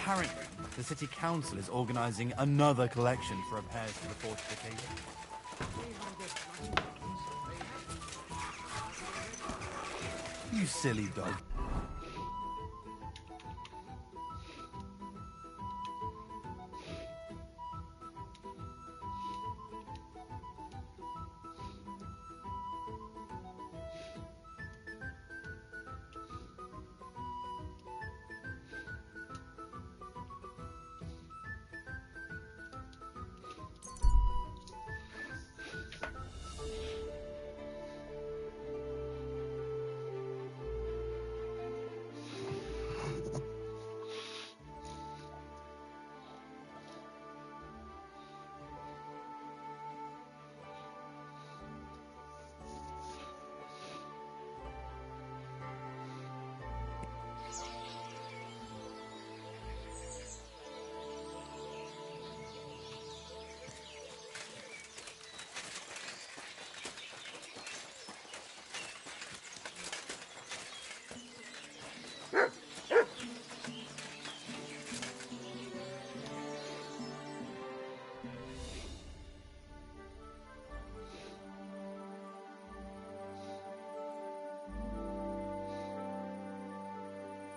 Apparently, the city council is organizing another collection for repairs to the fortification. You silly dog.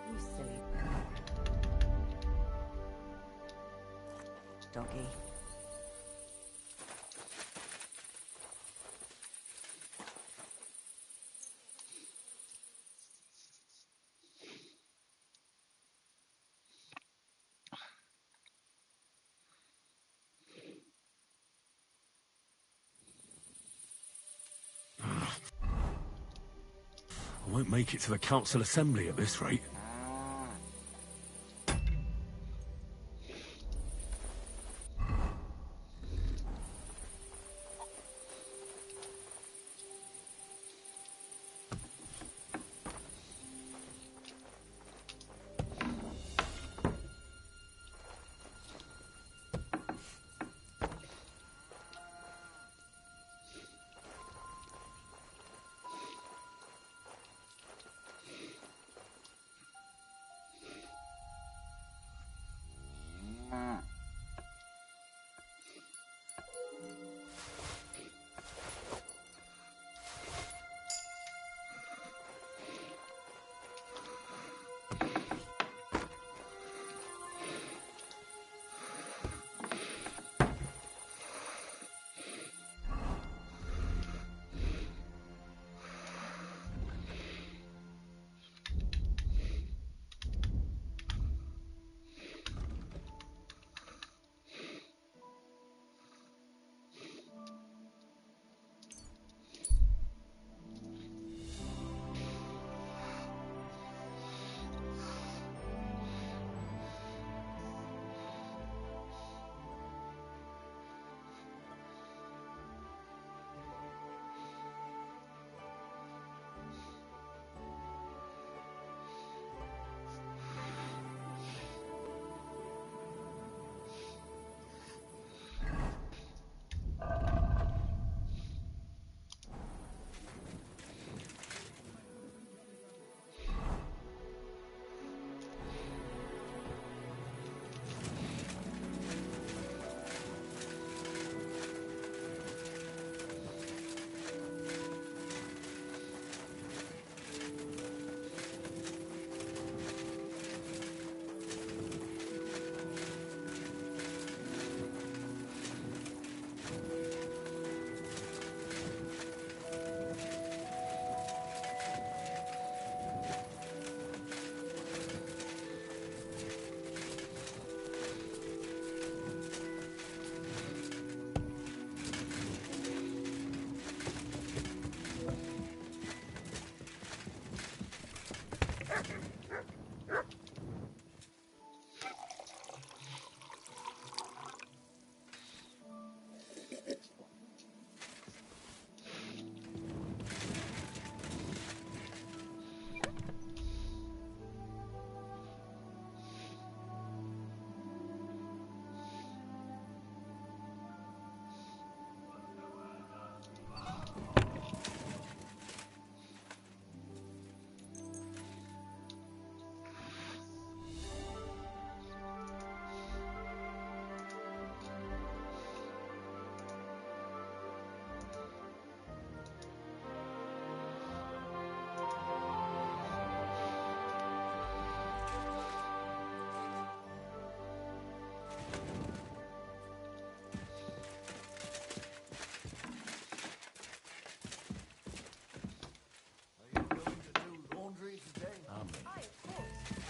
You silly doggy. I won't make it to the council assembly at this rate.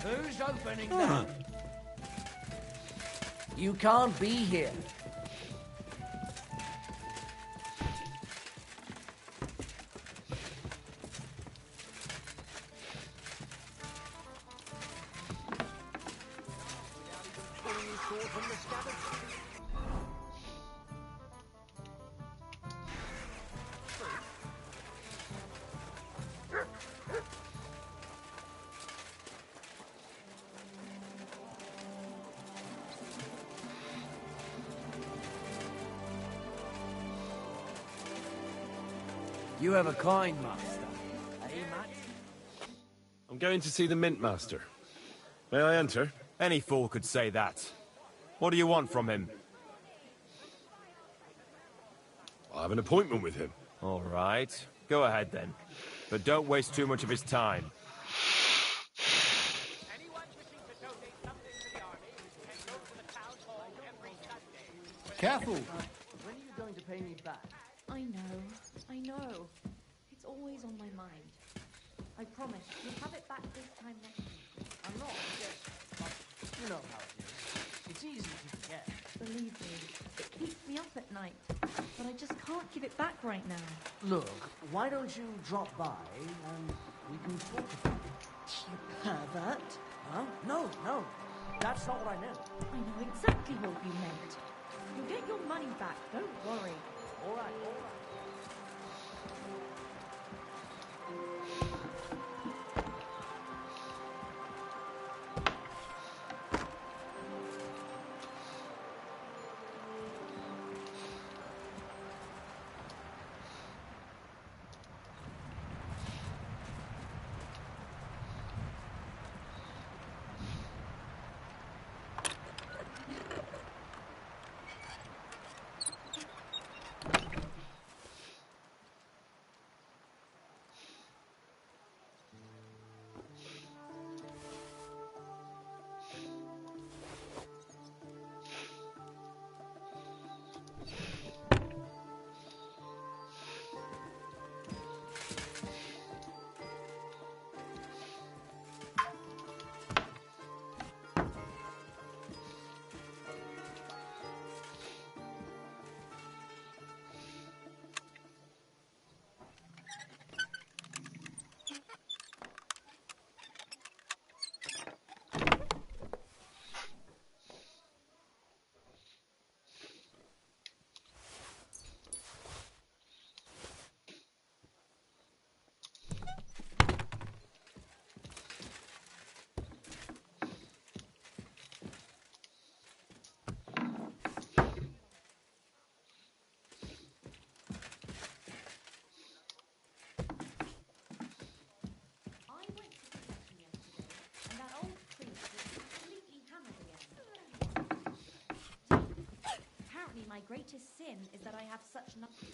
Who's opening that? You can't be here. You have a kind master, eh, Matt? I'm going to see the Mint Master. May I enter? Any fool could say that. What do you want from him? I have an appointment with him. All right. Go ahead then. But don't waste too much of his time. Careful! When are you going to pay me back? I know. It's always on my mind. I promise, you'll have it back this time next week. I'm not just... You know how it is. It's easy to forget. Believe me, it keeps me up at night. But I just can't give it back right now. Look, why don't you drop by and we can talk about it? You pervert. Huh? No. That's not what I meant. I know exactly what you meant. You'll get your money back, don't worry. All right. My greatest sin is that I have such nothing.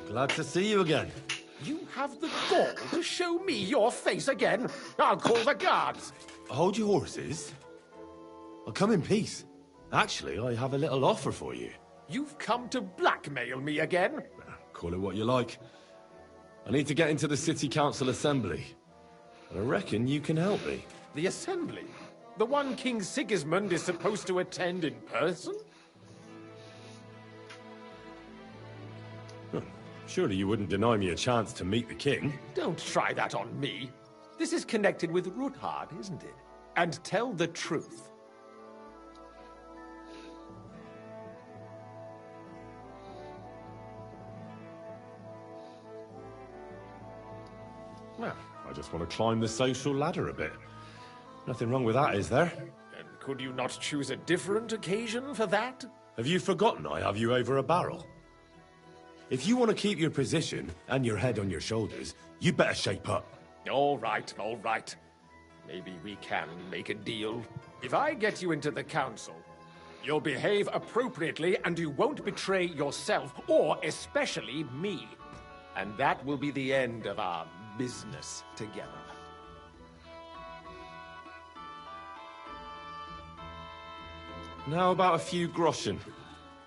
Glad to see you again. You have the gall to show me your face again? I'll call the guards. Hold your horses. I'll come in peace. Actually, I have a little offer for you. You've come to blackmail me again? Call it what you like. I need to get into the City Council Assembly. And I reckon you can help me. The Assembly? The one King Sigismund is supposed to attend in person? Surely you wouldn't deny me a chance to meet the king? Don't try that on me. This is connected with Ruthard, isn't it? And tell the truth. Well, I just want to climb the social ladder a bit. Nothing wrong with that, is there? And could you not choose a different occasion for that? Have you forgotten I have you over a barrel? If you want to keep your position and your head on your shoulders, you better shape up. All right, all right. Maybe we can make a deal. If I get you into the council, you'll behave appropriately and you won't betray yourself, or especially me. And that will be the end of our business together. Now about a few groschen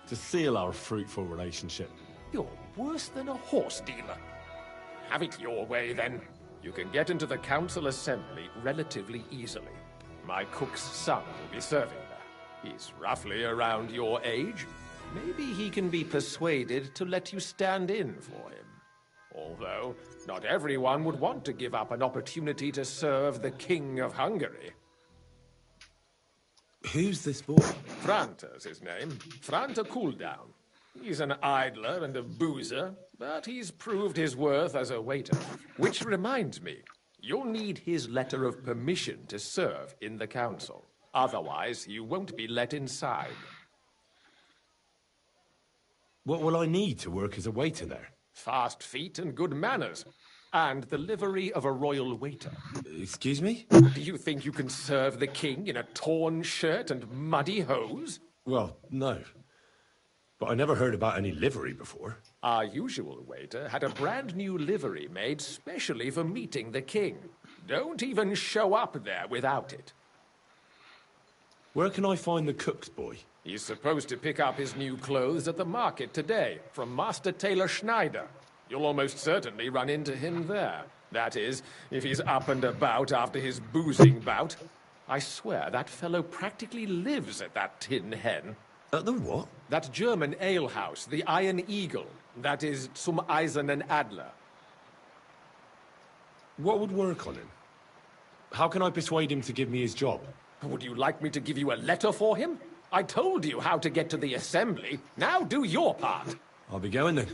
to seal our fruitful relationship. You're worse than a horse dealer. Have it your way, then. You can get into the council assembly relatively easily. My cook's son will be serving there. He's roughly around your age. Maybe he can be persuaded to let you stand in for him. Although, not everyone would want to give up an opportunity to serve the King of Hungary. Who's this boy? Franta's his name. Franta Cooldown. He's an idler and a boozer, but he's proved his worth as a waiter. Which reminds me, you'll need his letter of permission to serve in the council. Otherwise, you won't be let inside. What will I need to work as a waiter there? Fast feet and good manners. And the livery of a royal waiter. Excuse me? Do you think you can serve the king in a torn shirt and muddy hose? Well, no. But I never heard about any livery before. Our usual waiter had a brand new livery made specially for meeting the king. Don't even show up there without it. Where can I find the cook's boy? He's supposed to pick up his new clothes at the market today from Master Tailor Schneider. You'll almost certainly run into him there. That is, if he's up and about after his boozing bout. I swear that fellow practically lives at that Tin Hen. At the what? That German alehouse, the Iron Eagle. That is Zum Eisernen Adler. What would work on him? How can I persuade him to give me his job? Would you like me to give you a letter for him? I told you how to get to the assembly. Now do your part. I'll be going then.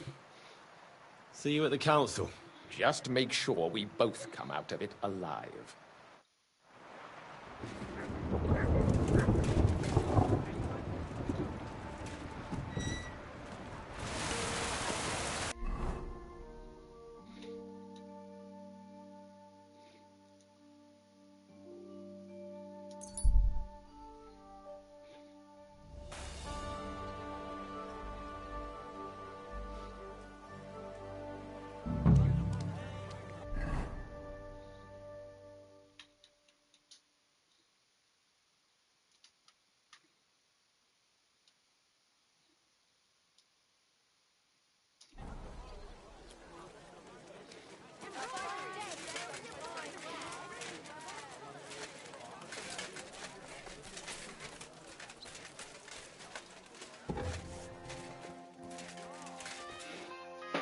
See you at the council. Just make sure we both come out of it alive.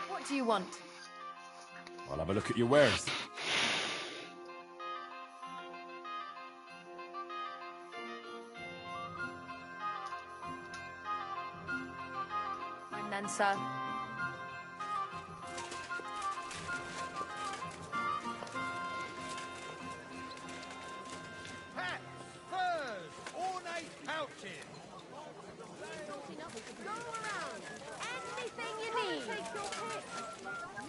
What do you want? I'll have a look at your wares. And then, sir. Hats, furs, ornate pouches. Go around. Anything you need. Take your pick.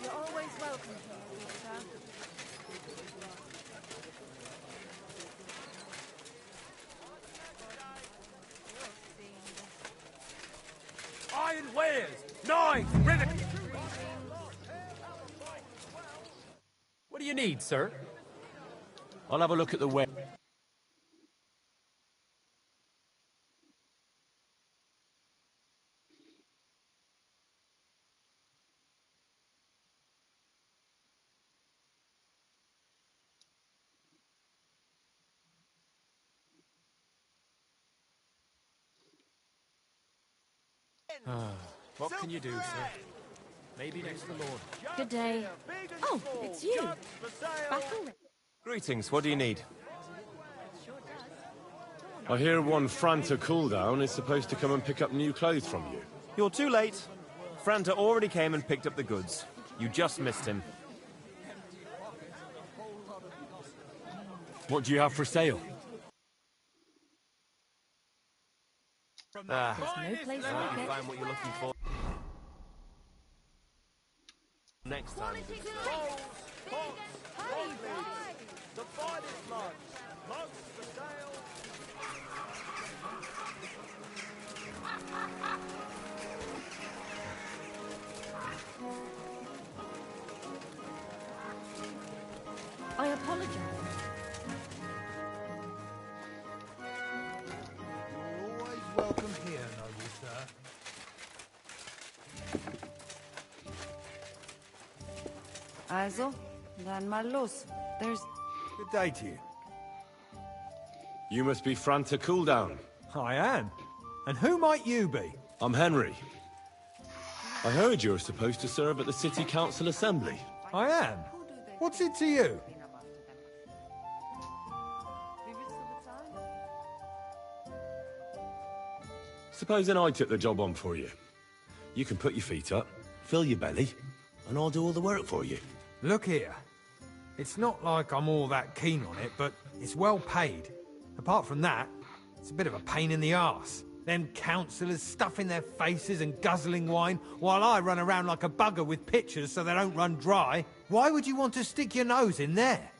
You're always welcome here, sir. Iron wares, knives, rivet. you need, sir? I'll have a look at the way. What can you do, sir? Maybe next to the Lord. Good day. Oh, it's you. Back already? Greetings, what do you need? I hear one Franta cooldown is supposed to come and pick up new clothes from you. You're too late. Franta already came and picked up the goods. You just missed him. What do you have for sale? There's no place I hope like you it. find what you're looking for. Next time. good sir. The finest mugs. Mugs for sale. I apologize. You're always welcome here, noble sir. Also, dann mal los. There's... Good day to you. You must be Franta cooldown. I am. And who might you be? I'm Henry. I heard you're supposed to serve at the City Council Assembly. I am. What's it to you? Supposing I took the job on for you. You can put your feet up, fill your belly, and I'll do all the work for you. Look here. It's not like I'm all that keen on it, but it's well paid. Apart from that, it's a bit of a pain in the arse. Them councillors stuffing their faces and guzzling wine, while I run around like a bugger with pitchers so they don't run dry. Why would you want to stick your nose in there?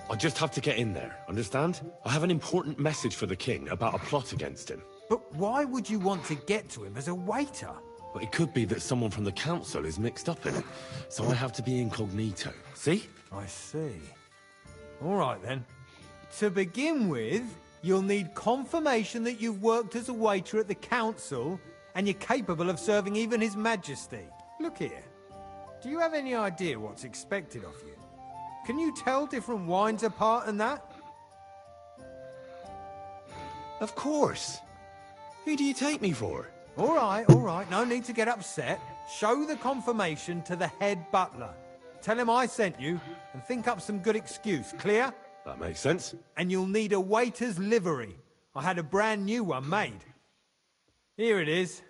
I just have to get in there, understand? I have an important message for the king about a plot against him. But why would you want to get to him as a waiter? But it could be that someone from the council is mixed up in it, so I have to be incognito. See? I see. All right, then. To begin with, you'll need confirmation that you've worked as a waiter at the council and you're capable of serving even His Majesty. Look here. Do you have any idea what's expected of you? Can you tell different wines apart and that? Of course. Who do you take me for? All right. No need to get upset. Show the confirmation to the head butler. Tell him I sent you and think up some good excuse. Clear? That makes sense. And you'll need a waiter's livery. I had a brand new one made. Here it is.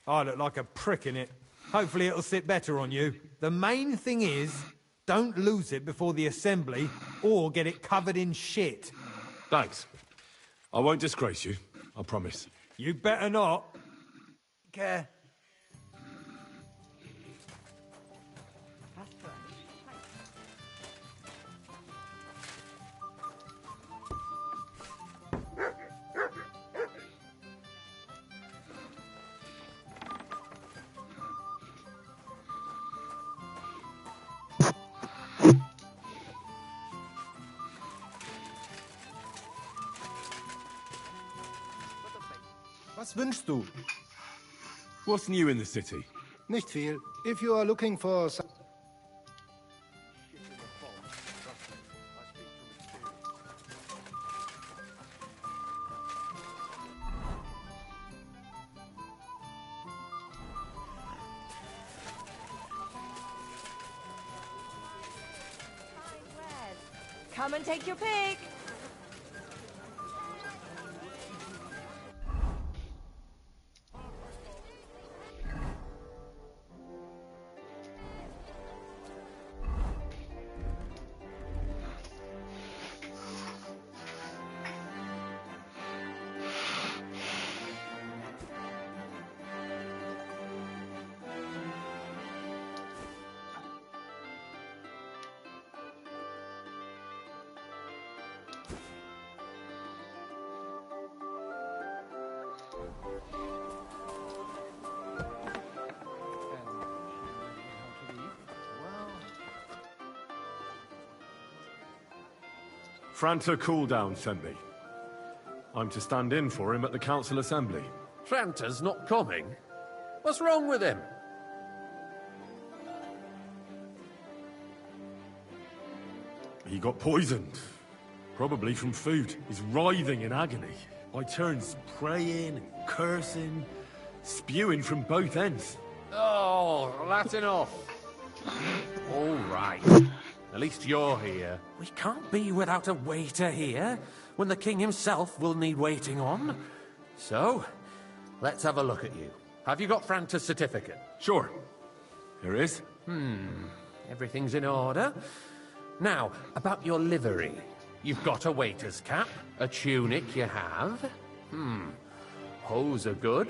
I look like a prick in it. Hopefully it'll sit better on you. The main thing is, don't lose it before the assembly or get it covered in shit. Thanks. I won't disgrace you, I promise. You better not. Care. Was wünschst du? What's new in the city? Nicht viel. If you are looking for some... Come and take your pick. Franta Cooldown sent me. I'm to stand in for him at the council assembly. Franta's not coming? What's wrong with him? He got poisoned. Probably from food. He's writhing in agony. By turns praying and cursing, spewing from both ends. Oh, that's enough. All right. At least you're here. We can't be without a waiter here, when the king himself will need waiting on. So, let's have a look at you. Have you got Franta's certificate? Sure. Here it is. Everything's in order. Now, about your livery. You've got a waiter's cap, a tunic you have. Hose are good.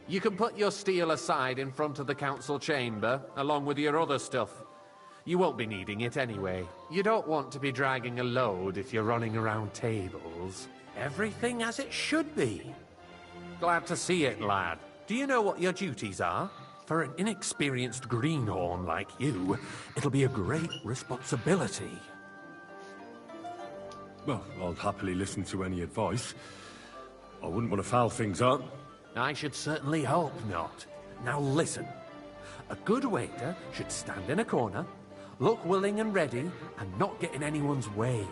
You can put your steel aside in front of the council chamber, along with your other stuff. You won't be needing it anyway. You don't want to be dragging a load if you're running around tables. Everything as it should be. Glad to see it, lad. Do you know what your duties are? For an inexperienced greenhorn like you, it'll be a great responsibility. Well, I'll happily listen to any advice. I wouldn't want to foul things up. I should certainly hope not. Now listen. A good waiter should stand in a corner, look willing and ready, and not get in anyone's way.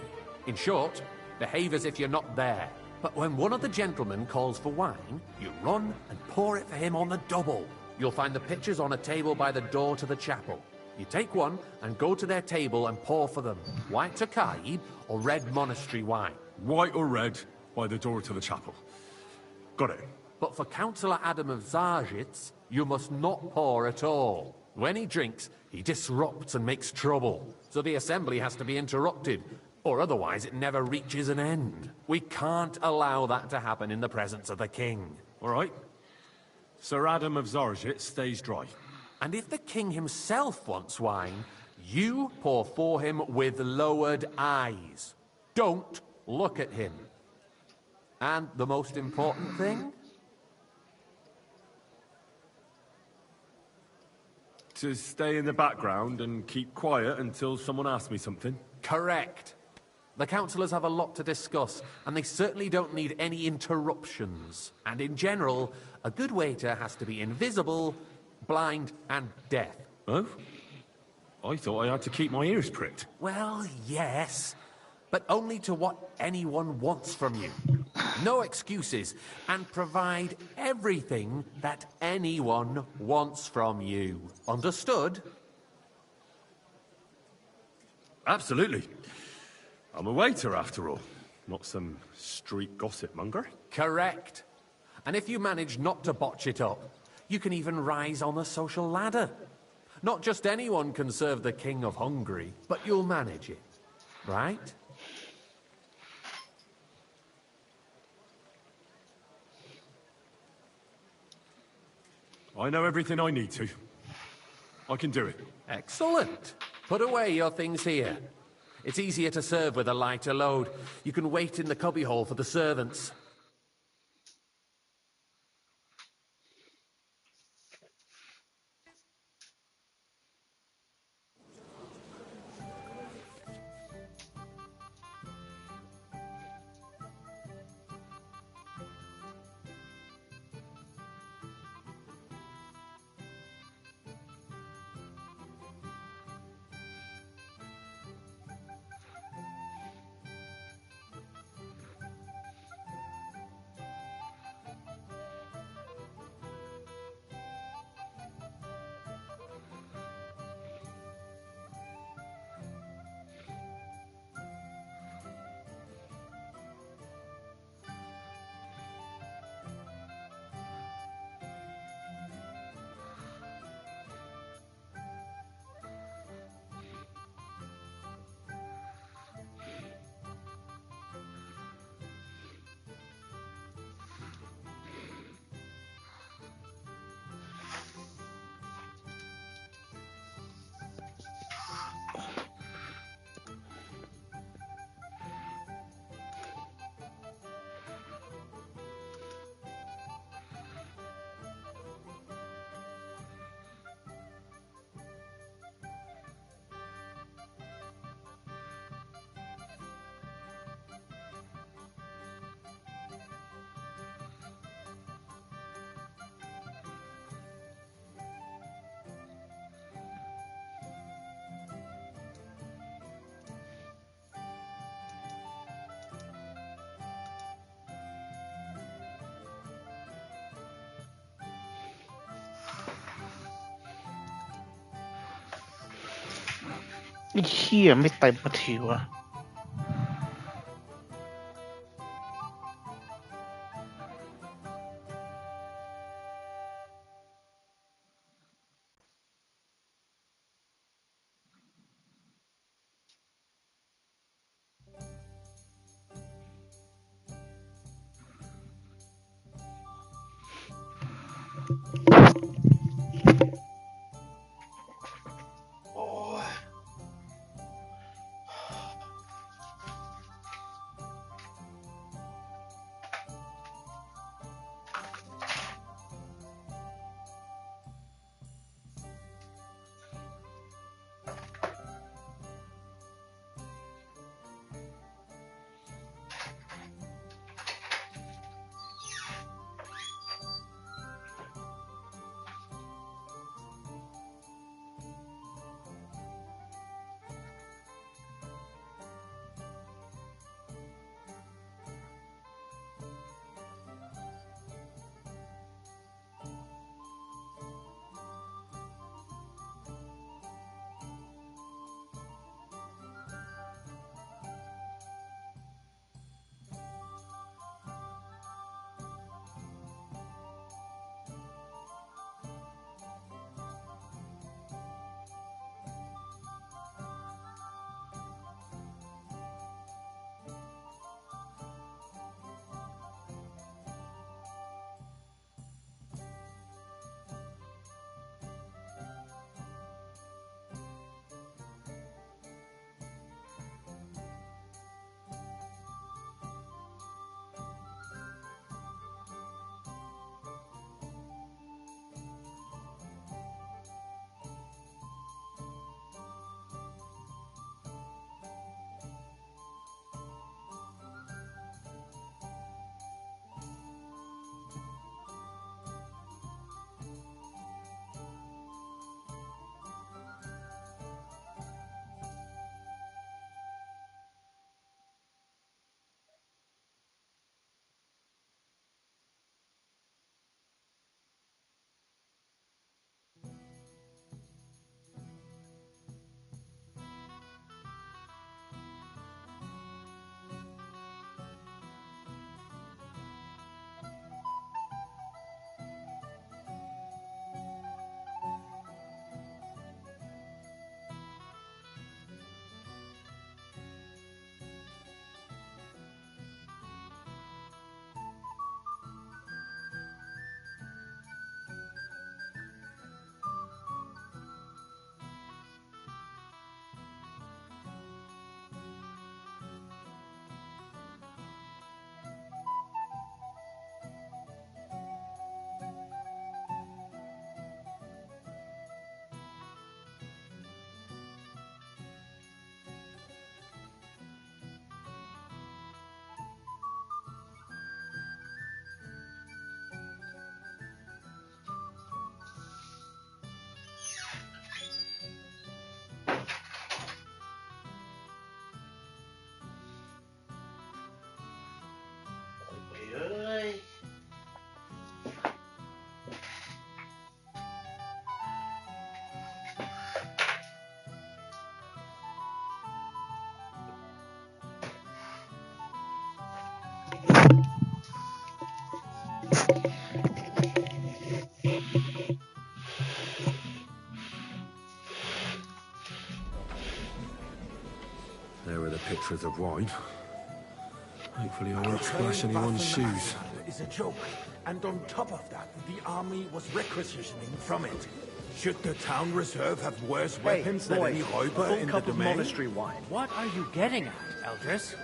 In short, behave as if you're not there. But when one of the gentlemen calls for wine, you run and pour it for him on the double. You'll find the pitchers on a table by the door to the chapel. You take one and go to their table and pour for them. White Tokaib or red monastery wine. White or red, by the door to the chapel. Got it. But for Councillor Adam of Zarzhitz, you must not pour at all. When he drinks, he disrupts and makes trouble. So the assembly has to be interrupted, or otherwise it never reaches an end. We can't allow that to happen in the presence of the king. All right. Sir Adam of Zarzhitz stays dry. And if the king himself wants wine, you pour for him with lowered eyes. Don't look at him. And the most important thing? To stay in the background and keep quiet until someone asks me something? Correct. The councillors have a lot to discuss, and they certainly don't need any interruptions. And in general, a good waiter has to be invisible, blind, and deaf. Oh? I thought I had to keep my ears pricked. Well, yes, but only to what anyone wants from you. No excuses, and provide everything that anyone wants from you. Understood? Absolutely. I'm a waiter, after all. Not some street gossip monger. Correct. And if you manage not to botch it up, you can even rise on the social ladder. Not just anyone can serve the King of Hungary, but you'll manage it. Right? I know everything I need to. I can do it. Excellent. Put away your things here. It's easier to serve with a lighter load. You can wait in the cubbyhole for the servants. เหี้ยไม่เต็มมาทีวะเอ้ย There are the pictures of wine. Hopefully I won't splash anyone's shoes. Is a joke, and on top of that, the army was requisitioning from it. Should the town reserve have worse weapons than any Räuber in the domain? Monastery wine. What are you getting at, Eldris?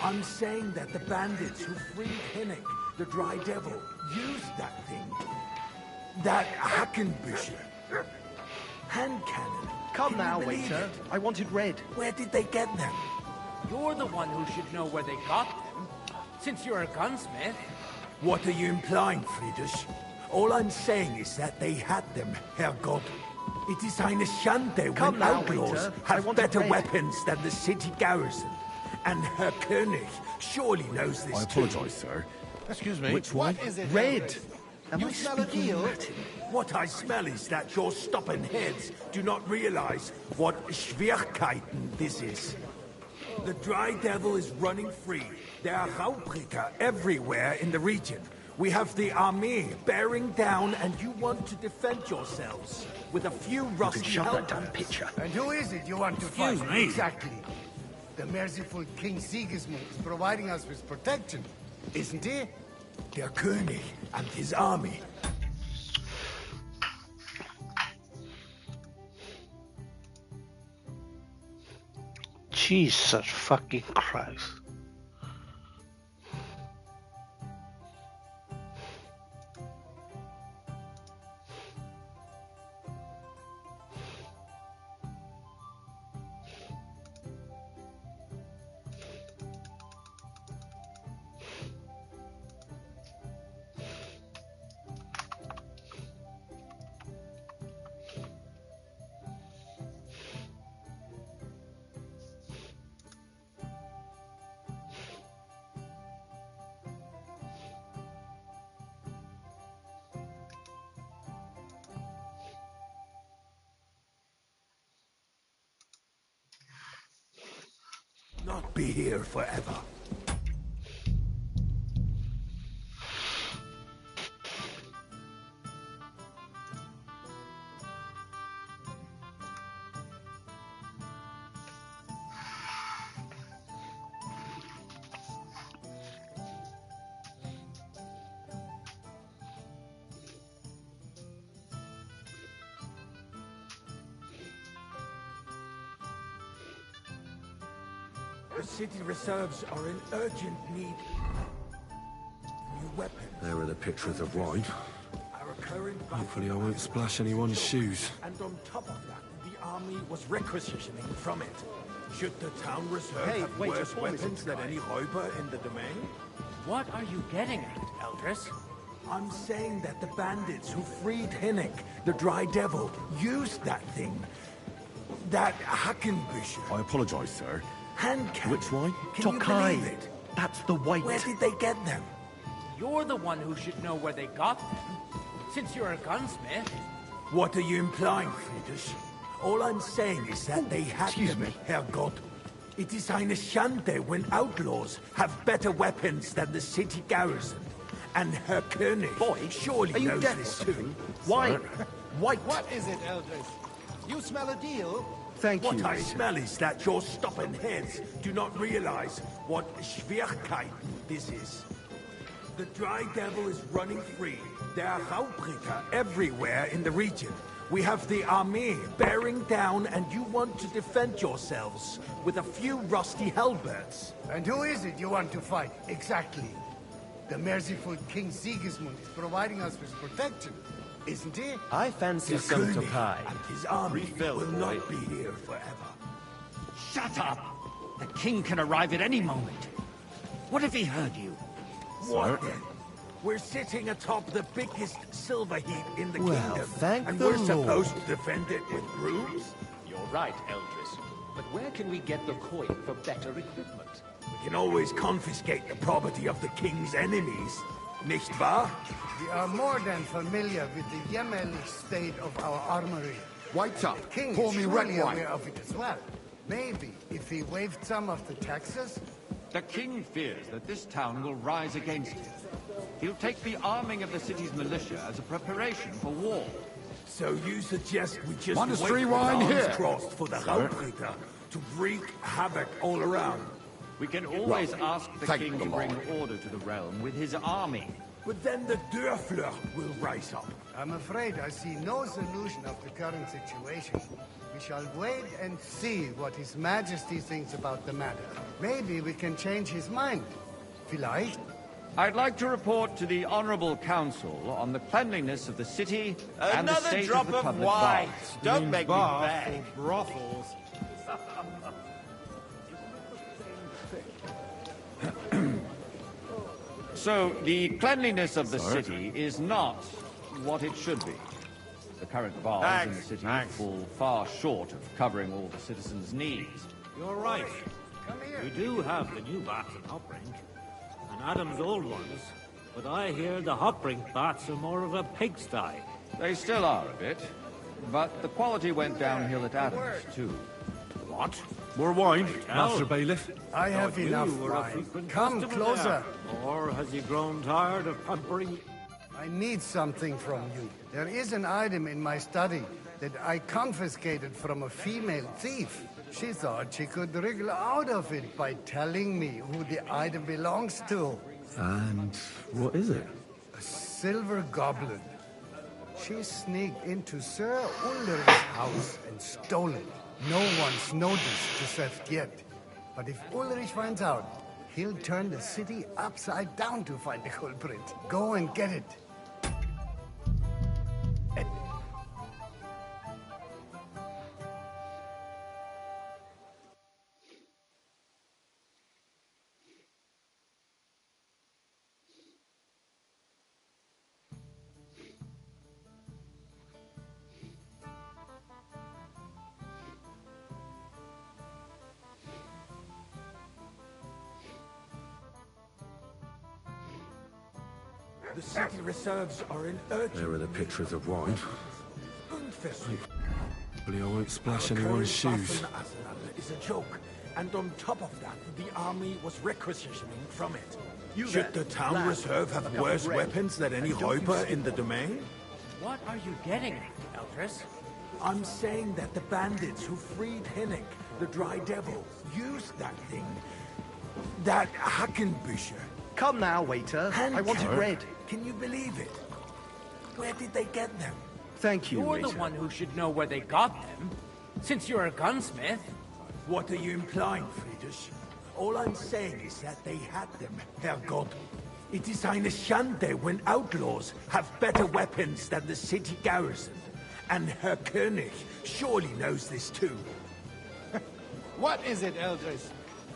I'm saying that the bandits who freed Hinnick, the Dry Devil, used that thing. That Hackenbücher. Hand cannon. Come now, waiter. I wanted red. Where did they get them? You're the one who should know where they got them, since you're a gunsmith. What are you implying, Friedrich? All I'm saying is that they had them, Herrgott. It is eine Schande when outlaws have better weapons than the city garrison. And Herr König surely knows this I apologize, sir. Excuse me. Which one? What is it? Red. You smell a deal? What I smell is that your stubborn heads do not realize what Schwierigkeiten this is. The Dry Devil is running free. There are Raubricker everywhere in the region. We have the army bearing down, and you want to defend yourselves with a few rusty helpers. And who is it you want to Excuse fight? me? Exactly. The merciful King Sigismund is providing us with protection, isn't he? Der König and his army. Jesus fucking Christ. Not be here forever. The city reserves are in urgent need. New weapons. There are the pictures of wine. Our current Hopefully I won't splash anyone's shoes. And on top of that, the army was requisitioning from it. Should the town reserve have worse weapons than any Räuber in the domain? What are you getting at, Eldris? I'm saying that the bandits who freed Hinnick, the Dry Devil, used that thing. That Hackenbücher. I apologise, sir. Hand cannon. Which wine? Can you believe it? That's the white. Where did they get them? You're the one who should know where they got them. Since you're a gunsmith. What are you implying, Friedrich? All I'm saying is that they had them, Herrgott. It is eine Schande when outlaws have better weapons than the city garrison. And Herr König surely knows this too. Why? White. What is it, Eldris? You smell a deal? What I smell is that your stubborn heads do not realize what Schwierigkeiten this is. The Dry Devil is running free. There are Raubricker everywhere in the region. We have the army bearing down, and you want to defend yourselves with a few rusty halberds. And who is it you want to fight? Exactly. The merciful King Sigismund is providing us with protection, isn't he? I fancy Der some König Tokai. and his army Refill, will boy. not be here forever. Shut up! The king can arrive at any moment. What if he heard you? What then? We're sitting atop the biggest silver heap in the Well, kingdom, thank and the we're Lord. supposed to defend it with brooms? You're right, Eldris. But where can we get the coin for better equipment? We can always confiscate the property of the king's enemies, nicht wahr? We are more than familiar with the jämmerlich state of our armory. White's up. The king Pour is me red surely wine. aware of it as well. Maybe if he waived some of the taxes. The king fears that this town will rise against him. He'll take the arming of the city's militia as a preparation for war. So you suggest we just Monastery wait with wine arms here. crossed for the Raubritter to wreak havoc all around? We can always Right. ask the Thank king the to bring Lord. order to the realm with his army. But then the Dörfler will rise up. I'm afraid I see no solution of the current situation. We shall wait and see what His Majesty thinks about the matter. Maybe we can change his mind. Vielleicht? I'd like to report to the Honourable Council on the cleanliness of the city and the Another state drop of the of public wine. baths. Don't make me Bath beg. or brothels. So, the cleanliness of the city is not what it should be. The current baths in the city fall far short of covering all the citizens' needs. You're right. We do have the new baths in Uprink, and Adam's old ones, but I hear the Hopring bats are more of a pigsty. They still are a bit, but the quality went downhill at Adams, too. What? More wine, Master Bailiff? I have Thought enough you were a wine. frequent Come customer closer. there. Or has he grown tired of pampering you? I need something from you. There is an item in my study that I confiscated from a female thief. She thought she could wriggle out of it by telling me who the item belongs to. And what is it? A silver goblet. She sneaked into Sir Ulrich's house and stole it. No one's noticed the theft yet. But if Ulrich finds out, he'll turn the city upside down to find the culprit. Go and get it. The city reserves are in urgent... There are the pictures of wine. Hopefully I won't splash Our anyone's current shoes. Waffen-Arsenal is a joke, and on top of that, the army was requisitioning from it. Should the town reserve have worse weapons than any Räuber in the domain? What are you getting at, Eldris? I'm saying that the bandits who freed Hinnick, the Dry Devil, used that thing. That Hackenbücher. Come now, waiter. I want it red. Can you believe it? Where did they get them? Thank you, You're waiter. the one who should know where they got them, since you're a gunsmith. What are you implying, Friedrich? All I'm saying is that they had them, Herrgott. It is eine Schande when outlaws have better weapons than the city garrison. And Herr König surely knows this too. What is it, Eldris?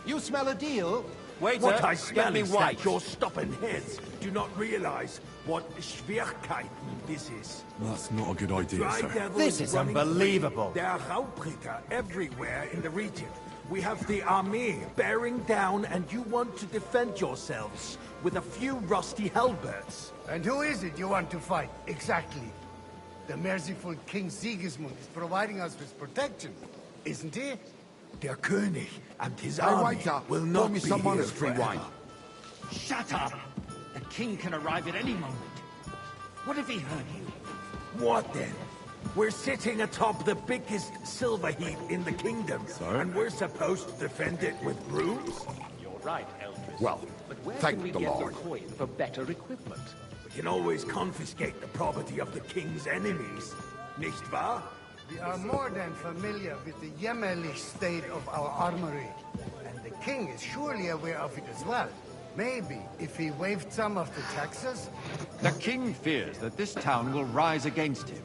You smell a deal? Waiter, What I smell get me is white. that your stubborn heads do not realize what Schwierigkeiten this is. That's not a good idea, Dry sir. Devil This is running unbelievable. free. There are Raubritter everywhere in the region. We have the army bearing down, and you want to defend yourselves with a few rusty halberds. And who is it you want to fight, exactly? The merciful King Sigismund is providing us with protection, isn't he? Der König and his Hey, army waiter, will pour not me be some here monastery forever. wine. Shut up! The king can arrive at any moment. What if he heard you? What then? We're sitting atop the biggest silver heap in the kingdom, and we're supposed to defend it with brooms? You're right, Eldris. Well, but where thank can we the get Lord. the coin for better equipment? We can always confiscate the property of the king's enemies, nicht wahr? We are more than familiar with the jämmerlich state of our armory. And the king is surely aware of it as well. Maybe if he waived some of the taxes? The king fears that this town will rise against him.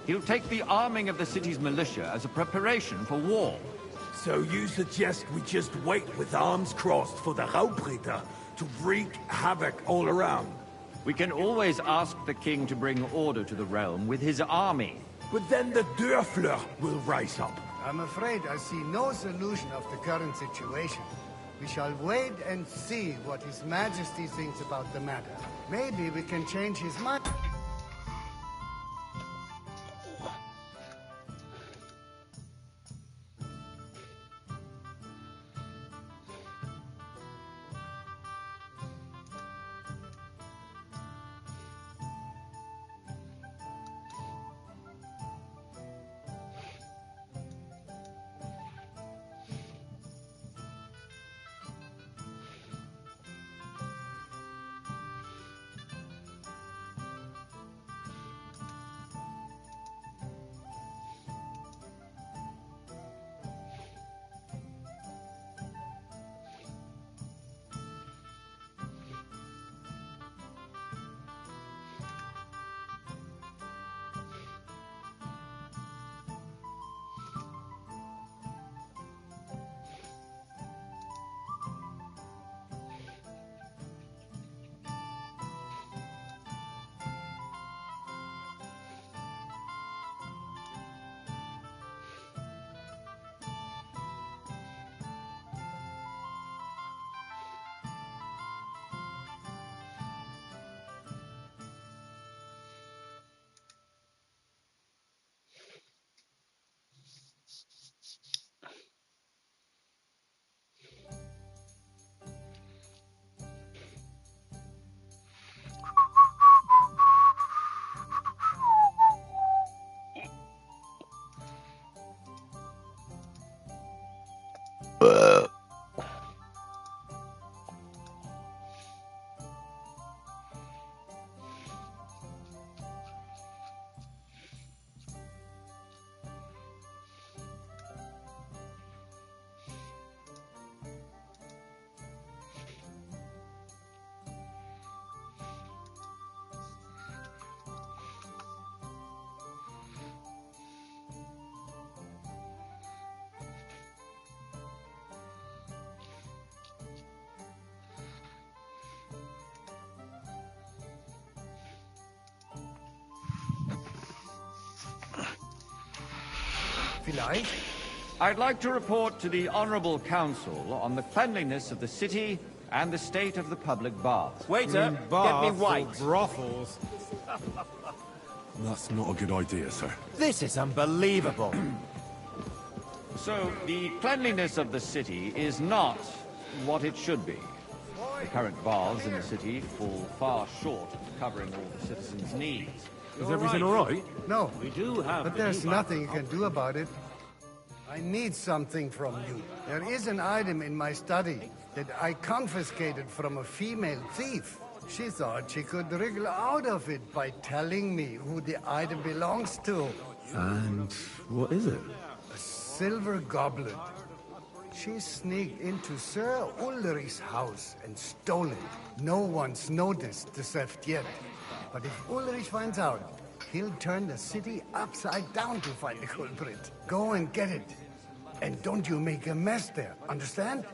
He'll take the arming of the city's militia as a preparation for war. So you suggest we just wait with arms crossed for the Raubritter to wreak havoc all around? We can always ask the king to bring order to the realm with his army. But then the Dörfler will rise up. I'm afraid I see no solution of the current situation. We shall wait and see what His Majesty thinks about the matter. Maybe we can change his mind. Vielleicht? I'd like to report to the Honorable Council on the cleanliness of the city and the state of the public baths. Waiter, get me white. Brothels. That's not a good idea, sir. This is unbelievable. So, the cleanliness of the city is not what it should be. The current baths in the city fall far short of covering all the citizens' needs. Is everything all right? No. We do have But there's nothing you can do about it. I need something from you. There is an item in my study that I confiscated from a female thief. She thought she could wriggle out of it by telling me who the item belongs to. And what is it? A silver goblet. She sneaked into Sir Ulrich's house and stole it. No one's noticed the theft yet. But if Ulrich finds out, he'll turn the city upside down to find the culprit. Go and get it. And don't you make a mess there, understand?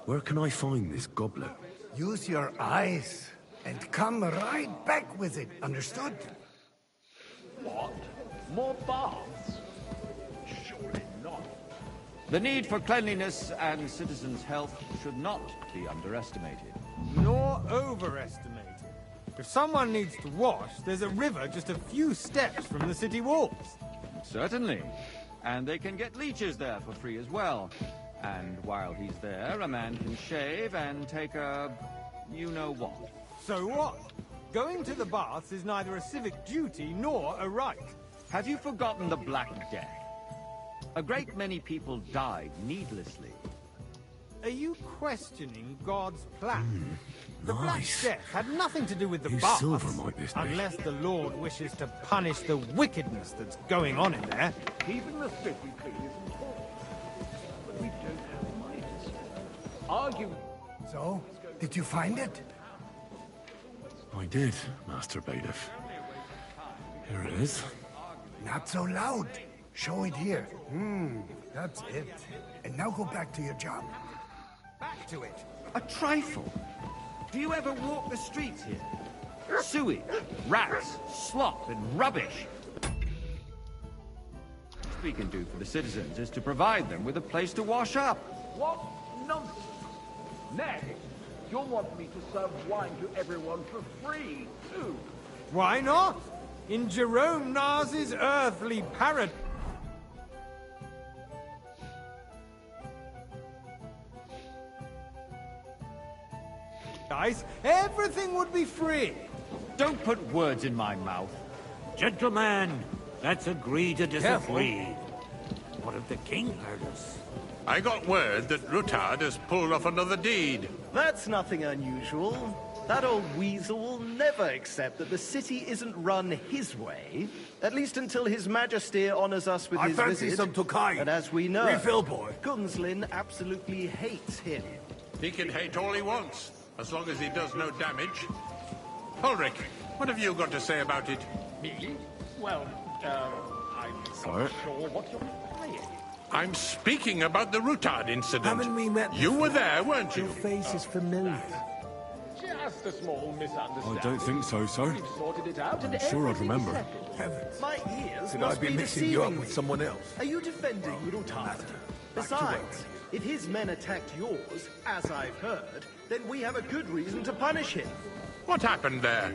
Where can I find this goblet? Use your eyes and come right back with it, understood? What? More baths? Surely not. The need for cleanliness and citizens' health should not be underestimated. Nor overestimated. If someone needs to wash, there's a river just a few steps from the city walls. Certainly. And they can get leeches there for free as well. And while he's there, a man can shave and take a... you-know-what. So what? Going to the baths is neither a civic duty nor a right. Have you forgotten the Black Death? A great many people died needlessly. Are you questioning God's plan? The Black Nice. Death had nothing to do with the Whose baths, silver might this be? unless the Lord wishes to punish the wickedness that's going on in there. Even the city clean isn't full. But we don't have money to spare. Argue. So, did you find it? I did, Master Bailiff. Here it is. Not so loud. Show it here. That's it. And now go back to your job. Back to it. A trifle. Do you ever walk the streets here? Sewage, rats, slop, and rubbish. What we can do for the citizens is to provide them with a place to wash up. What nonsense. Next, you'll want me to serve wine to everyone for free, too. Why not? In Jerome Nas's earthly paradise. Everything would be free. Don't put words in my mouth. Gentlemen, let's agree to disagree. What if the king heard us? I got word that Rutard has pulled off another deed. That's nothing unusual. That old weasel will never accept that the city isn't run his way. At least until His Majesty honors us with his fancy visit. some Tokai. And as we know, Refill, boy. Gunslin absolutely hates him. He can hate all he wants, as long as he does no damage. Ulrich, what have you got to say about it? Me? Well, I'm Sorry? not sure what you're implying. I'm speaking about the Rutard incident. Haven't we met You were there, weren't you? Your face is familiar. Just a small misunderstanding. I don't think so, sir. We've sorted it out and I'm sure I'd everything's remember. settled. Heavens. My ears Could I must be be mixing you up deceiving with me. someone else? Are you defending Rutard? Besides, if his men attacked yours, as I've heard, then we have a good reason to punish him. What happened there?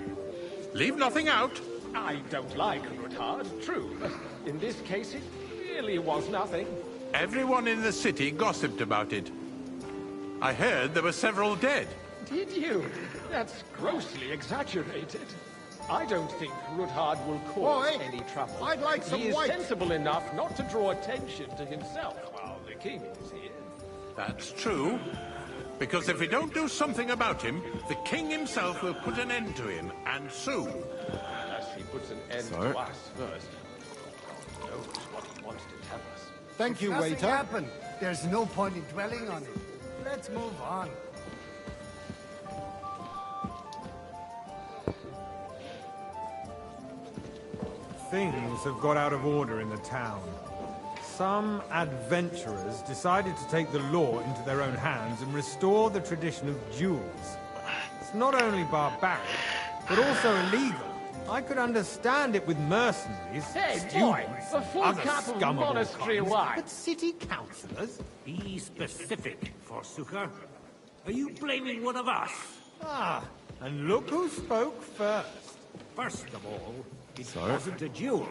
Leave nothing out. I don't like Rutard, true, but in this case it really was nothing. Everyone in the city gossiped about it. I heard there were several dead. Did you? That's grossly exaggerated. I don't think Rutard will cause Boy, any trouble. I'd like some He is white. sensible enough not to draw attention to himself while the king is here. That's true. Because if we don't do something about him, the king himself will put an end to him, and soon. Unless he puts an end Sorry? to us first. Who knows what he wants to tell us. Thank you, Nothing waiter. happened. There's no point in dwelling on it. Let's move on. Things have got out of order in the town. Some adventurers decided to take the law into their own hands and restore the tradition of duels. It's not only barbaric, but also illegal. I could understand it with mercenaries, Hey, boy, students, before other Captain scum of all Monastery kinds, why? but city councillors? Be specific, Forsooker. Are you blaming one of us? Ah, and look who spoke first. First of all, it Sorry? wasn't a duel.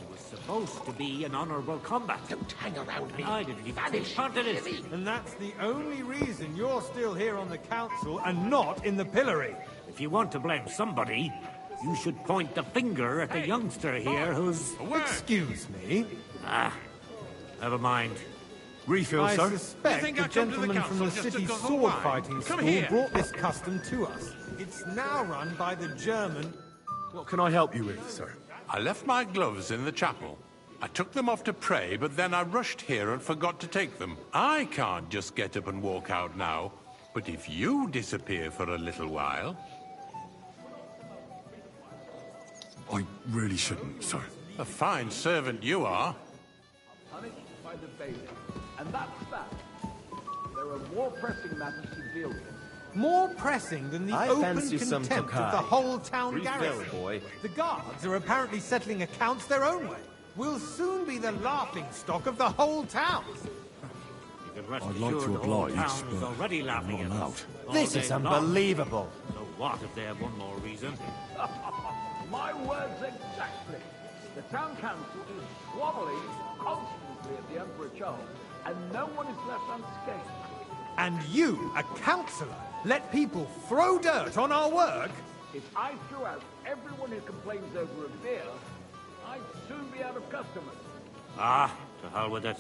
It was supposed to be an honorable combat. Don't hang around me. I didn't even take part in it. And that's the only reason you're still here on the council and not in the pillory. If you want to blame somebody, you should point the finger at the youngster here who's... Excuse me? Ah, never mind. Refill, I sir? suspect think the I come to the gentleman from the council just to city's guzzle sword wine? fighting Come school here. brought this custom to us. It's now run by the German... What can I help you with, sir? I left my gloves in the chapel. I took them off to pray, but then I rushed here and forgot to take them. I can't just get up and walk out now. But if you disappear for a little while... I really shouldn't, sir. A fine servant you are. Punished by the bailiff. And that's that. There are more pressing matters to deal with. More pressing than the I open fancy some contempt of Tokai. the whole town Refill, garrison. boy. The guards are apparently settling accounts their own way. We'll soon be the laughing stock of the whole town. You can rest I'd like assured to the whole oblige, town is but already laughing I'm at not us. allowed. all This day is long. unbelievable. So what if they have one more reason? My words exactly. The town council is squabbling constantly at the Emperor Charles, and no one is left unscathed. And you, a councillor, let people throw dirt on our work? If I threw out everyone who complains over a beer, I'd soon be out of customers. Ah, to hell with it.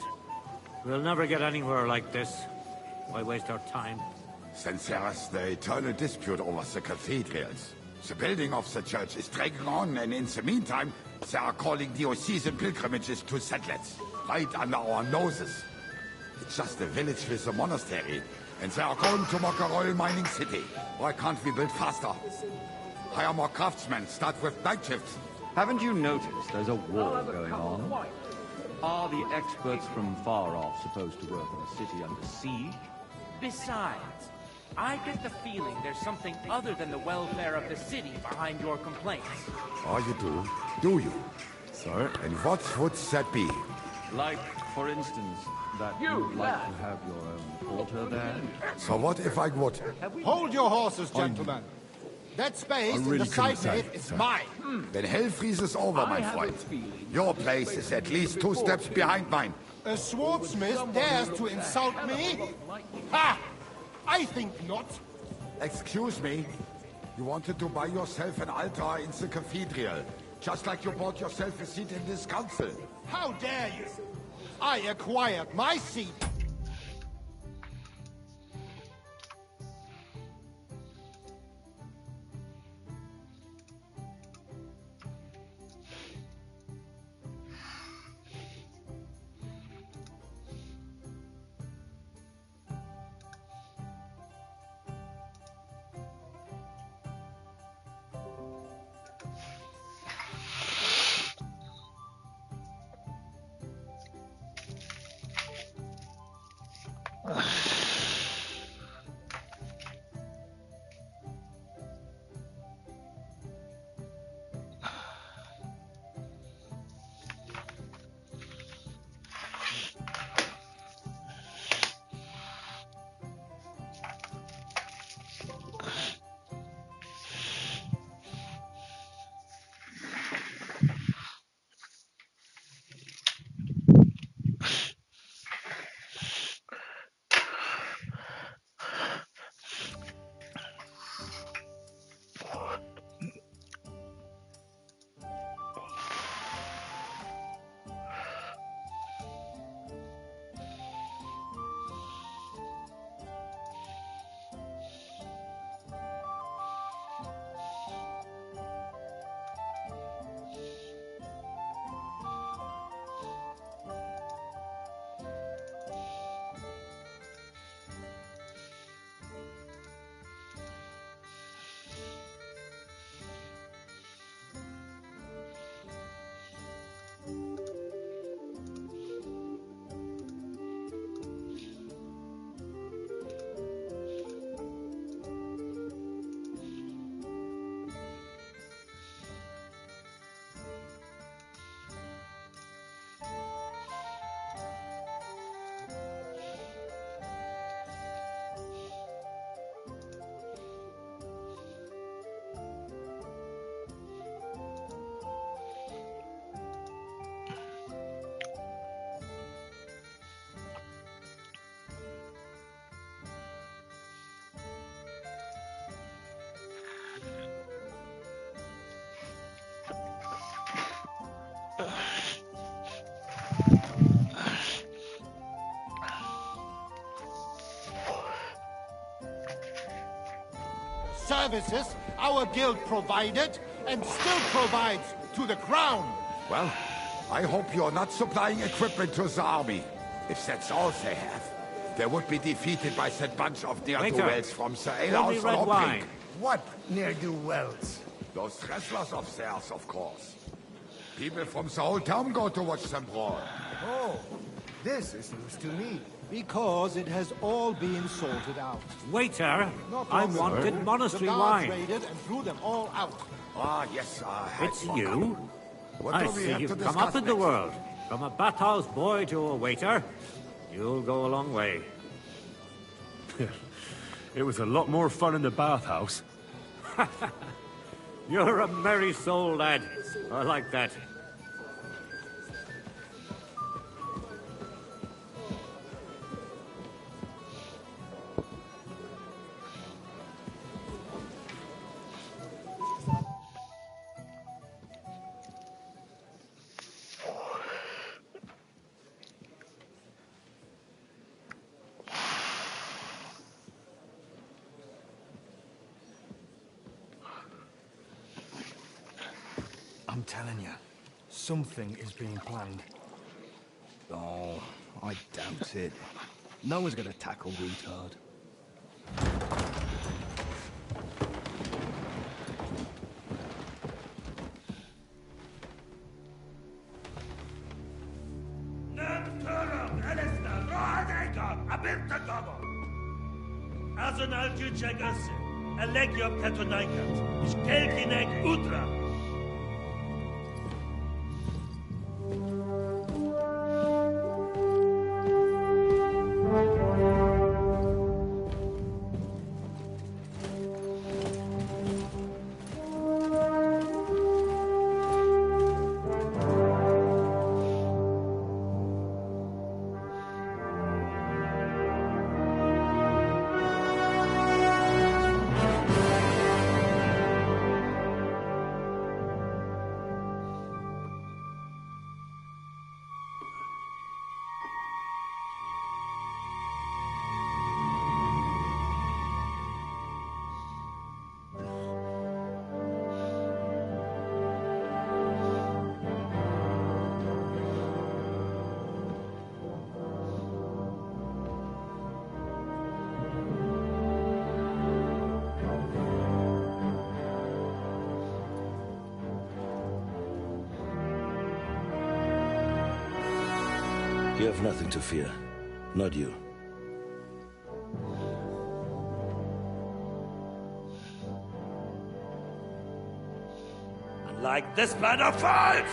We'll never get anywhere like this. Why waste our time? Since there's the eternal dispute over the cathedrals, the building of the church is dragging on, and in the meantime, they are calling diocesan pilgrimages to settlers, right under our noses. It's just a village with a monastery, and they are going to make a royal mining city. Why can't we build faster? Hire more craftsmen, start with night shifts. Haven't you noticed there's a war going on? Are the experts from far off supposed to work in a city under siege? Besides, I get the feeling there's something other than the welfare of the city behind your complaints. Oh, you do? Do you? Sorry? And what would that be? Like, for instance, that you'd like to have your own altar there? So what if I would? Hold your horses, gentlemen. That space I in really the side couldn't say, nave is sir. mine. Then hell freezes over, my friend. Your place is at least 2 steps behind mine. A swordsmith dares to insult me? Ha! I think not. Excuse me? You wanted to buy yourself an altar in the cathedral, just like you bought yourself a seat in this council. How dare you? I acquired my seat. services our guild provided and still provides to the crown. Well, I hope you're not supplying equipment to the army. If that's all they have, they would be defeated by that bunch of ne'er-do-wells from the alehouse or wine. Pink. What ne'er-do-wells? Those wrestlers of theirs, of course. People from the whole town go to watch them brawl. Oh, this is news to me. Because it has all been sorted out. Waiter, No I problem. wanted monastery The guards wine. raided and threw them all out. Ah, yes, It's you? What I do we see have you've to come discuss up in the next? world. From a bathhouse boy to a waiter. You'll go a long way. It was a lot more fun in the bathhouse. You're a merry soul, lad. I like that. I'm telling you, something is being planned. Oh, I doubt it. No one's gonna tackle retard. Azonal Juchagase, Allegiop Katonaikat, Ishkelkinek Udra. You have nothing to fear. Not you. Like this plan of five!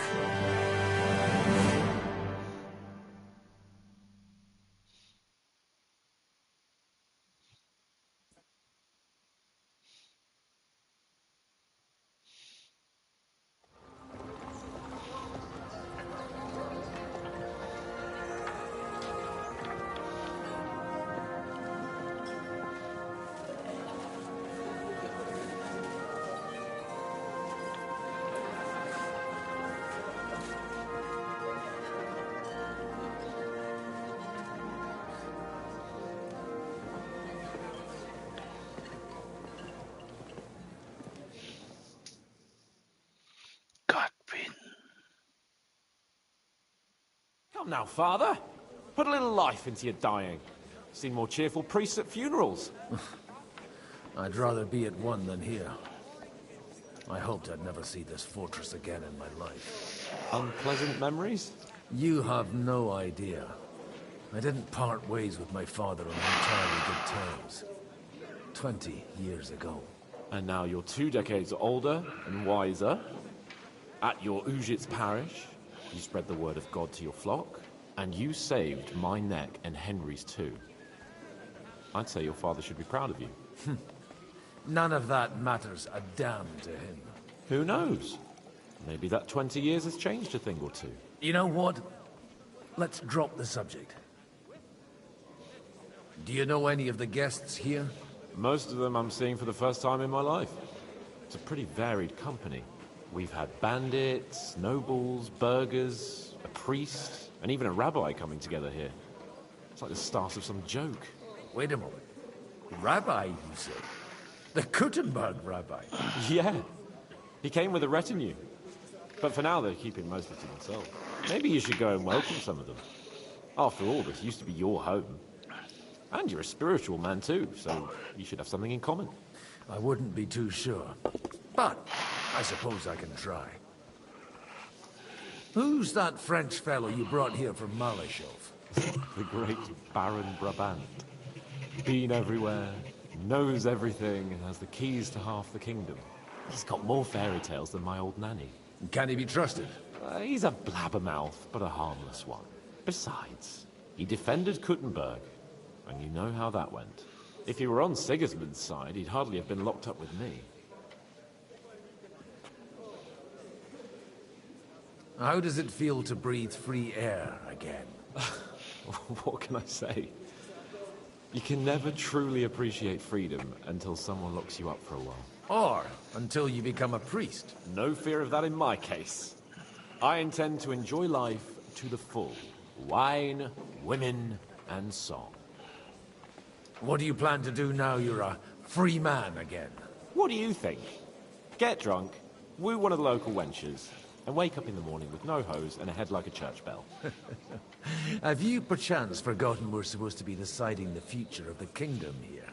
Come now, Father. Put a little life into your dying. Seen more cheerful priests at funerals. I'd rather be at one than here. I hoped I'd never see this fortress again in my life. Unpleasant memories? You have no idea. I didn't part ways with my father on entirely good terms. 20 years ago. And now you're 2 decades older and wiser. At your Ujit's parish, you spread the word of God to your flock, and you saved my neck and Henry's too. I'd say your father should be proud of you. None of that matters a damn to him. Who knows? Maybe that 20 years has changed a thing or two. You know what? Let's drop the subject. Do you know any of the guests here? Most of them I'm seeing for the first time in my life. It's a pretty varied company. We've had bandits, nobles, burghers, a priest, and even a rabbi coming together here. It's like the start of some joke. Wait a moment. Rabbi, you say? The Kuttenberg rabbi? Yeah. He came with a retinue. But for now, they're keeping mostly to themselves. Maybe you should go and welcome some of them. After all, this used to be your home. And you're a spiritual man too, so you should have something in common. I wouldn't be too sure. But I suppose I can try. Who's that French fellow you brought here from Malachov? The great Baron Brabant. Been everywhere, knows everything, and has the keys to half the kingdom. He's got more fairy tales than my old nanny. Can he be trusted? He's a blabbermouth, but a harmless one. Besides, he defended Kuttenberg, and you know how that went. If he were on Sigismund's side, he'd hardly have been locked up with me. How does it feel to breathe free air again? What can I say? You can never truly appreciate freedom until someone locks you up for a while. Or until you become a priest. No fear of that in my case. I intend to enjoy life to the full. Wine, women, and song. What do you plan to do now you're a free man again? What do you think? Get drunk, woo one of the local wenches, and wake up in the morning with no hose and a head like a church bell. Have you perchance forgotten we're supposed to be deciding the future of the kingdom here?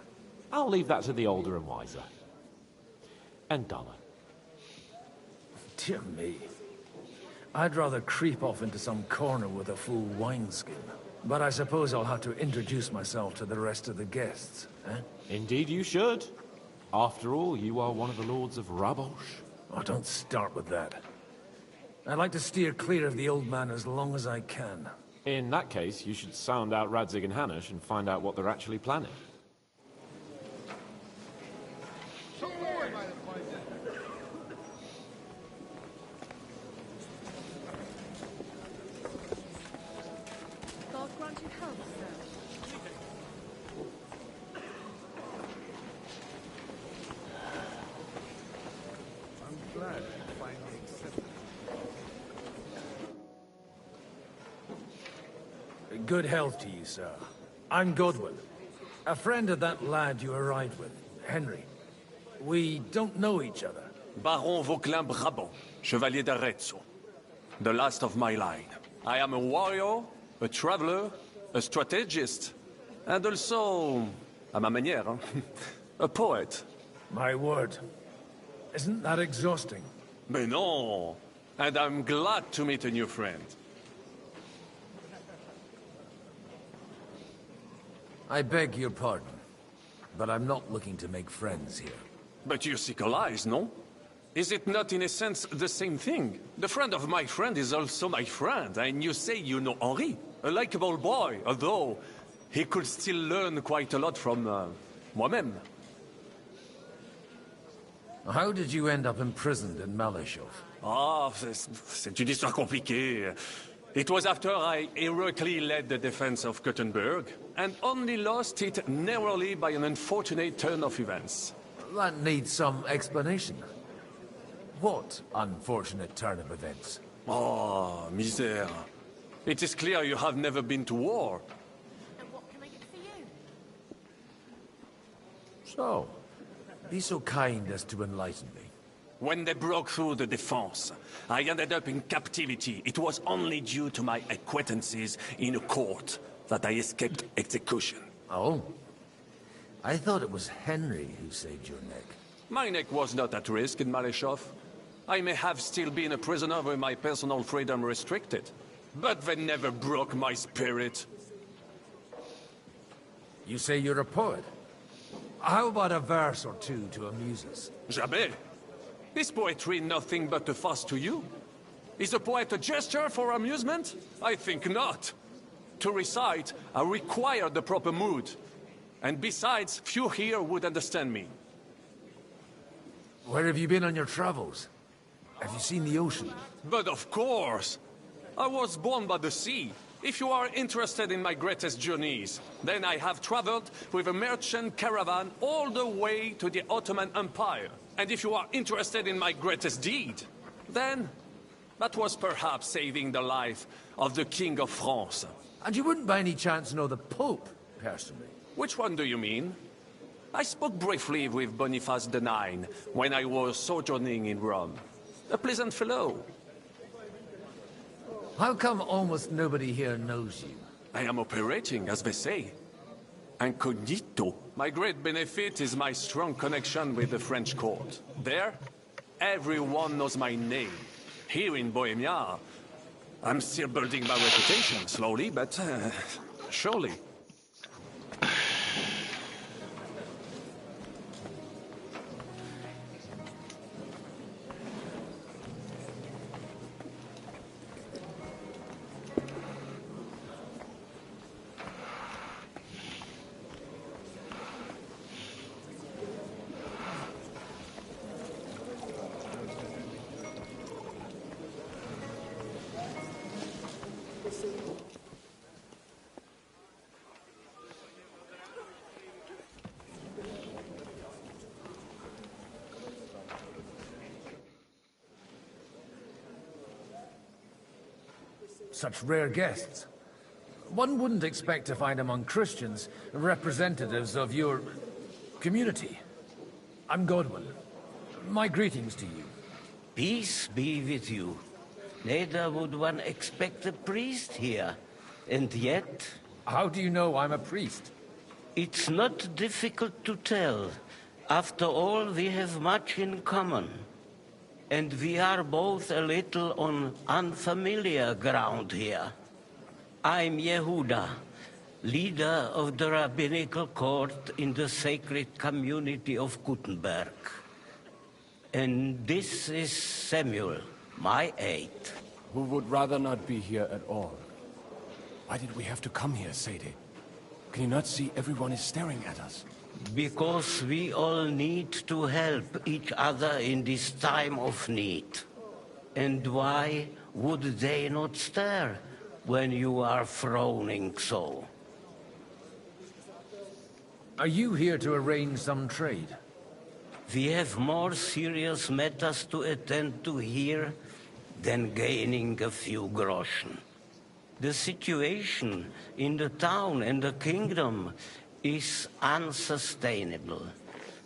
I'll leave that to the older and wiser. And duller. Dear me. I'd rather creep off into some corner with a full wineskin. But I suppose I'll have to introduce myself to the rest of the guests, eh? Indeed you should. After all, you are one of the lords of Rabosh. Oh, don't start with that. I'd like to steer clear of the old man as long as I can. In that case, you should sound out Radzig and Hanush and find out what they're actually planning. God grant you health, sir. I'm glad you finally accepted. Good health to you, sir. I'm Godwin. A friend of that lad you arrived with, Henry. We don't know each other. Baron Vauquelin Brabant, Chevalier d'Arezzo. The last of my line. I am a warrior, a traveler, a strategist, and also, à ma manière, a poet. My word. Isn't that exhausting? Mais non! And I'm glad to meet a new friend. I beg your pardon, but I'm not looking to make friends here. But you seek allies, no? Is it not in a sense the same thing? The friend of my friend is also my friend, and you say you know Henri, a likable boy, although he could still learn quite a lot from moi-même. How did you end up imprisoned in Malachov? Ah, c'est une histoire compliquée. It was after I heroically led the defense of Kuttenberg, and only lost it narrowly by an unfortunate turn of events. That needs some explanation. What unfortunate turn of events? Oh, misère. It is clear you have never been to war. And what can I get for you? So, be so kind as to enlighten me. When they broke through the defense, I ended up in captivity. It was only due to my acquaintances in a court that I escaped execution. Oh? I thought it was Henry who saved your neck. My neck was not at risk in Malachov. I may have still been a prisoner with my personal freedom restricted, but they never broke my spirit. You say you're a poet? How about a verse or two to amuse us? Jamais. Is poetry nothing but a farce to you? Is a poet a gesture for amusement? I think not. To recite, I require the proper mood. And besides, few here would understand me. Where have you been on your travels? Have you seen the ocean? But of course! I was born by the sea. If you are interested in my greatest journeys, then I have traveled with a merchant caravan all the way to the Ottoman Empire. And if you are interested in my greatest deed, then that was perhaps saving the life of the King of France. And you wouldn't by any chance know the Pope, personally? Which one do you mean? I spoke briefly with Boniface IX when I was sojourning in Rome. A pleasant fellow. How come almost nobody here knows you? I am operating, as they say. Incognito. My great benefit is my strong connection with the French court. There, everyone knows my name. Here in Bohemia, I'm still building my reputation, slowly, but surely. Such rare guests. One wouldn't expect to find among Christians representatives of your community. I'm Godwin. My greetings to you. Peace be with you. Neither would one expect a priest here. And yet... How do you know I'm a priest? It's not difficult to tell. After all, we have much in common. And we are both a little on unfamiliar ground here. I'm Yehuda, leader of the rabbinical court in the sacred community of Gutenberg. And this is Samuel, my aide. Who would rather not be here at all. Why did we have to come here, Sadie? Can you not see everyone is staring at us? Because we all need to help each other in this time of need. And why would they not stare when you are frowning so? Are you here to arrange some trade? We have more serious matters to attend to here than gaining a few groschen. The situation in the town and the kingdom is unsustainable.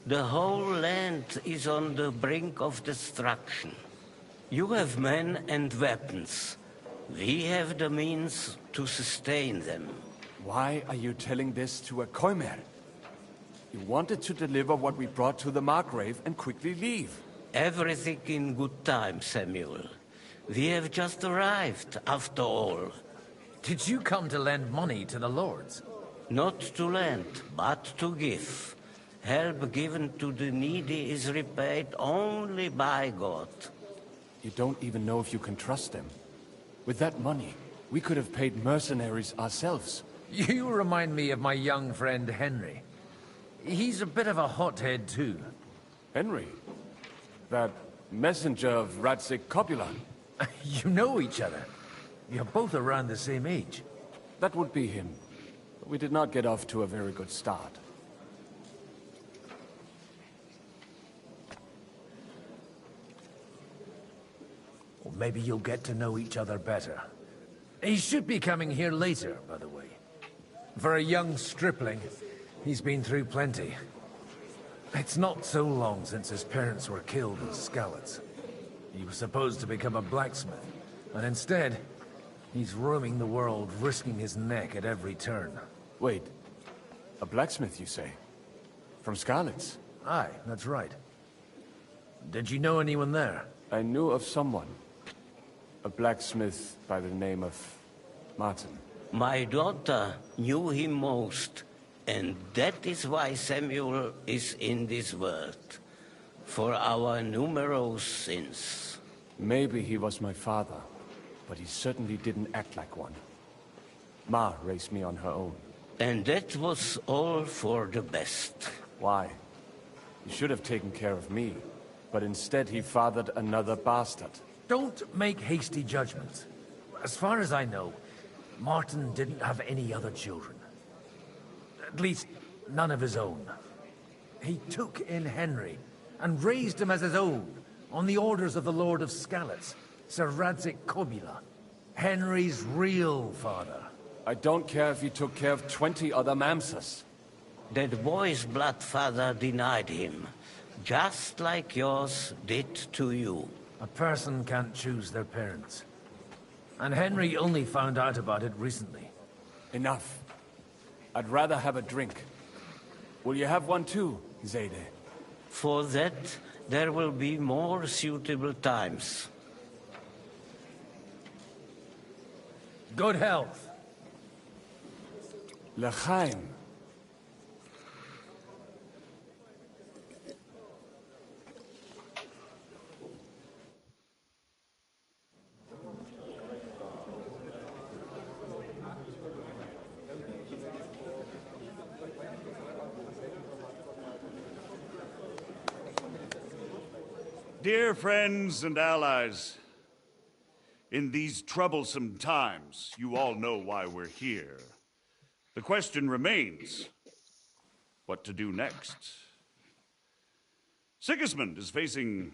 The whole land is on the brink of destruction. You have men and weapons. We have the means to sustain them. Why are you telling this to a Koimer? You wanted to deliver what we brought to the Margrave and quickly leave. Everything in good time, Samuel. We have just arrived, after all. Did you come to lend money to the lords? Not to lend, but to give. Help given to the needy is repaid only by God. You don't even know if you can trust them. With that money, we could have paid mercenaries ourselves. You remind me of my young friend Henry. He's a bit of a hothead too. Henry? That messenger of Radzik Copula? You know each other. You're both around the same age. That would be him. We did not get off to a very good start. Or maybe you'll get to know each other better. He should be coming here later, by the way. For a young stripling, he's been through plenty. It's not so long since his parents were killed in Skalitz. He was supposed to become a blacksmith, and instead, he's roaming the world, risking his neck at every turn. Wait, a blacksmith, you say? From Skalitz? Aye, that's right. Did you know anyone there? I knew of someone. A blacksmith by the name of Martin. My daughter knew him most, and that is why Samuel is in this world. For our numerous sins. Maybe he was my father, but he certainly didn't act like one. Ma raised me on her own. And that was all for the best. Why? He should have taken care of me, but instead he fathered another bastard. Don't make hasty judgments. As far as I know, Martin didn't have any other children. At least, none of his own. He took in Henry, and raised him as his own, on the orders of the Lord of Skalitz, Sir Radzik Copula, Henry's real father. I don't care if he took care of 20 other Mamsas. That boy's bloodfather denied him, just like yours did to you. A person can't choose their parents. And Henry only found out about it recently. Enough. I'd rather have a drink. Will you have one too, Zayde? For that, there will be more suitable times. Good health. L'chaim. Dear friends and allies, in these troublesome times, you all know why we're here. The question remains, what to do next? Sigismund is facing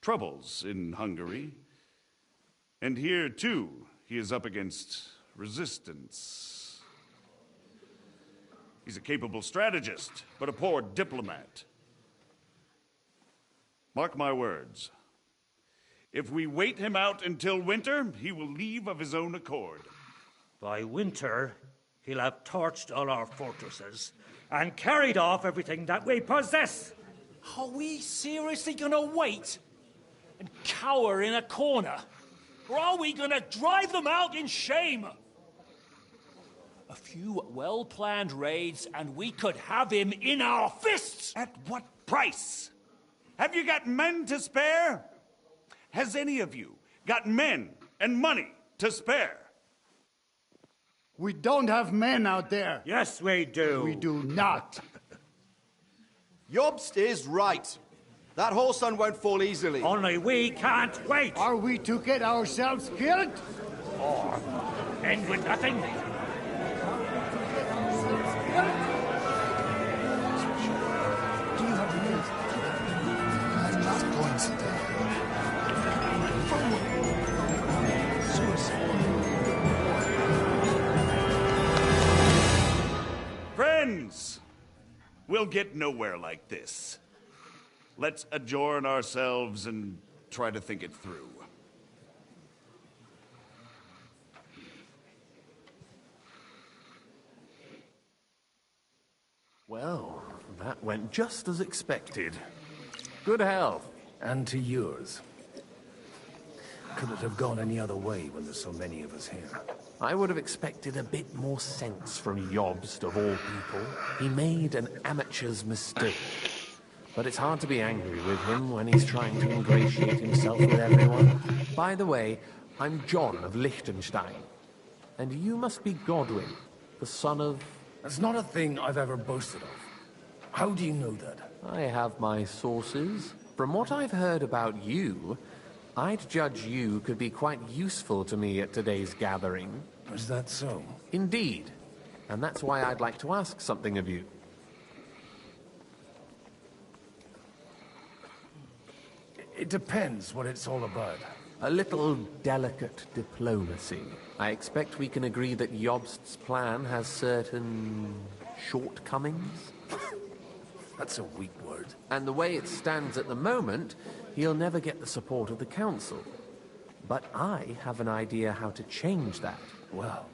troubles in Hungary, and here, too, he is up against resistance. He's a capable strategist, but a poor diplomat. Mark my words. If we wait him out until winter, he will leave of his own accord. By winter, he'll have torched all our fortresses and carried off everything that we possess. Are we seriously gonna wait and cower in a corner? Or are we gonna drive them out in shame? A few well-planned raids and we could have him in our fists! At what price? Have you got men to spare? Has any of you got men and money to spare? We don't have men out there. Yes, we do. We do not. Jobst is right. That whole son won't fall easily. Only we can't wait. Are we to get ourselves killed? Or end with nothing? Friends, we'll get nowhere like this. Let's adjourn ourselves and try to think it through. Well, that went just as expected. Good health. And to yours. Could it have gone any other way when there's so many of us here? I would have expected a bit more sense from Jobst, of all people. He made an amateur's mistake. But it's hard to be angry with him when he's trying to ingratiate himself with everyone. By the way, I'm John of Liechtenstein. And you must be Godwin, the son of... That's not a thing I've ever boasted of. How do you know that? I have my sources. From what I've heard about you, I'd judge you could be quite useful to me at today's gathering. Is that so? Indeed. And that's why I'd like to ask something of you. It depends what it's all about. A little delicate diplomacy. I expect we can agree that Jobst's plan has certain shortcomings. That's a weak word. And the way it stands at the moment, he'll never get the support of the council. But I have an idea how to change that. Well,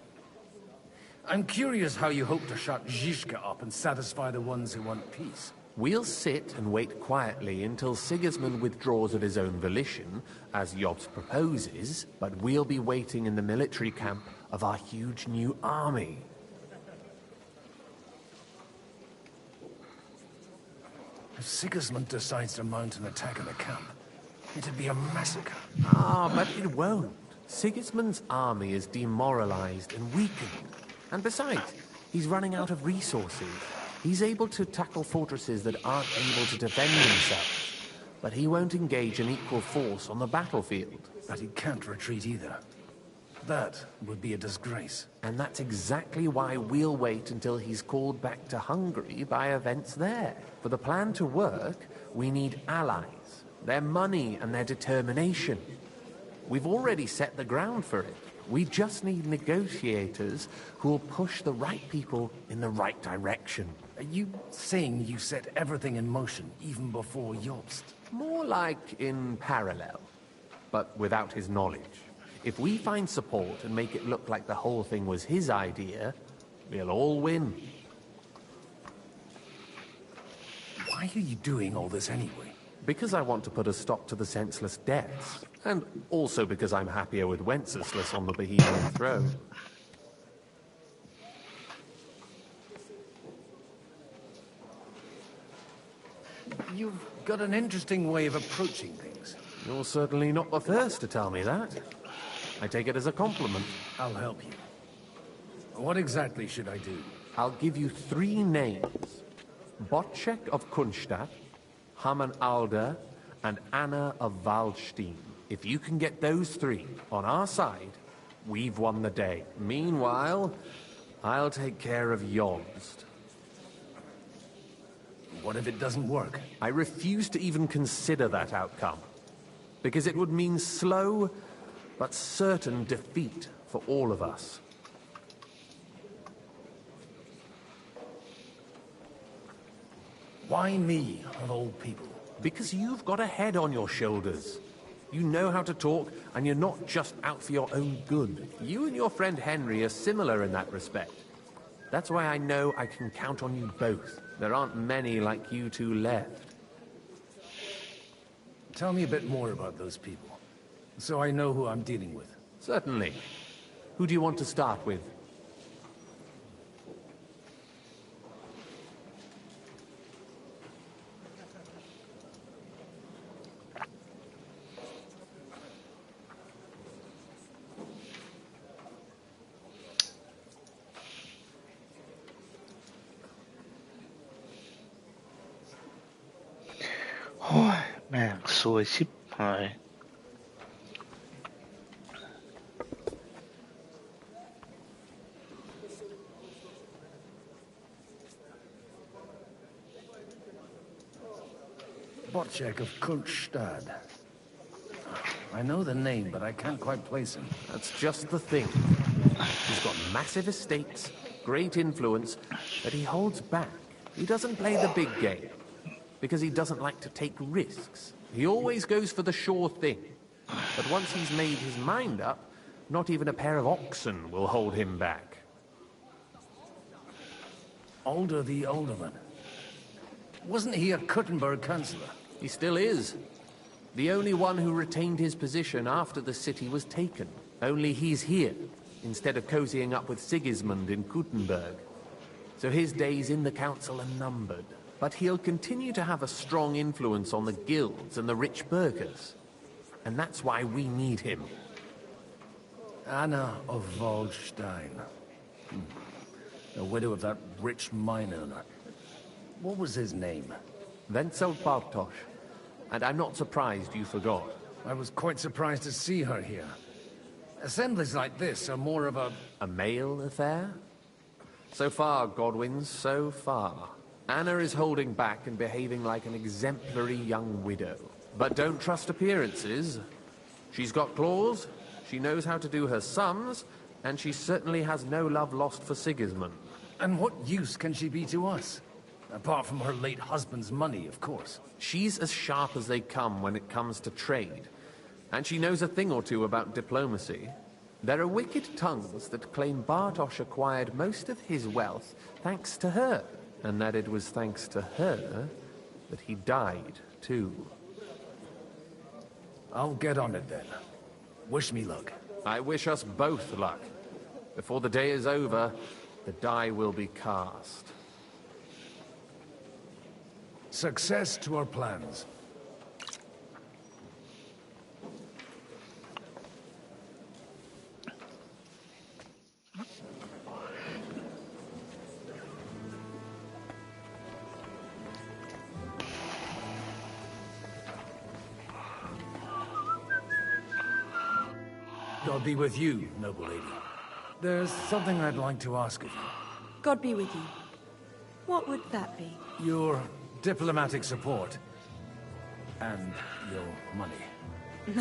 I'm curious how you hope to shut Zizka up and satisfy the ones who want peace. We'll sit and wait quietly until Sigismund withdraws of his own volition, as Jobst proposes, but we'll be waiting in the military camp of our huge new army. If Sigismund decides to mount an attack on the camp, it'd be a massacre. Ah, but it won't. Sigismund's army is demoralized and weakened. And besides, he's running out of resources. He's able to tackle fortresses that aren't able to defend themselves. But he won't engage in equal force on the battlefield. But he can't retreat either. That would be a disgrace. And that's exactly why we'll wait until he's called back to Hungary by events there. For the plan to work, we need allies, their money and their determination. We've already set the ground for it. We just need negotiators who'll push the right people in the right direction. Are you saying you set everything in motion even before Jobst? More like in parallel, but without his knowledge. If we find support and make it look like the whole thing was his idea, we'll all win. Why are you doing all this anyway? Because I want to put a stop to the senseless deaths, and also because I'm happier with Wenceslas on the Bohemian throne. You've got an interesting way of approaching things. You're certainly not the first to tell me that. I take it as a compliment. I'll help you. What exactly should I do? I'll give you 3 names. Botchek of Kunstadt, Hamann Alder, and Anna of Waldstein. If you can get those 3 on our side, we've won the day. Meanwhile, I'll take care of Jobst. What if it doesn't work? I refuse to even consider that outcome, because it would mean slow but certain defeat for all of us. Why me, of all people? Because you've got a head on your shoulders. You know how to talk, and you're not just out for your own good. You and your friend Henry are similar in that respect. That's why I know I can count on you both. There aren't many like you two left. Tell me a bit more about those people, so I know who I'm dealing with. Certainly. Who do you want to start with? Ôi, แม่งสวยชิบหาย Botchek of Kunststadt. I know the name, but I can't quite place him. That's just the thing. He's got massive estates, great influence, but he holds back. He doesn't play the big game, because he doesn't like to take risks. He always goes for the sure thing. But once he's made his mind up, not even a pair of oxen will hold him back. Alder the Alderman. Wasn't he a Kuttenberg councillor? He still is. The only one who retained his position after the city was taken. Only he's here, instead of cozying up with Sigismund in Kuttenberg. So his days in the council are numbered. But he'll continue to have a strong influence on the guilds and the rich burghers. And that's why we need him. Anna of Waldstein. The widow of that rich mine owner. What was his name? Wenzel Bartosz. And I'm not surprised you forgot. I was quite surprised to see her here. Assemblies like this are more of a... A male affair? So far, Godwin, so far. Anna is holding back and behaving like an exemplary young widow. But don't trust appearances. She's got claws, she knows how to do her sums, and she certainly has no love lost for Sigismund. And what use can she be to us? Apart from her late husband's money, of course. She's as sharp as they come when it comes to trade. And she knows a thing or two about diplomacy. There are wicked tongues that claim Bartosz acquired most of his wealth thanks to her. And that it was thanks to her that he died, too. I'll get on it then. Wish me luck. I wish us both luck. Before the day is over, the die will be cast. Success to our plans. God be with you, noble lady. There's something I'd like to ask of you. God be with you. What would that be? Your diplomatic support. And your money.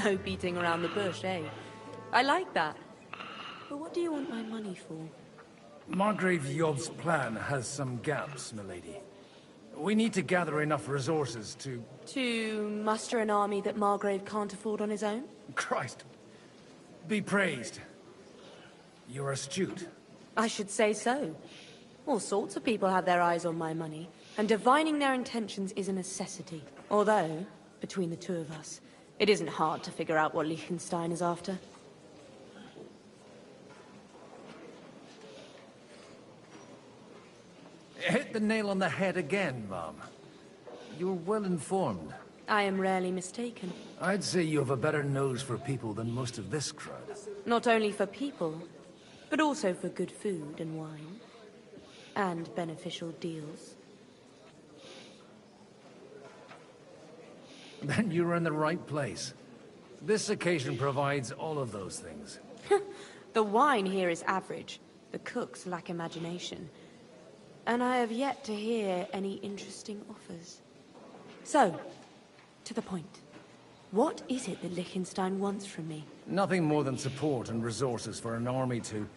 No beating around the bush, eh? I like that. But what do you want my money for? Margrave Yob's plan has some gaps, milady. We need to gather enough resources to... To muster an army that Margrave can't afford on his own? Christ. Be praised. You're astute. I should say so. All sorts of people have their eyes on my money, and divining their intentions is a necessity. Although, between the two of us, it isn't hard to figure out what Liechtenstein is after. Hit the nail on the head again, Mom. You're well informed. I am rarely mistaken. I'd say you have a better nose for people than most of this crowd. Not only for people, but also for good food and wine. And beneficial deals. Then you're in the right place. This occasion provides all of those things. The wine here is average. The cooks lack imagination. And I have yet to hear any interesting offers. So, to the point. What is it that Liechtenstein wants from me? Nothing more than support and resources for an army to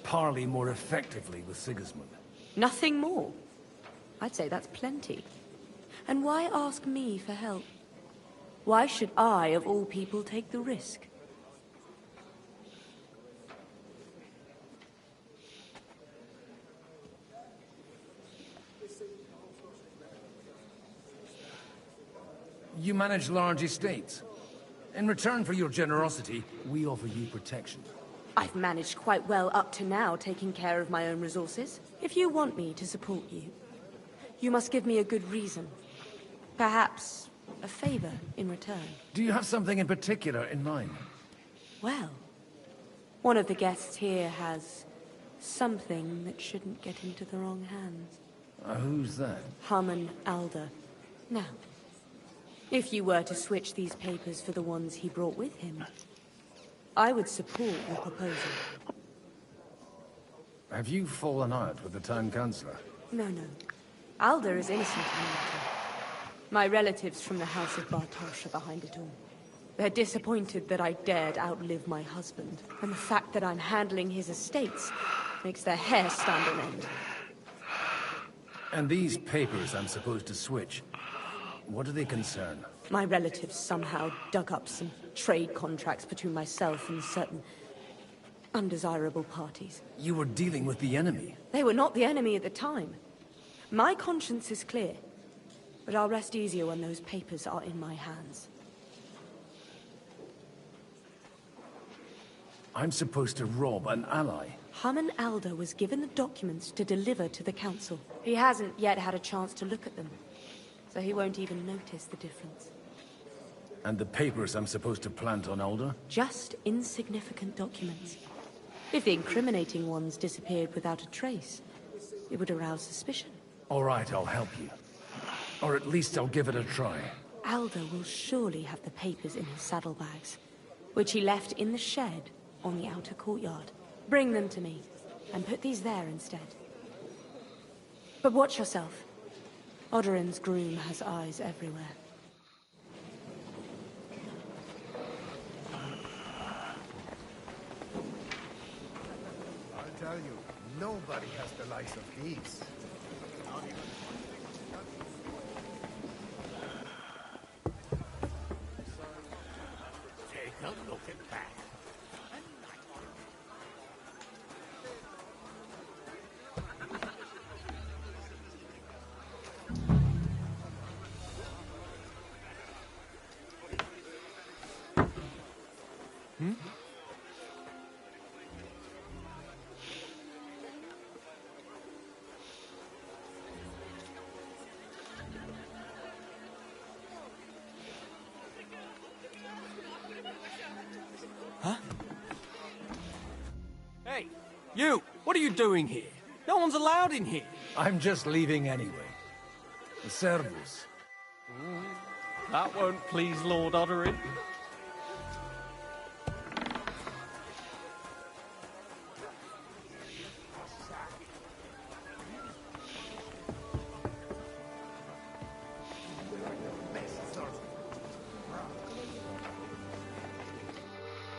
parley more effectively with Sigismund. Nothing more? I'd say that's plenty. And why ask me for help? Why should I, of all people, take the risk? You manage large estates. In return for your generosity, we offer you protection. I've managed quite well up to now, taking care of my own resources. If you want me to support you, you must give me a good reason. Perhaps a favor in return. Do you have something in particular in mind? Well, one of the guests here has something that shouldn't get into the wrong hands. Who's that? Harman Alder. Now, if you were to switch these papers for the ones he brought with him, I would support your proposal. Have you fallen out with the town councillor? No. Alder is innocent in the matter. My relatives from the House of Bartosz are behind it all. They're disappointed that I dared outlive my husband, and the fact that I'm handling his estates makes their hair stand on end. And these papers I'm supposed to switch, what do they concern? My relatives somehow dug up some trade contracts between myself and certain undesirable parties. You were dealing with the enemy. They were not the enemy at the time. My conscience is clear, but I'll rest easier when those papers are in my hands. I'm supposed to rob an ally. Harman Alder was given the documents to deliver to the council. He hasn't yet had a chance to look at them, so he won't even notice the difference. And the papers I'm supposed to plant on Alder? Just insignificant documents. If the incriminating ones disappeared without a trace, it would arouse suspicion. All right, I'll help you. Or at least I'll give it a try. Alder will surely have the papers in his saddlebags, which he left in the shed on the outer courtyard. Bring them to me, and put these there instead. But watch yourself. Odorin's groom has eyes everywhere. I'll tell you, nobody has the likes of these. Take a look at that. Huh? Hey, you! What are you doing here? No one's allowed in here. I'm just leaving anyway. Servus. That won't please Lord Odorin.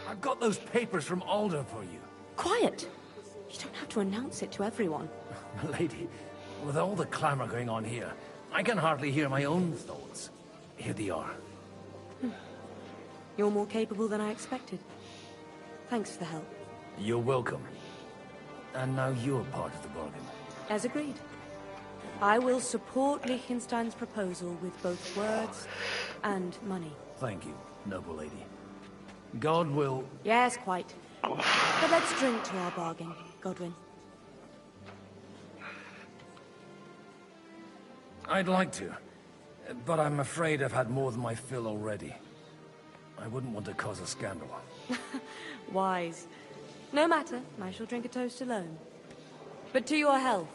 I've got those papers from Alder for you. Quiet! You don't have to announce it to everyone. Lady, with all the clamor going on here, I can hardly hear my own thoughts. Here they are. You're more capable than I expected. Thanks for the help. You're welcome. And now you're part of the bargain. As agreed. I will support Liechtenstein's proposal with both words and money. Thank you, noble lady. God will... Yes, quite. But let's drink to our bargain, Godwin. I'd like to, but I'm afraid I've had more than my fill already. I wouldn't want to cause a scandal. Wise. No matter, I shall drink a toast alone. But to your health.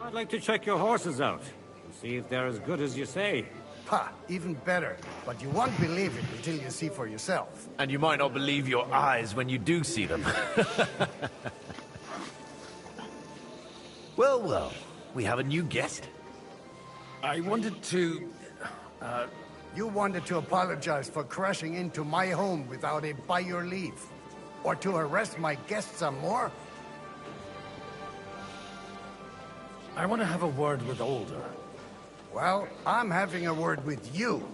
I'd like to check your horses out, and see if they're as good as you say. Ha! Even better. But you won't believe it until you see for yourself. And you might not believe your eyes when you do see them. Well, well. We have a new guest. I wanted to... You wanted to apologize for crashing into my home without it by your leave. Or to harass my guests some more? I want to have a word with Older. Well, I'm having a word with you.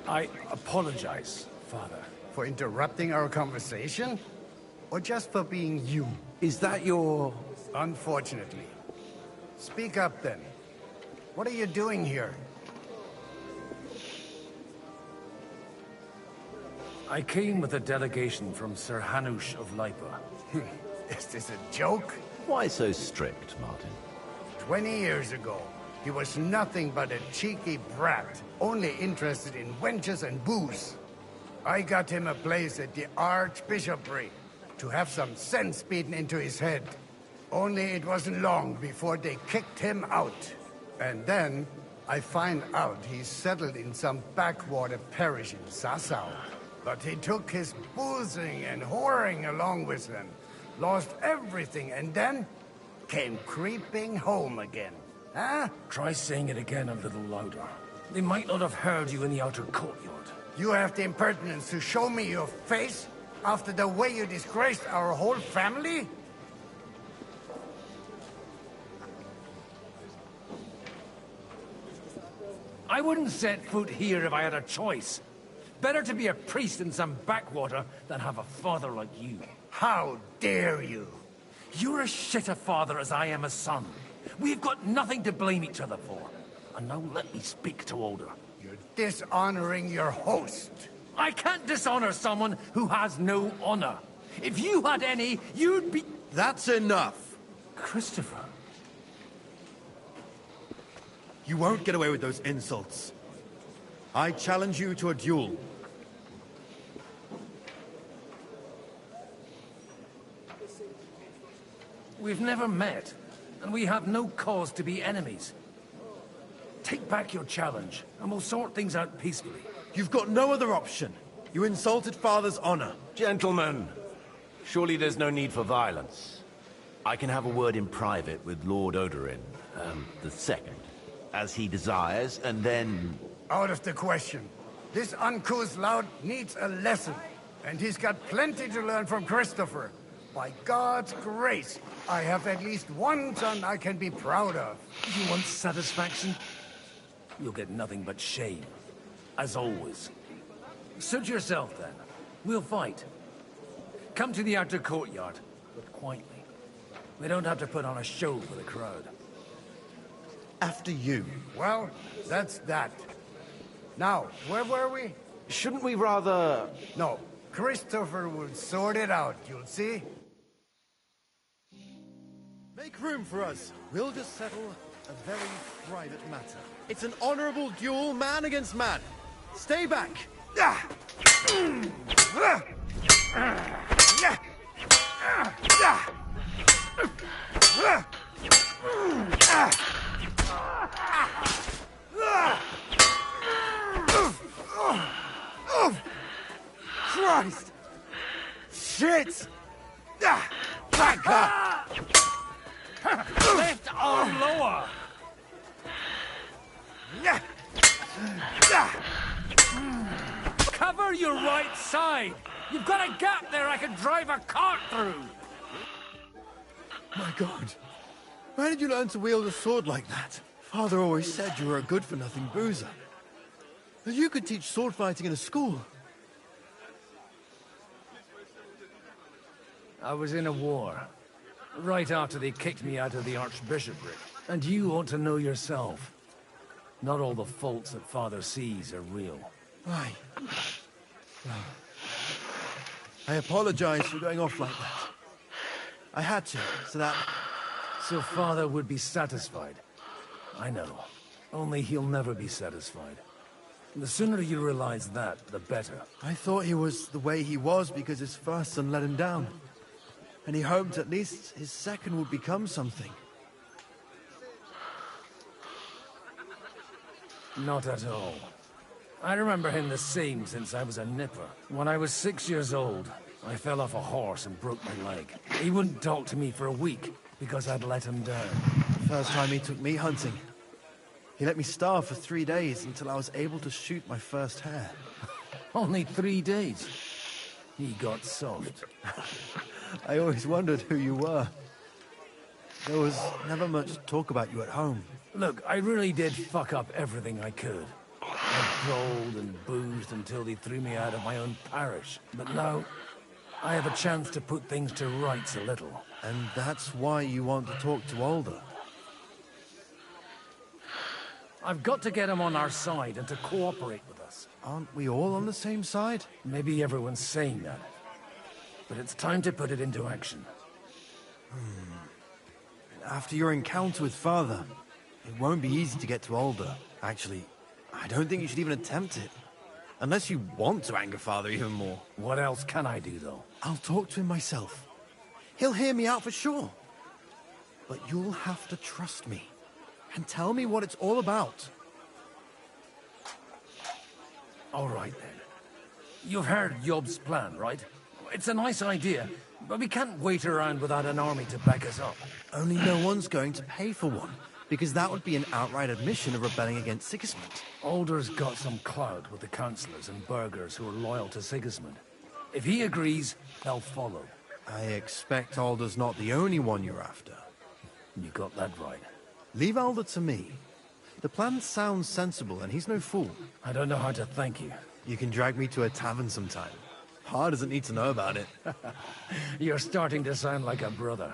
I apologize, Father. For interrupting our conversation? Or just for being you? Is that your... Unfortunately. Speak up, then. What are you doing here? I came with a delegation from Sir Hanush of Lipa. Is this a joke? Why so strict, Martin? 20 years ago, he was nothing but a cheeky brat, only interested in wenches and booze. I got him a place at the Archbishopric to have some sense beaten into his head. Only it wasn't long before they kicked him out. And then I find out he's settled in some backwater parish in Sassau. But he took his boozing and whoring along with him, lost everything, and then came creeping home again. Huh? Try saying it again a little louder. They might not have heard you in the outer courtyard. You have the impertinence to show me your face after the way you disgraced our whole family? I wouldn't set foot here if I had a choice. Better to be a priest in some backwater than have a father like you. How dare you? You're as shit a father as I am a son. We've got nothing to blame each other for. And now let me speak to Older. You're dishonoring your host. I can't dishonor someone who has no honor. If you had any, you'd be... That's enough. Christopher. You won't get away with those insults. I challenge you to a duel. We've never met, and we have no cause to be enemies. Take back your challenge, and we'll sort things out peacefully. You've got no other option. You insulted Father's honor. Gentlemen, surely there's no need for violence. I can have a word in private with Lord Odorin, the second, as he desires, and then... Out of the question. This uncouth lout needs a lesson, and he's got plenty to learn from Christopher. By God's grace, I have at least one son I can be proud of. You want satisfaction? You'll get nothing but shame. As always. Suit yourself, then. We'll fight. Come to the outer courtyard, but quietly. We don't have to put on a show for the crowd. After you. Well, that's that. Now, where were we? Shouldn't we rather... No, Christopher will sort it out, you'll see. Make room for us. We'll just settle a very private matter. It's an honorable duel, man against man. Stay back. Christ! Shit! Back up! Left arm lower! your right side! You've got a gap there I could drive a cart through! My God. Where did you learn to wield a sword like that? Father always said you were a good-for-nothing boozer. That you could teach sword fighting in a school. I was in a war. Right after they kicked me out of the archbishopric. And you ought to know yourself. Not all the faults that Father sees are real. Why? I apologize for going off like that. I had to, so that... So Father would be satisfied. I know. Only he'll never be satisfied. The sooner you realize that, the better. I thought he was the way he was because his first son let him down. And he hoped at least his second would become something. Not at all. I remember him the same since I was a nipper. When I was 6 years old, I fell off a horse and broke my leg. He wouldn't talk to me for a week because I'd let him down. First time he took me hunting. He let me starve for 3 days until I was able to shoot my first hare. Only 3 days? He got soft. I always wondered who you were. There was never much talk about you at home. Look, I really did fuck up everything I could. I rolled and boozed until they threw me out of my own parish. But now, I have a chance to put things to rights a little. And that's why you want to talk to Alder. I've got to get him on our side and to cooperate with us. Aren't we all on the same side? Maybe everyone's saying that. But it's time to put it into action. After your encounter with Father, it won't be easy to get to Alder. Actually, I don't think you should even attempt it. Unless you want to anger Father even more. What else can I do, though? I'll talk to him myself. He'll hear me out for sure. But you'll have to trust me. And tell me what it's all about. All right, then. You've heard Yob's plan, right? It's a nice idea, but we can't wait around without an army to back us up. Only no one's going to pay for one, because that would be an outright admission of rebelling against Sigismund. Alder's got some clout with the councillors and burghers who are loyal to Sigismund. If he agrees, they'll follow. I expect Alder's not the only one you're after. You got that right. Leave Alder to me. The plan sounds sensible, and he's no fool. I don't know how to thank you. You can drag me to a tavern sometime. Pa doesn't need to know about it. You're starting to sound like a brother.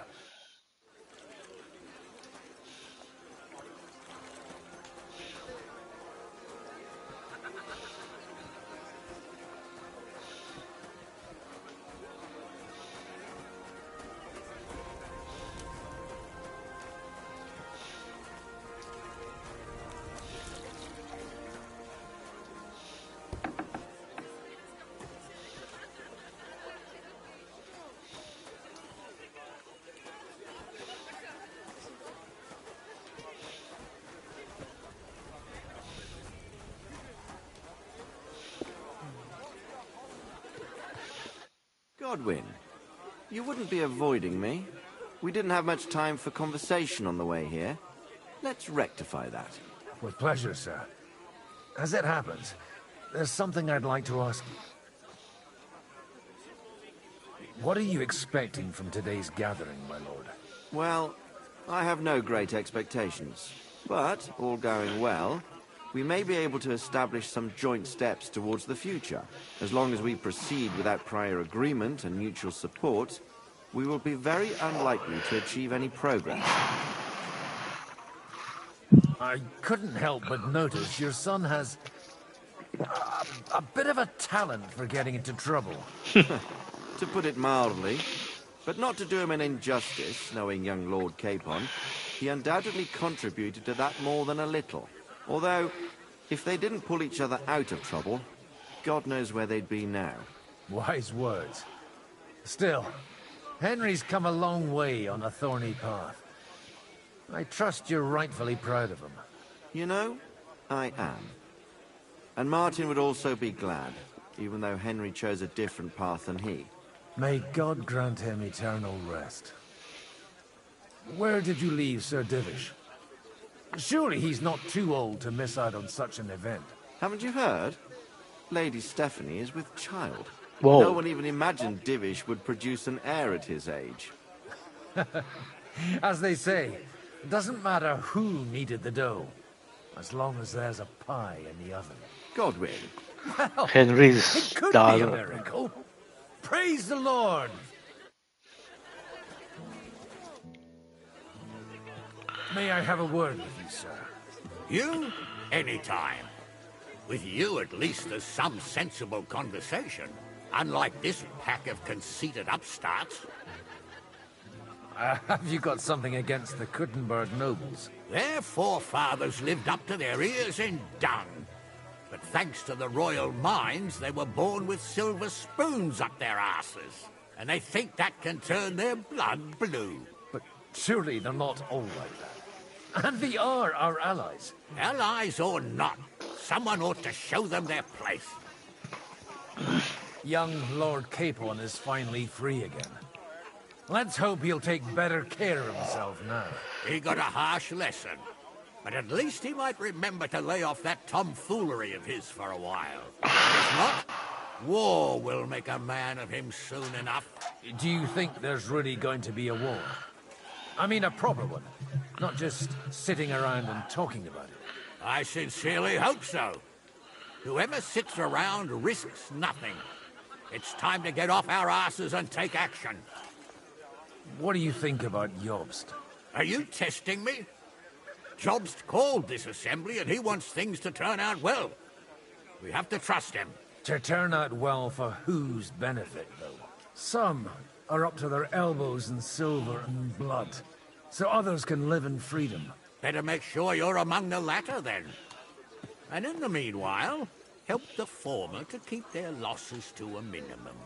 Godwin, you wouldn't be avoiding me. We didn't have much time for conversation on the way here. Let's rectify that. With pleasure, sir. As it happens, there's something I'd like to ask you. What are you expecting from today's gathering, my lord? Well, I have no great expectations. But, all going well, we may be able to establish some joint steps towards the future. As long as we proceed without prior agreement and mutual support, we will be very unlikely to achieve any progress. I couldn't help but notice your son has a bit of a talent for getting into trouble. To put it mildly, but not to do him an injustice, knowing young Lord Capon, he undoubtedly contributed to that more than a little. Although, if they didn't pull each other out of trouble, God knows where they'd be now. Wise words. Still, Henry's come a long way on a thorny path. I trust you're rightfully proud of him. You know, I am. And Martin would also be glad, even though Henry chose a different path than he. May God grant him eternal rest. Where did you leave Sir Divish? Surely he's not too old to miss out on such an event. Haven't you heard? Lady Stephanie is with child. Whoa. No one even imagined Divish would produce an heir at his age. As they say, it doesn't matter who kneaded the dough, as long as there's a pie in the oven. Godwin. Well, Henry's it could be a daughter. miracle. Praise the Lord! May I have a word with you, sir? You? Anytime. With you, at least, there's some sensible conversation. Unlike this pack of conceited upstarts. Have you got something against the Kuttenberg nobles? Their forefathers lived up to their ears in dung. But thanks to the royal mines, they were born with silver spoons up their asses. And they think that can turn their blood blue. But surely they're not all like that. And they are our allies. Allies or not, someone ought to show them their place. Young Lord Capon is finally free again. Let's hope he'll take better care of himself now. He got a harsh lesson. But at least he might remember to lay off that tomfoolery of his for a while. If not, war will make a man of him soon enough. Do you think there's really going to be a war? I mean a proper one, not just sitting around and talking about it. I sincerely hope so. Whoever sits around risks nothing. It's time to get off our asses and take action. What do you think about Jobst? Are you testing me? Jobst called this assembly and he wants things to turn out well. We have to trust him. To turn out well for whose benefit, though? Some are up to their elbows in silver and blood, so others can live in freedom. Better make sure you're among the latter, then. And in the meanwhile, help the former to keep their losses to a minimum.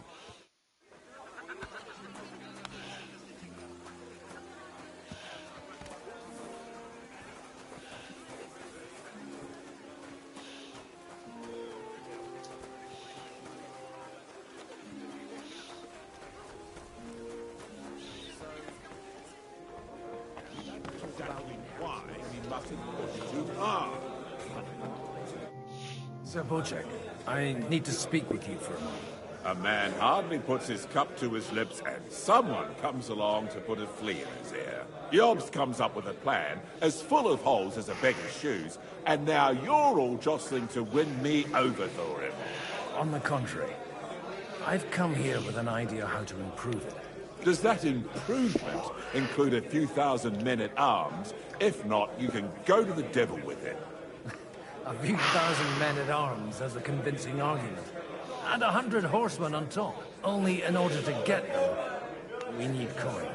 Sir Bocek, I need to speak with you for a moment. A man hardly puts his cup to his lips and someone comes along to put a flea in his ear. Jobst comes up with a plan as full of holes as a beggar's shoes, and now you're all jostling to win me over for him. On the contrary, I've come here with an idea how to improve it. Does that improvement include a few thousand men-at-arms? If not, you can go to the devil with it. A few thousand men-at-arms as a convincing argument. And 100 horsemen on top. Only in order to get them, we need coin.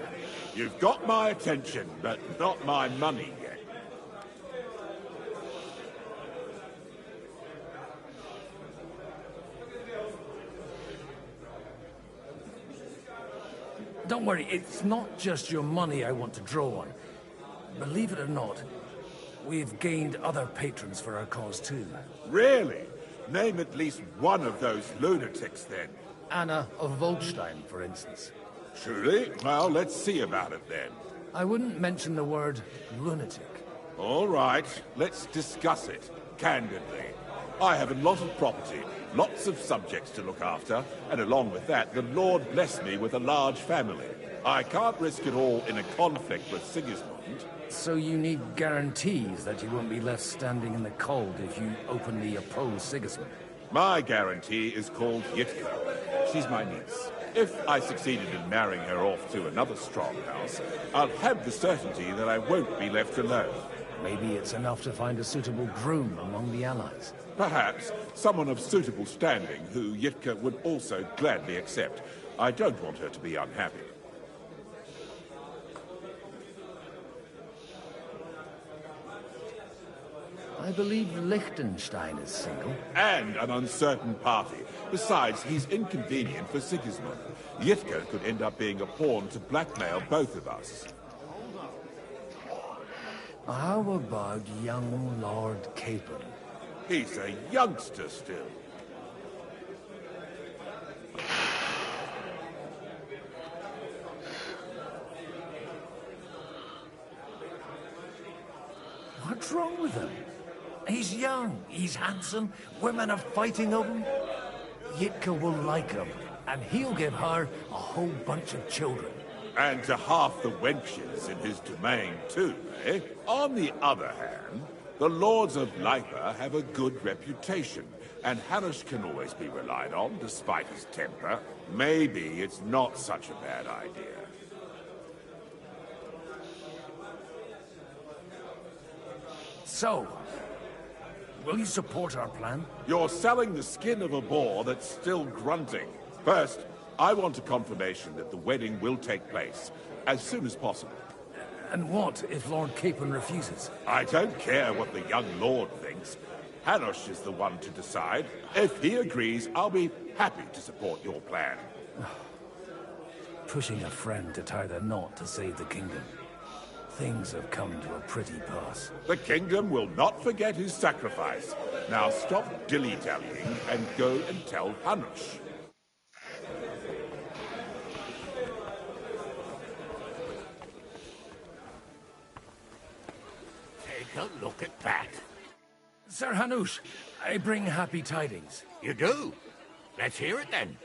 You've got my attention, but not my money yet. Don't worry, it's not just your money I want to draw on. Believe it or not, we've gained other patrons for our cause too. Really? Name at least one of those lunatics, then. Anna of Volstein, for instance. Truly? Well, let's see about it, then. I wouldn't mention the word lunatic. All right, let's discuss it, candidly. I have a lot of property, lots of subjects to look after, and along with that, the Lord blessed me with a large family. I can't risk it all in a conflict with Sigismund. So you need guarantees that you won't be left standing in the cold if you openly oppose Sigismund? My guarantee is called Yitka. She's my niece. If I succeeded in marrying her off to another strong house, I'll have the certainty that I won't be left alone. Maybe it's enough to find a suitable groom among the allies. Perhaps someone of suitable standing who Yitka would also gladly accept. I don't want her to be unhappy. I believe Liechtenstein is single. And an uncertain party. Besides, he's inconvenient for Sigismund. Yitka could end up being a pawn to blackmail both of us. How about young Lord Capon? He's a youngster still. What's wrong with him? He's young, he's handsome, women are fighting over him. Yitka will like him, and he'll give her a whole bunch of children. And to half the wenches in his domain, too, eh? On the other hand, the lords of Leipa have a good reputation, and Hanush can always be relied on, despite his temper. Maybe it's not such a bad idea. So, will you support our plan? You're selling the skin of a boar that's still grunting. First, I want a confirmation that the wedding will take place as soon as possible. And what if Lord Capon refuses? I don't care what the young lord thinks. Hanush is the one to decide. If he agrees, I'll be happy to support your plan. Pushing a friend to tie the knot to save the kingdom. Things have come to a pretty pass. The kingdom will not forget his sacrifice. Now stop dilly-dallying and go and tell Hanush. Take a look at that. Sir Hanush, I bring happy tidings. You do? Let's hear it then.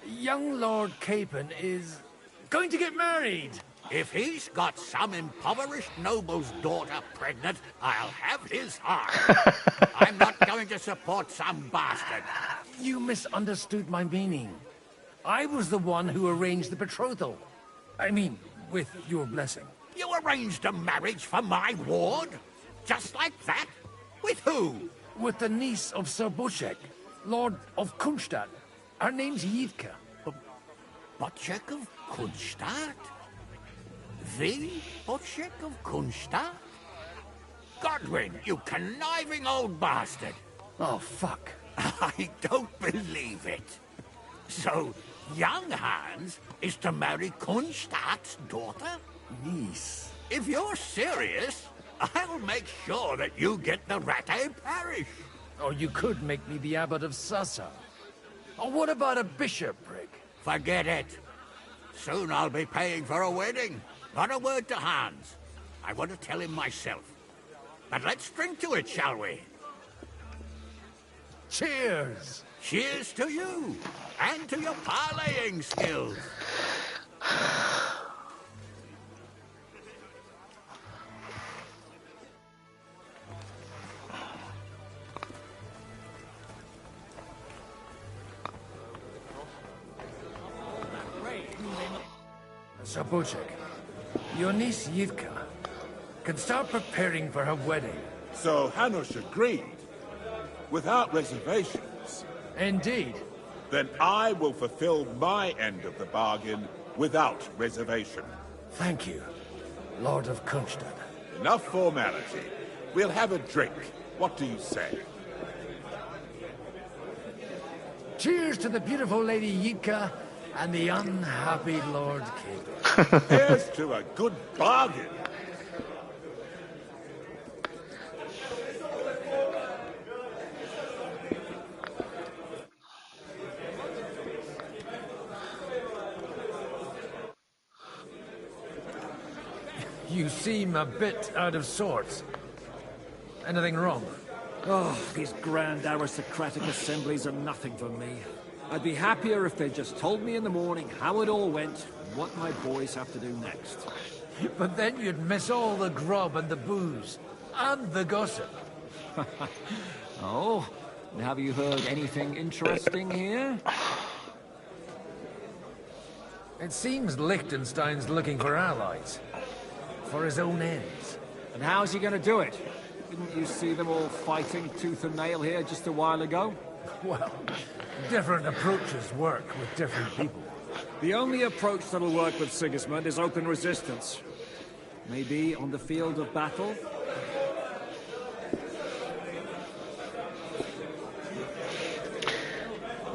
Young Lord Capon is going to get married. If he's got some impoverished noble's daughter pregnant, I'll have his heart. I'm not going to support some bastard. You misunderstood my meaning. I was the one who arranged the betrothal. I mean, with your blessing. You arranged a marriage for my ward? Just like that? With who? With the niece of Sir Bochek, Lord of Kunstadt. Her name's Yitka. Bochek of Kunstadt? The Bochek of Kunstadt? Godwin, you conniving old bastard! Oh, fuck. I don't believe it. So, young Hans is to marry Kunstadt's daughter? Niece. If you're serious, I'll make sure that you get the Rattay parish. Or you could make me the abbot of Sassa. Or what about a bishopric? Forget it. Soon I'll be paying for a wedding. Not a word to Hans. I want to tell him myself. But let's drink to it, shall we? Cheers! Cheers to you, and to your parleying skills. Sir Bochek, your niece Yitka can start preparing for her wedding. So Hanush agreed, without reservations. Indeed. Then I will fulfill my end of the bargain without reservation. Thank you, Lord of Kunstadt. Enough formality. We'll have a drink. What do you say? Cheers to the beautiful Lady Yitka and the unhappy Lord Capon. Here's to a good bargain. You seem a bit out of sorts. Anything wrong? Oh, these grand aristocratic assemblies are nothing for me. I'd be happier if they just told me in the morning how it all went and what my boys have to do next. But then you'd miss all the grub and the booze. And the gossip. Oh, and have you heard anything interesting here? It seems Liechtenstein's looking for allies. For his own ends. And how's he going to do it? Didn't you see them all fighting tooth and nail here just a while ago? Well, different approaches work with different people. The only approach that'll work with Sigismund is open resistance. Maybe on the field of battle?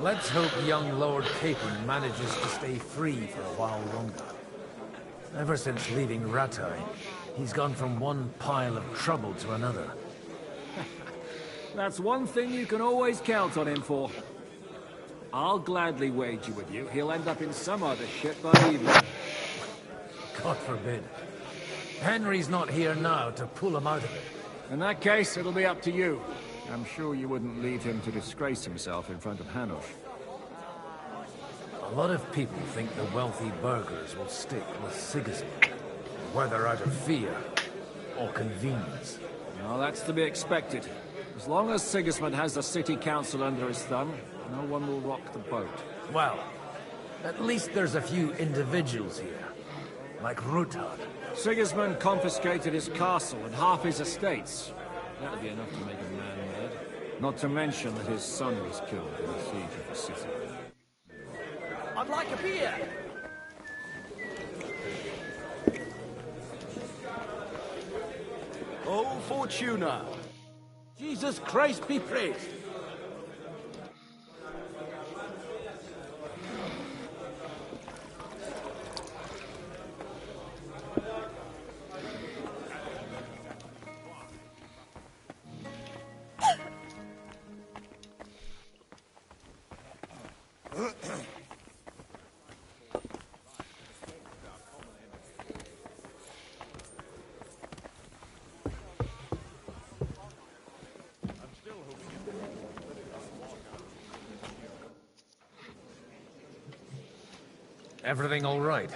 Let's hope young Lord Capon manages to stay free for a while longer. Ever since leaving Rattay, he's gone from one pile of trouble to another. That's one thing you can always count on him for. I'll gladly wager with you he'll end up in some other shit by evening. God forbid. Henry's not here now to pull him out of it. In that case, it'll be up to you. I'm sure you wouldn't leave him to disgrace himself in front of Hanush. A lot of people think the wealthy burghers will stick with Sigismund, whether out of fear or convenience. Well, that's to be expected. As long as Sigismund has the city council under his thumb, no one will rock the boat. Well, at least there's a few individuals here, like Ruthard. Sigismund confiscated his castle and half his estates. That'll be enough to make a man mad. Not to mention that his son was killed in the siege of the city. I'd like a beer. Oh, Fortuna! Jesus Christ be praised! Everything all right?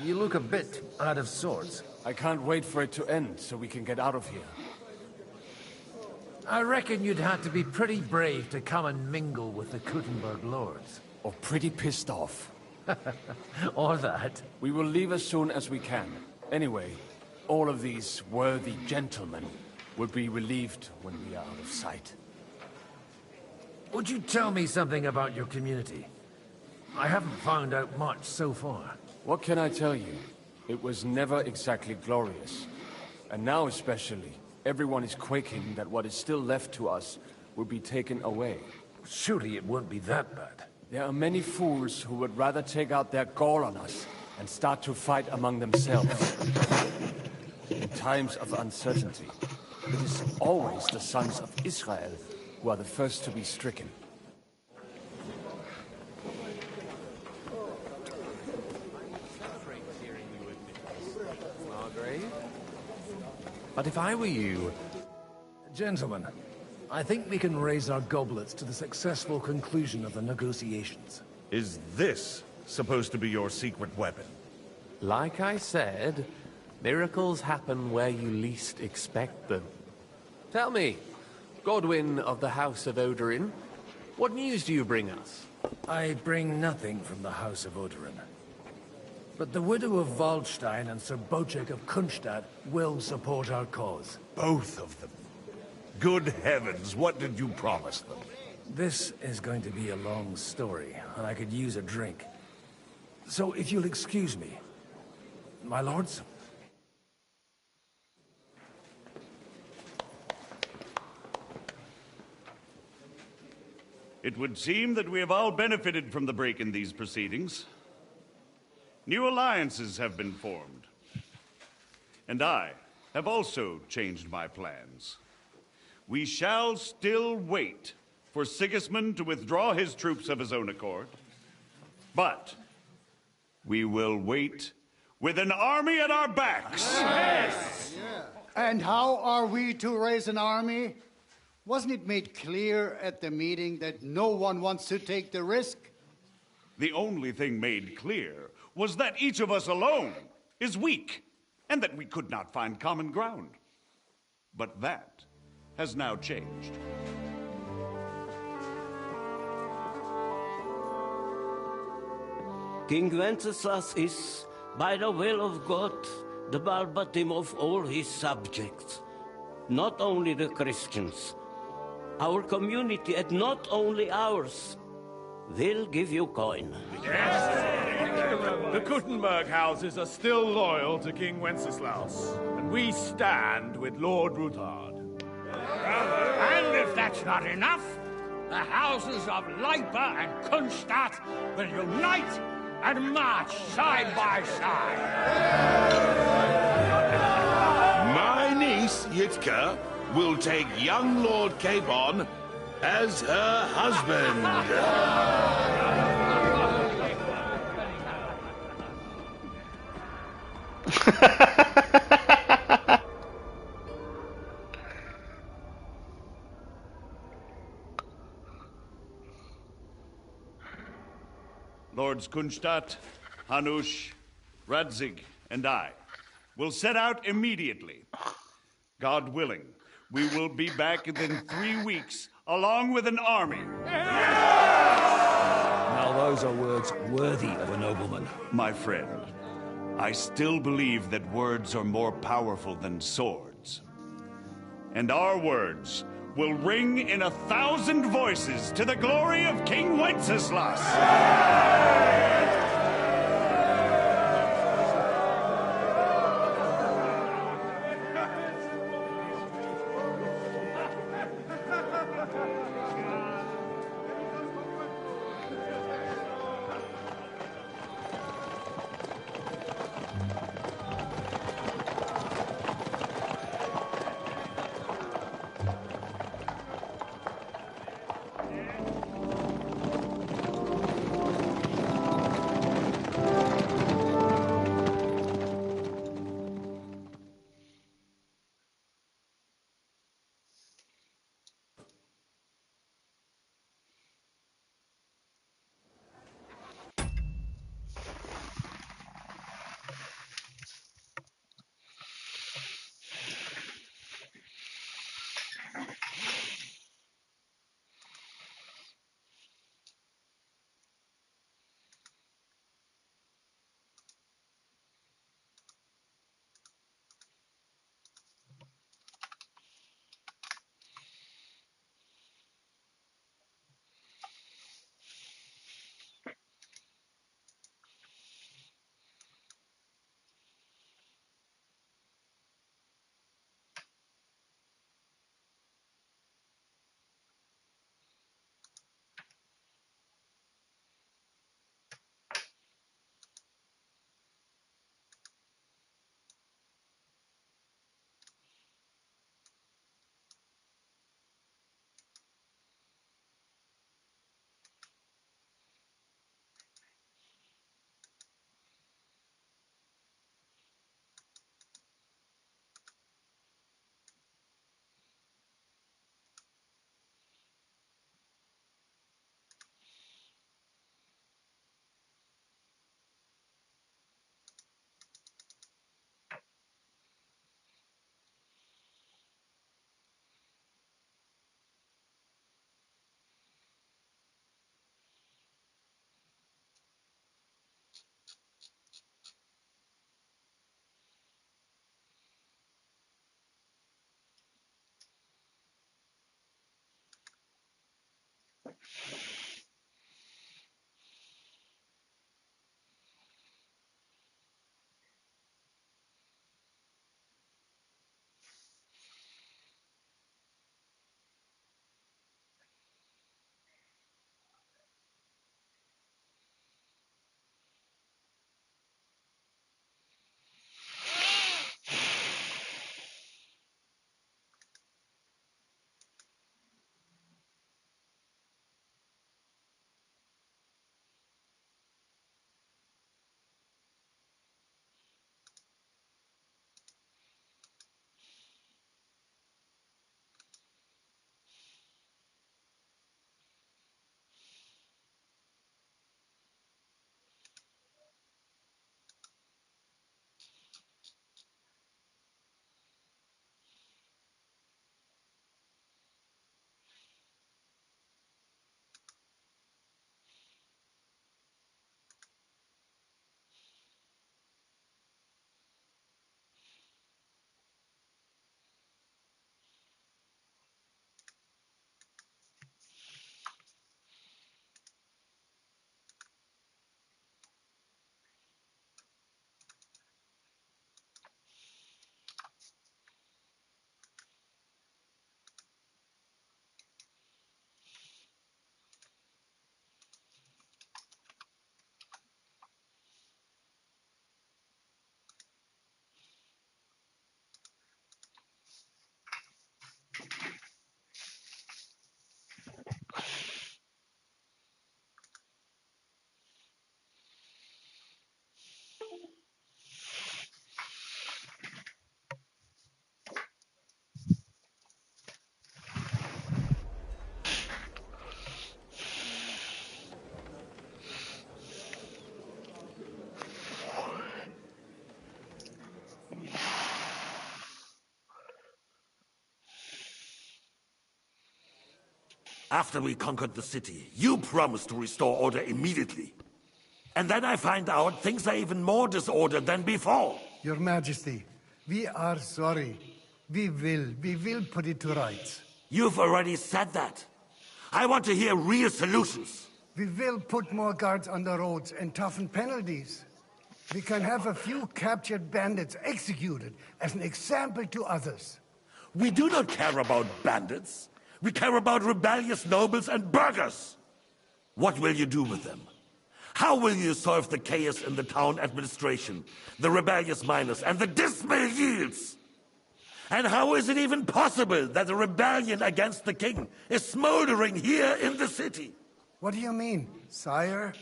You look a bit out of sorts. I can't wait for it to end so we can get out of here. I reckon you'd have to be pretty brave to come and mingle with the Kuttenberg lords. Or pretty pissed off. Or that. We will leave as soon as we can. Anyway, all of these worthy gentlemen will be relieved when we are out of sight. Would you tell me something about your community? I haven't found out much so far. What can I tell you? It was never exactly glorious. And now especially, everyone is quaking that what is still left to us will be taken away. Surely it won't be that bad. There are many fools who would rather take out their gall on us and start to fight among themselves. In times of uncertainty, it is always the sons of Israel who are the first to be stricken. But if I were you... Gentlemen, I think we can raise our goblets to the successful conclusion of the negotiations. Is this supposed to be your secret weapon? Like I said, miracles happen where you least expect them. Tell me, Godwin of the House of Odorin, what news do you bring us? I bring nothing from the House of Odorin. But the widow of Waldstein and Sir Bocek of Kunstadt will support our cause. Both of them? Good heavens, what did you promise them? This is going to be a long story, and I could use a drink. So if you'll excuse me, my lords? It would seem that we have all benefited from the break in these proceedings. New alliances have been formed. And I have also changed my plans. We shall still wait for Sigismund to withdraw his troops of his own accord. But we will wait with an army at our backs. Yes. And how are we to raise an army? Wasn't it made clear at the meeting that no one wants to take the risk? The only thing made clear was that each of us alone is weak, and that we could not find common ground. But that has now changed. King Wenceslas is, by the will of God, the Balbatim of all his subjects. Not only the Christians, our community, and not only ours, will give you coin. The Kuttenberg houses are still loyal to King Wenceslaus, and we stand with Lord Ruthard. And if that's not enough, the houses of Leipa and Kunstadt will unite and march side by side. My niece, Yitka, will take young Lord Capon as her husband. Lords Kunstadt, Hanush, Radzig, and I will set out immediately. God willing, we will be back within 3 weeks, along with an army. Now those are words worthy of a nobleman. My friend, I still believe that words are more powerful than swords. And our words will ring in 1,000 voices to the glory of King Wenceslas! After we conquered the city, you promised to restore order immediately. And then I find out things are even more disordered than before. Your Majesty, we are sorry. We will put it to rights. You've already said that. I want to hear real solutions. We will put more guards on the roads and toughen penalties. We can have a few captured bandits executed as an example to others. We do not care about bandits. We care about rebellious nobles and burghers. What will you do with them? How will you solve the chaos in the town administration, the rebellious miners, and the dismal yields? And how is it even possible that a rebellion against the king is smoldering here in the city? What do you mean, sire?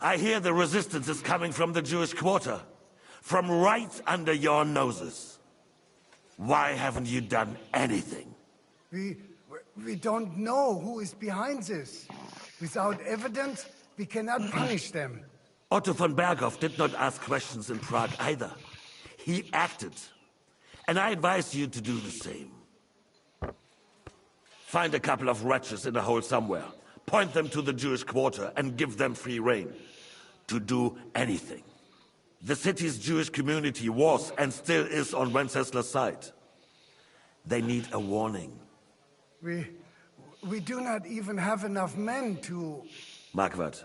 I hear the resistance is coming from the Jewish quarter, from right under your noses. Why haven't you done anything? We don't know who is behind this. Without evidence, we cannot punish them. Otto von Berghoff did not ask questions in Prague either. He acted. And I advise you to do the same. Find a couple of wretches in a hole somewhere, point them to the Jewish quarter, and give them free rein to do anything. The city's Jewish community was and still is on Wencesla's side. They need a warning. We do not even have enough men to... Marquardt,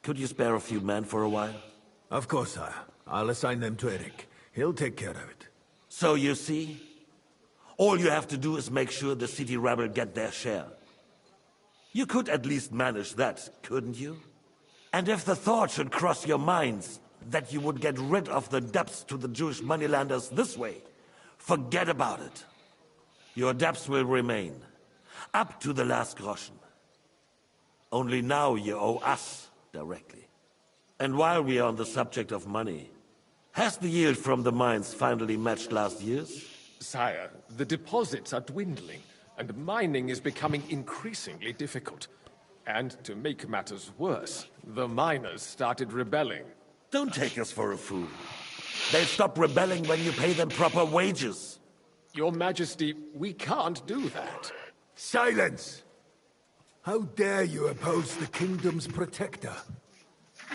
could you spare a few men for a while? Of course, sire. I'll assign them to Eric. He'll take care of it. So you see, all you have to do is make sure the city rebel get their share. You could at least manage that, couldn't you? And if the thought should cross your minds that you would get rid of the debts to the Jewish moneylanders this way, forget about it. Your debts will remain, up to the last groschen. Only now you owe us directly. And while we are on the subject of money, has the yield from the mines finally matched last year's? Sire, the deposits are dwindling, and mining is becoming increasingly difficult. And to make matters worse, the miners started rebelling. Don't take us for a fool. They'll stop rebelling when you pay them proper wages. Your Majesty, we can't do that. Silence! How dare you oppose the kingdom's protector?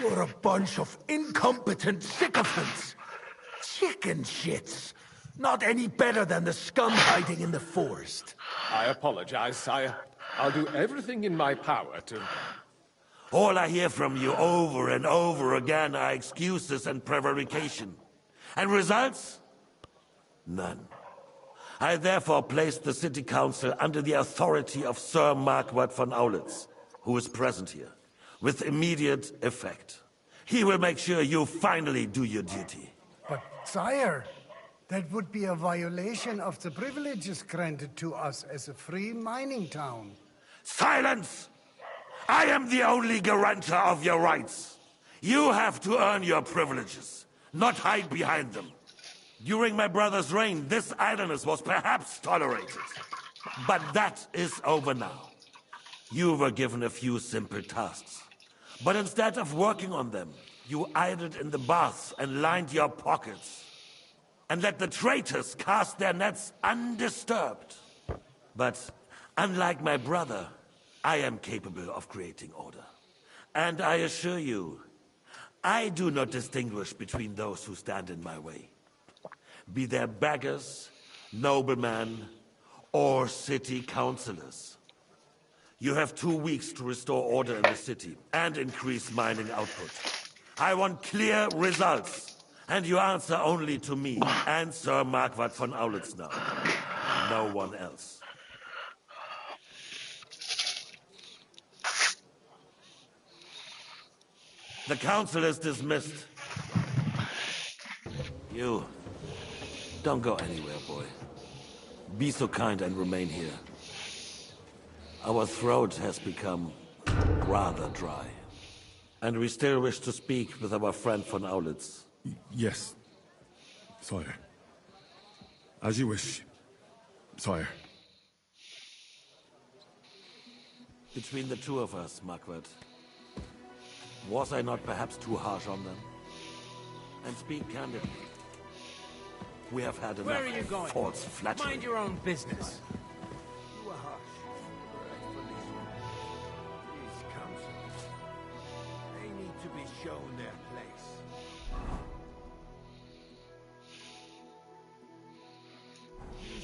You're a bunch of incompetent sycophants! Chicken shits! Not any better than the scum hiding in the forest. I apologize, sire. I'll do everything in my power to... All I hear from you over and over again are excuses and prevarication. And results? None. I therefore placed the city council under the authority of Sir Marquardt von Aulitz, who is present here, with immediate effect. He will make sure you finally do your duty. But, sire, that would be a violation of the privileges granted to us as a free mining town. Silence! I am the only guarantor of your rights. You have to earn your privileges, not hide behind them. During my brother's reign, this idleness was perhaps tolerated. But that is over now. You were given a few simple tasks. But instead of working on them, you idled in the baths and lined your pockets. And let the traitors cast their nets undisturbed. But unlike my brother, I am capable of creating order. And I assure you, I do not distinguish between those who stand in my way. Be they beggars, noblemen, or city councillors. You have 2 weeks to restore order in the city and increase mining output. I want clear results, and you answer only to me and Sir Marquardt von Aulitz now. No one else. The council is dismissed. You, don't go anywhere, boy. Be so kind and remain here. Our throat has become rather dry. And we still wish to speak with our friend von Aulitz. Yes, sire. As you wish, sire. Between the two of us, Marquardt, was I not perhaps too harsh on them? And speak candidly. We have had enough Where are you going? false flattery. Mind your own business.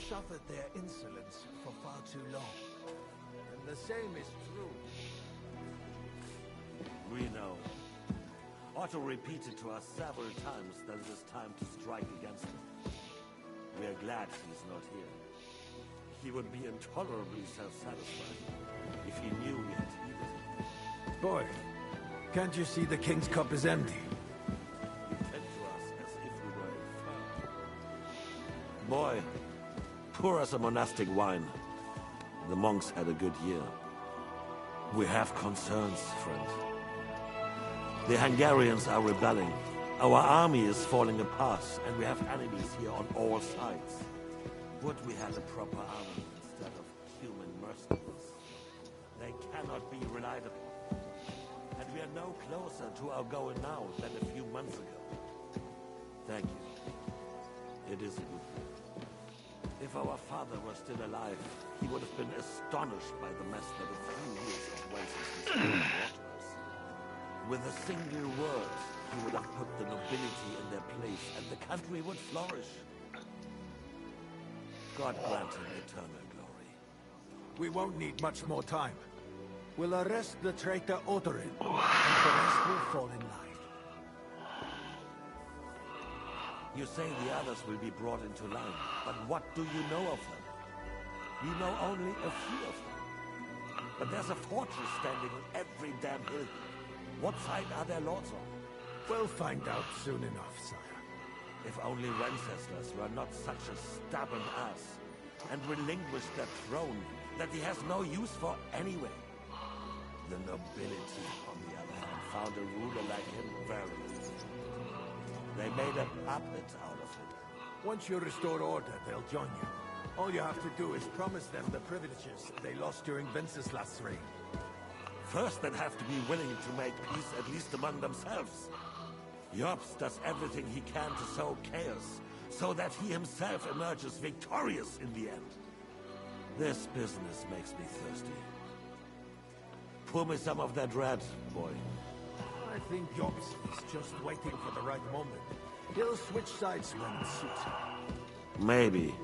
suffered their insolence for far too long. And the same is true. We know. Otto repeated to us several times that it is time to strike against him. We are glad he's not here. He would be intolerably self-satisfied if he knew we had heeded him. Boy, can't you see the King's cup is empty? He tend to us as if we were infirm. Boy, pour us a monastic wine. The monks had a good year. We have concerns, friends. The Hungarians are rebelling. Our army is falling apart, and we have enemies here on all sides. Would we had a proper army instead of human mercenaries? They cannot be relied upon. And we are no closer to our goal now than a few months ago. Thank you. It is a good thing. If our father were still alive, he would have been astonished by the mess that a few years of Wenceslas brought to us. With a single word, he would have put the nobility in their place, and the country would flourish. God grant him eternal glory. We won't need much more time. We'll arrest the traitor Odorin, and the rest will fall in line. You say the others will be brought into line, but what do you know of them? You know only a few of them. But there's a fortress standing on every damn hill. What side are their lords on? We'll find out soon enough, sire. If only Wenceslas were not such a stubborn ass, and relinquished their throne that he has no use for anyway. The nobility, on the other hand, found a ruler like him very easy. They made a puppet out of it. Once you restore order, they'll join you. All you have to do is promise them the privileges they lost during Wenceslas' reign. First, they'd have to be willing to make peace at least among themselves. Jobs does everything he can to sow chaos, so that he himself emerges victorious in the end. This business makes me thirsty. Pour me some of that red, boy. I think Jobs is just waiting for the right moment. He'll switch sides when it suits him. Maybe.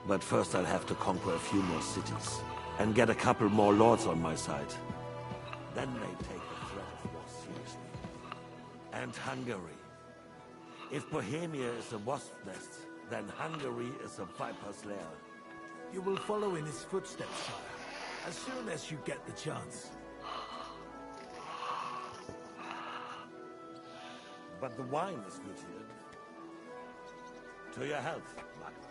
But first I'll have to conquer a few more cities, and get a couple more lords on my side. Then they take the threat of war seriously. And Hungary. If Bohemia is a wasp nest, then Hungary is a viper's lair. You will follow in his footsteps, sire, as soon as you get the chance. But the wine is good here. To your health, Margaret.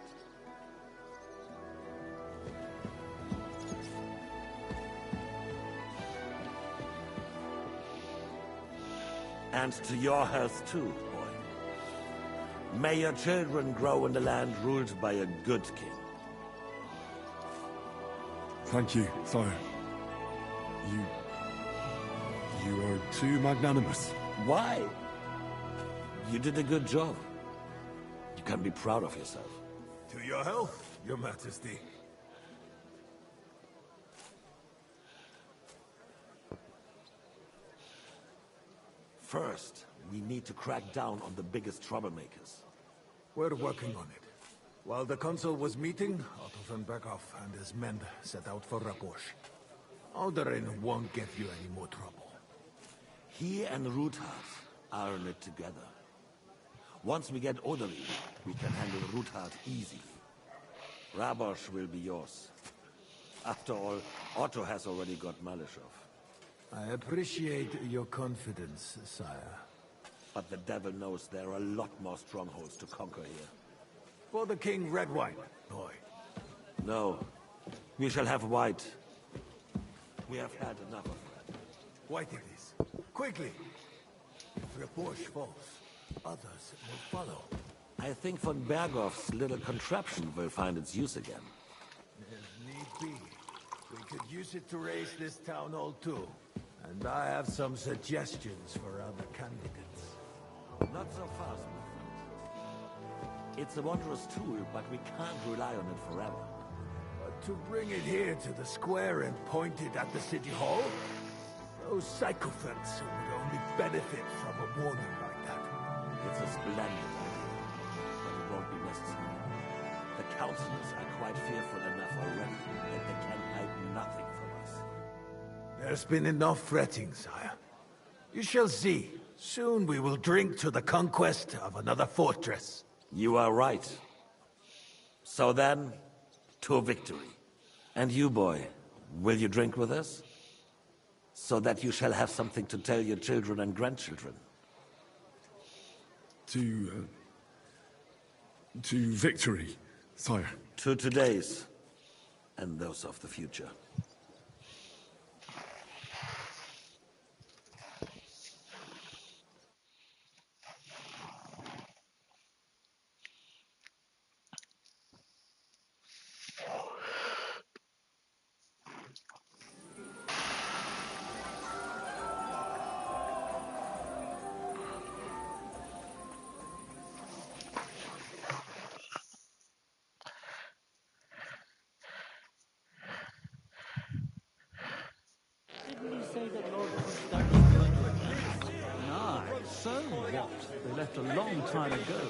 And to your health too, boy. May your children grow in the land ruled by a good king. Thank you, sire. You are too magnanimous. Why? You did a good job. You can be proud of yourself. To your health, your majesty. First, we need to crack down on the biggest troublemakers. We're working on it. While the consul was meeting, Otto von Berghoff and his men set out for Raposh. Odorin won't give you any more trouble. He and Ruthard are in it together. Once we get Odorin, we can handle Ruthard easy. Rabosh will be yours. After all, Otto has already got Malishov. I appreciate your confidence, sire. But the devil knows there are a lot more strongholds to conquer here. For the king, red wine, boy. No. We shall have white. We have had enough of that. White it is. Quickly! If Raposh falls, others will follow. I think von Berghoff's little contraption will find its use again. If need be, we could use it to raise this town hall too. And I have some suggestions for other candidates. Not so fast, my friend. It's a wondrous tool, but we can't rely on it forever. But to bring it here to the square and point it at the city hall? Those sycophants would only benefit from a warning like that. It's a splendid idea, but it won't be necessary. The councillors are quite fearful enough already that they can hide nothing from us. There's been enough fretting, sire. You shall see. Soon we will drink to the conquest of another fortress. You are right. So then, to victory. And you, boy, will you drink with us? So that you shall have something to tell your children and grandchildren. To victory, sire. To today's, and those of the future. Didn't you say that Lord Constance? Aye, so what? They left a long time ago.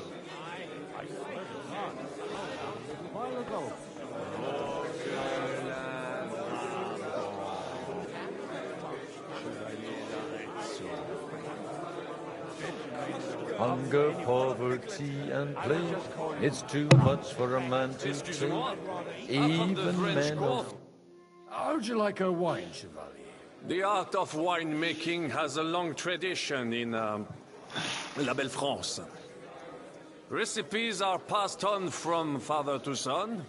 I swear to God, a while ago. Hunger, poverty, and plague. It's too much for a man to take. Even men of... How'd you like a wine, Chevalier? The art of winemaking has a long tradition in La Belle France. Recipes are passed on from father to son,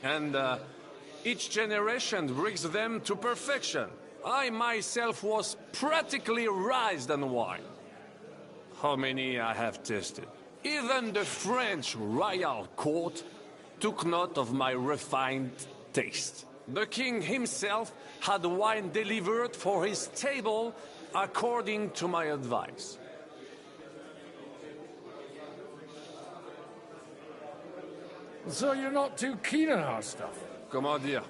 and each generation brings them to perfection. I myself was practically raised on wine. How many I have tasted. Even the French royal court took note of my refined taste. The king himself had wine delivered for his table according to my advice. So you're not too keen on our stuff? Comment dire?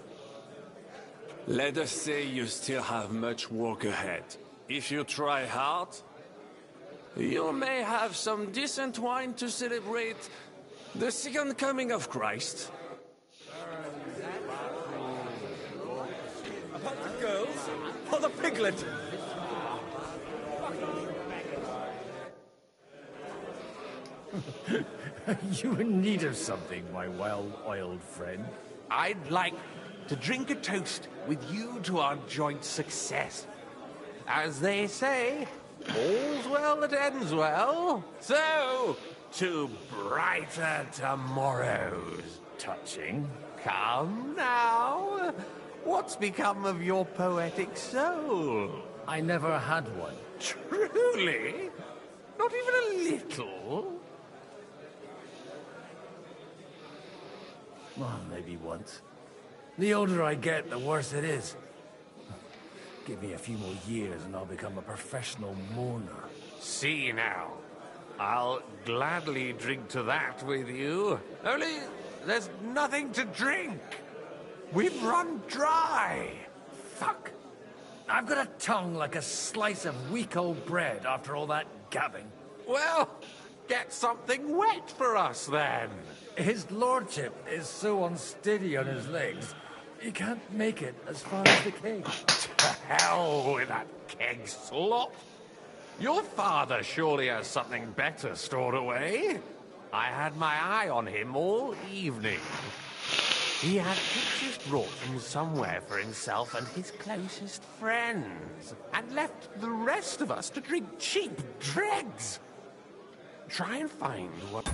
Let us say you still have much work ahead. If you try hard, you may have some decent wine to celebrate the second coming of Christ. About the girls or the piglet? You in need of something, my well-oiled friend? I'd like to drink a toast with you to our joint success. As they say, all's well that ends well. So, to brighter tomorrows. Touching. Come now. What's become of your poetic soul? I never had one. Truly? Not even a little? Well, maybe once. The older I get, the worse it is. Give me a few more years and I'll become a professional mourner. See now. I'll gladly drink to that with you. Only there's nothing to drink. We've run dry. Fuck. I've got a tongue like a slice of weak old bread after all that gabbing. Well, get something wet for us then. His lordship is so unsteady on his legs, he can't make it as far as the keg. To hell with that keg slop. Your father surely has something better stored away. I had my eye on him all evening. He had pictures brought from somewhere for himself and his closest friends, and left the rest of us to drink cheap dregs. Try and find what...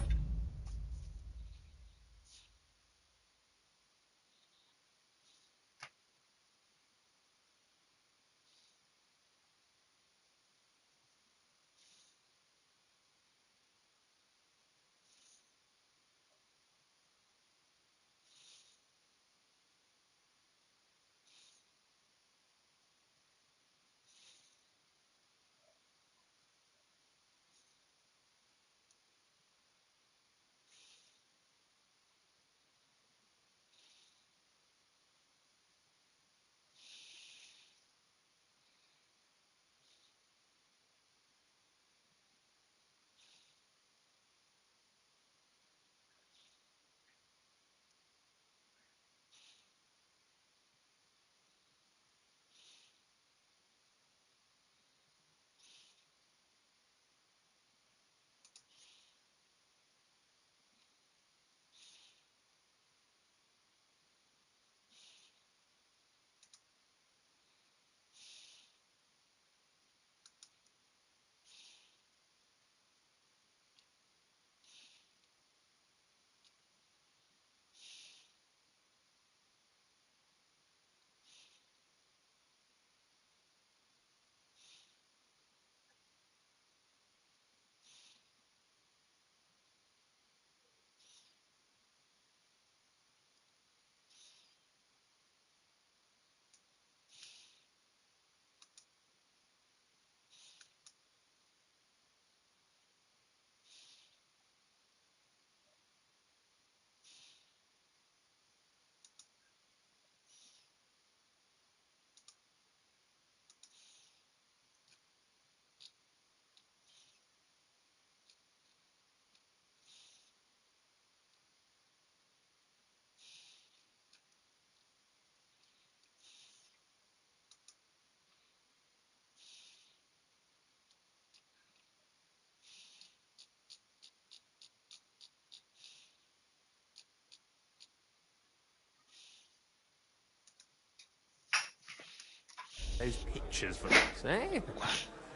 Those pictures for us, eh?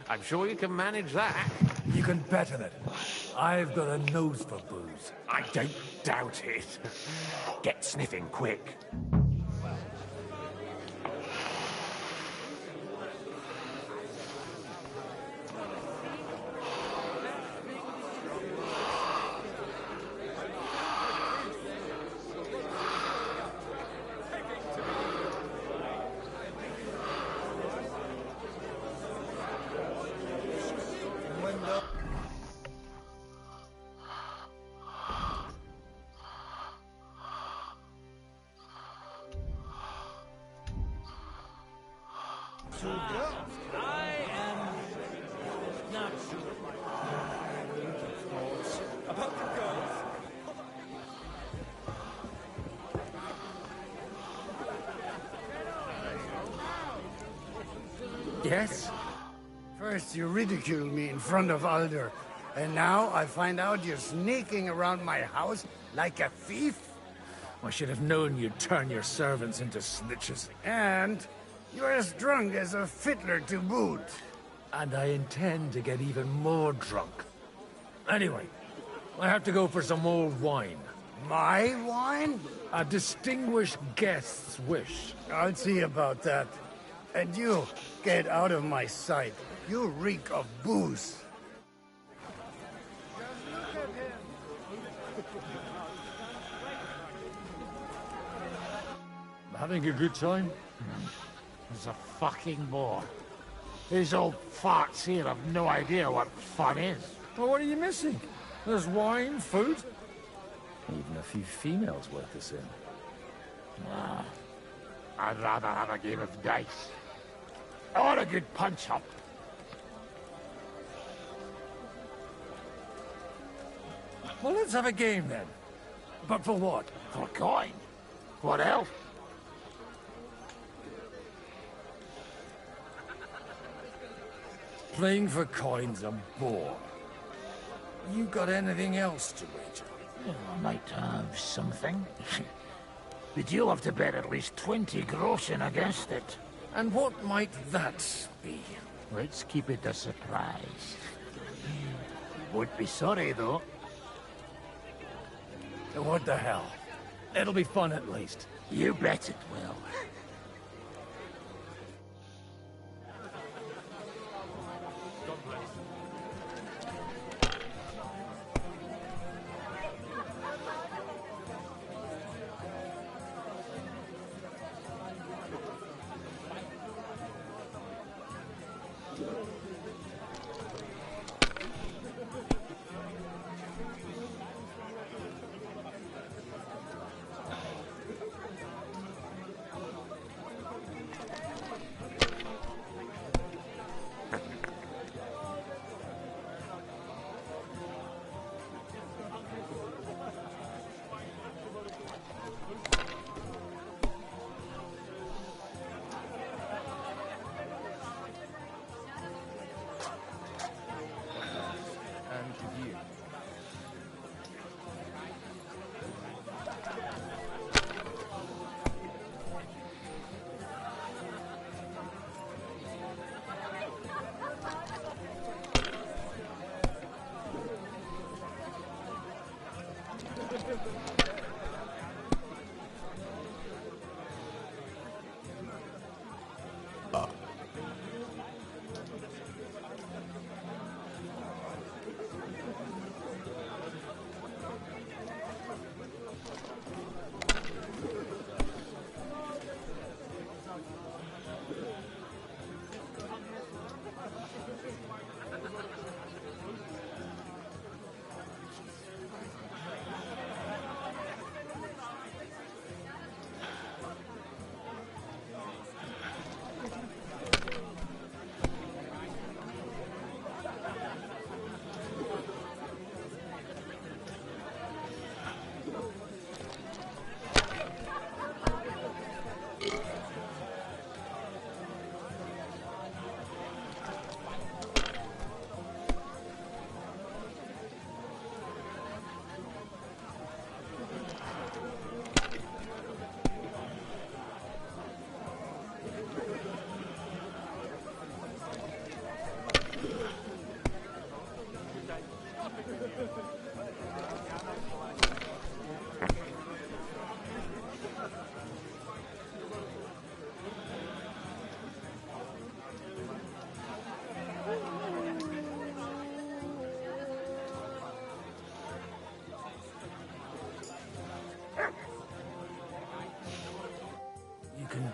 I'm sure you can manage that. You can bet on it. I've got a nose for booze. I don't doubt it. Get sniffing quick. I am not sure about the girls. Yes? First you ridicule me in front of Alder, and now I find out you're sneaking around my house like a thief? I should have known you'd turn your servants into snitches. And you're as drunk as a fiddler to boot. And I intend to get even more drunk. Anyway, I have to go for some old wine. My wine? A distinguished guest's wish. I'll see about that. And you, get out of my sight. You reek of booze. Having a good time? He's a fucking bore. These old farts here have no idea what fun is. Well, what are you missing? There's wine, food. Even a few females worth the sin. Ah, I'd rather have a game of dice. Or a good punch-up. Well, let's have a game then. But for what? For coin. What else? Playing for coin's a bore. You got anything else to wager? I might have something. But you'll have to bet at least 20 groschen against it. And what might that be? Let's keep it a surprise. Won't be sorry, though. What the hell? It'll be fun at least. You bet it will.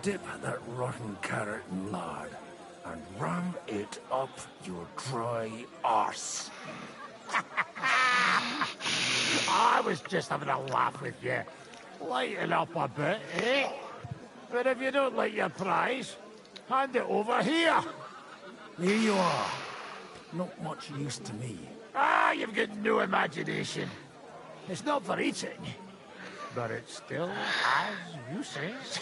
dip that rotten carrot in lard and ram it up your dry arse. I was just having a laugh with you. Lighten up a bit, eh? But if you don't like your prize, hand it over here. Here you are. Not much use to me. Ah, you've got no imagination. It's not for eating, but it still has uses.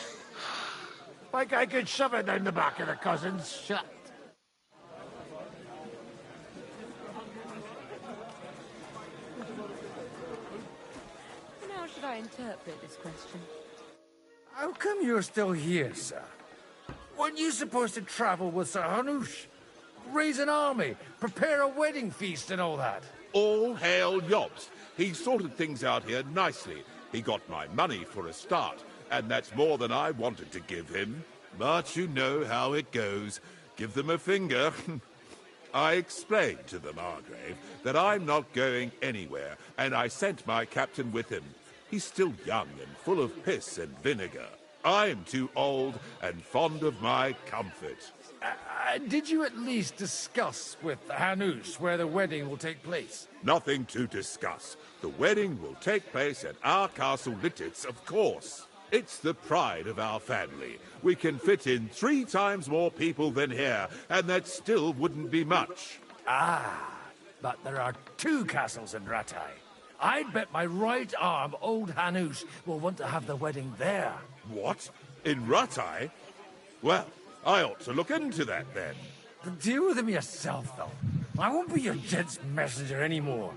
Like I could shove it down the back of the cousin's shirt. How should I interpret this question? How come you're still here, sir? Weren't you supposed to travel with Sir Hanush? Raise an army, prepare a wedding feast and all that? All hail Yobst. He sorted things out here nicely. He got my money for a start, and that's more than I wanted to give him. But you know how it goes. Give them a finger. I explained to the Margrave that I'm not going anywhere, and I sent my captain with him. He's still young and full of piss and vinegar. I'm too old and fond of my comfort. Did you at least discuss with Hanush where the wedding will take place? Nothing to discuss. The wedding will take place at our castle Littitz, of course. It's the pride of our family. We can fit in 3 times more people than here, and that still wouldn't be much. Ah, but there are 2 castles in Rattay. I'd bet my right arm old Hanush will want to have the wedding there. What? In Rattay? Well, I ought to look into that then. Deal with him yourself, though. I won't be your gent's messenger anymore.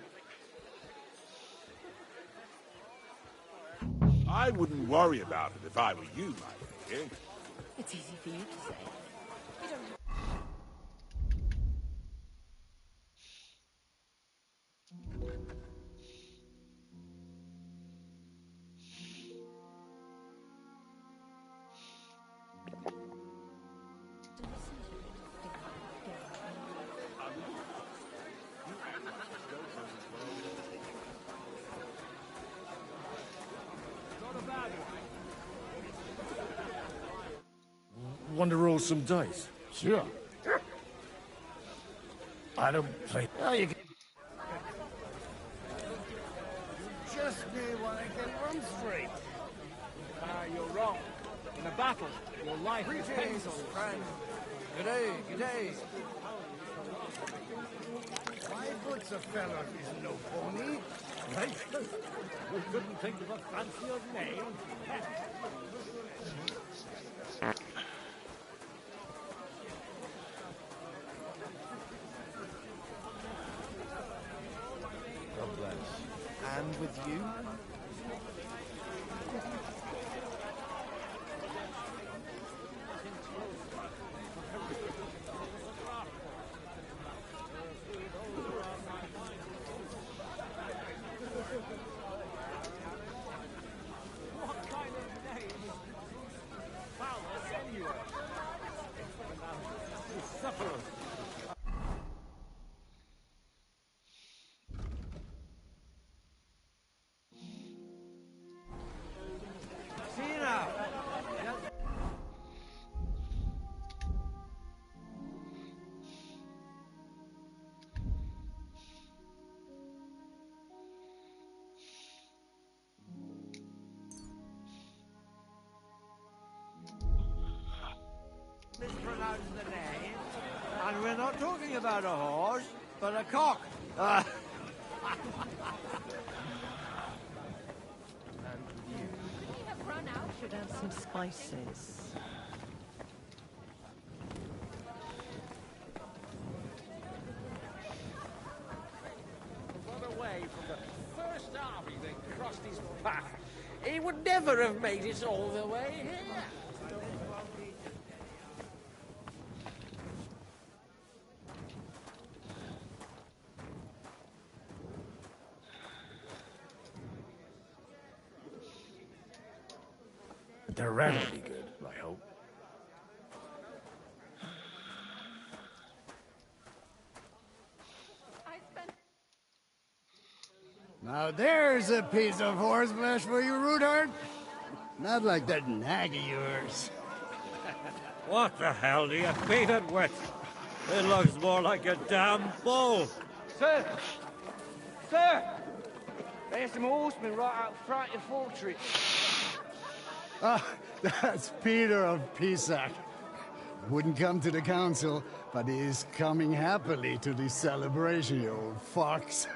I wouldn't worry about it if I were you, my lady. It's easy for you to say. You don't have... Want to roll some dice? Sure. I don't play. Oh, you can... Just me when I can run straight. You're wrong. In a battle, your life depends on it. Friend. Good day, good day. 5 boots a fellow is no pony. Right? You couldn't think of a fancier name. God bless. And with you? Mispronounce the name. And we're not talking about a horse, but a cock. Should have some spices. Run away from the first army that crossed his path. He would never have made it all the way here. The rat will be good, I hope. Now there's a piece of horseflesh for you, Rootheart. Not like that nag of yours. What the hell do you beat it with? It looks more like a damn bull. Sir! Sir! There's some horsemen right out front of the fortress. Ah, that's Peter of Pisac. Wouldn't come to the council, but he is coming happily to the celebration, you old fox.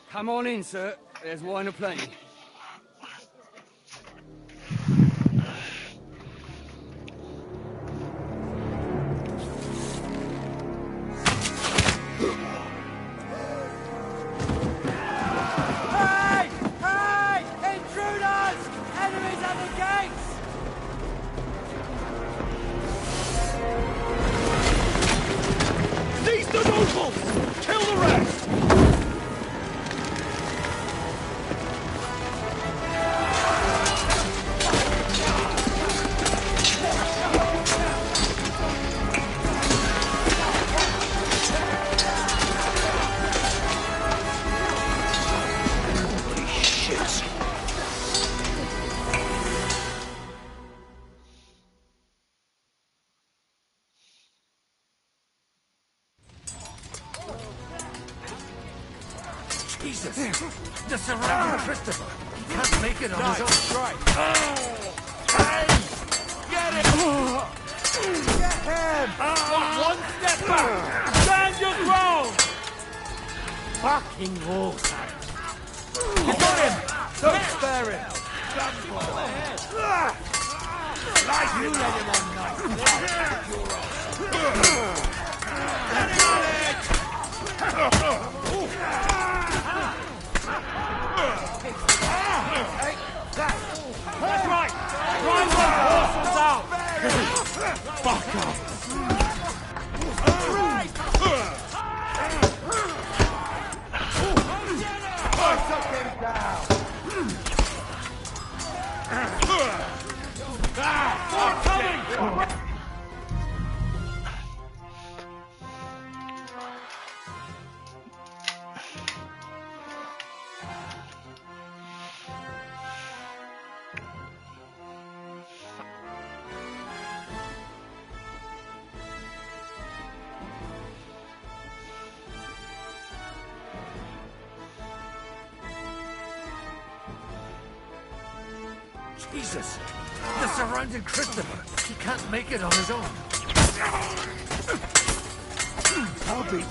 Come on in, sir. There's wine aplenty. Hey! Hey! Intruders! Enemies at the gates! Seize the nobles! Kill the rest! Jesus! The surrounding Christopher! He can't make it on his own. Right. Hey! Get it! Get him! One step back! Stand your ground! Fucking horse! You got him! Don't spare him! Like you let him on night. That's right! Drive those horses out! Fuck off! I took him down! More coming! Jesus! The surrounding Christopher! He can't make it on his own. I'll be...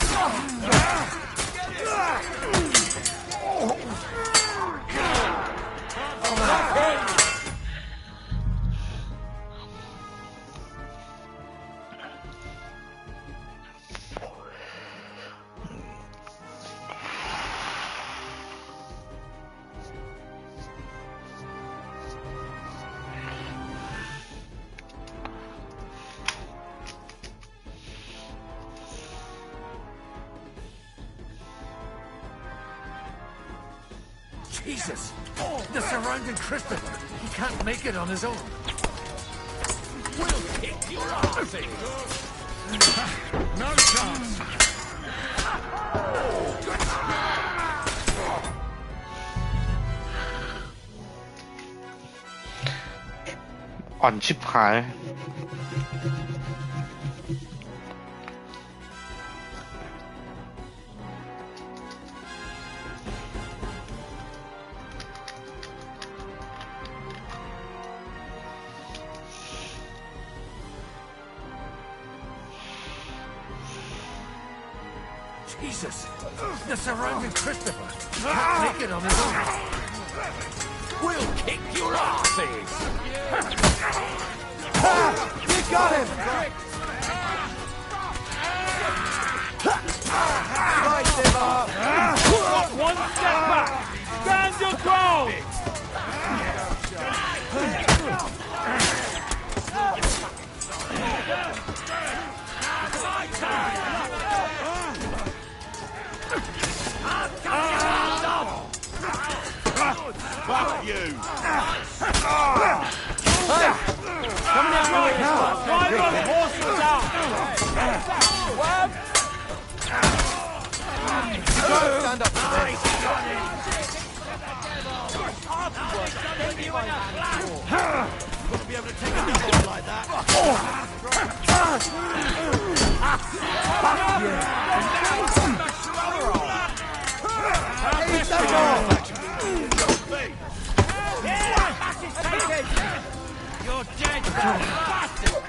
Jesus! The surrounding Christopher! He can't make it on his own. We'll kick your asses! No chance!อ่อนชิบหาย Jesus! The surrounding Christopher! He can't make it on his own. We'll kick your asses! You got him! Light him up! One step back! Stand your ground! Fuck you! Hey! Stand up for this. Wouldn't be able to take a nibble like that. You're dead, bastard!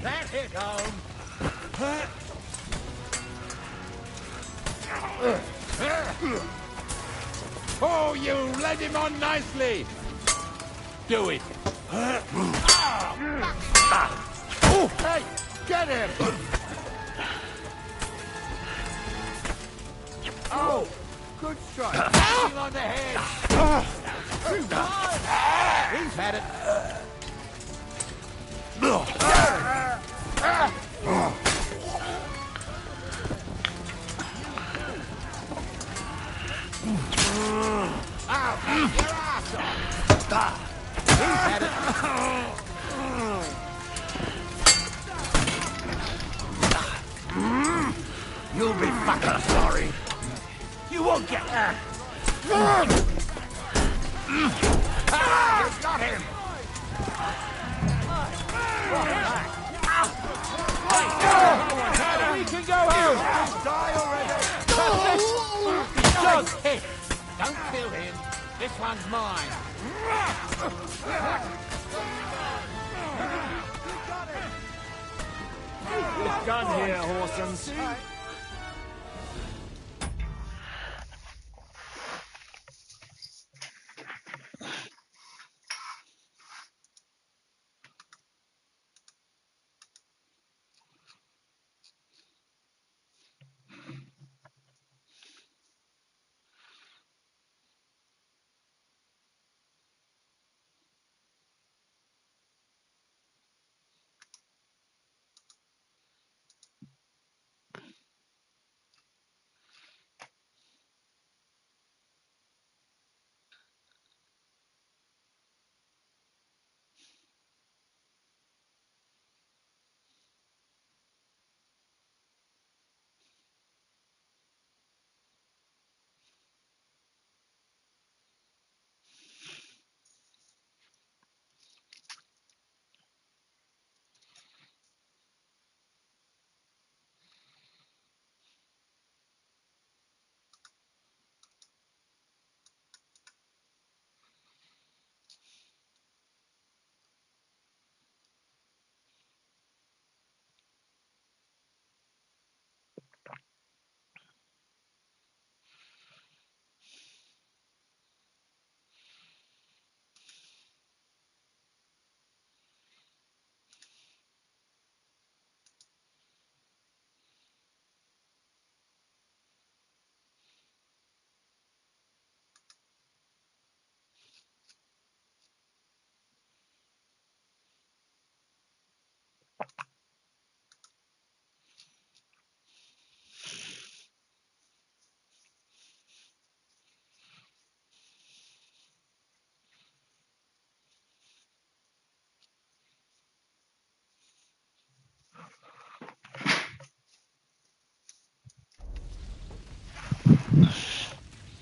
That hit home. Oh, you led him on nicely! Do it! Hey, get him! Oh, good strike. Hitting on the head. He's had it. Your ass off. He's had it. You'll be fucking sorry. You won't get that. You've got him. We can go home! Die already. Doug! Hit. Don't kill him. This one's mine. We're done here, Horsens.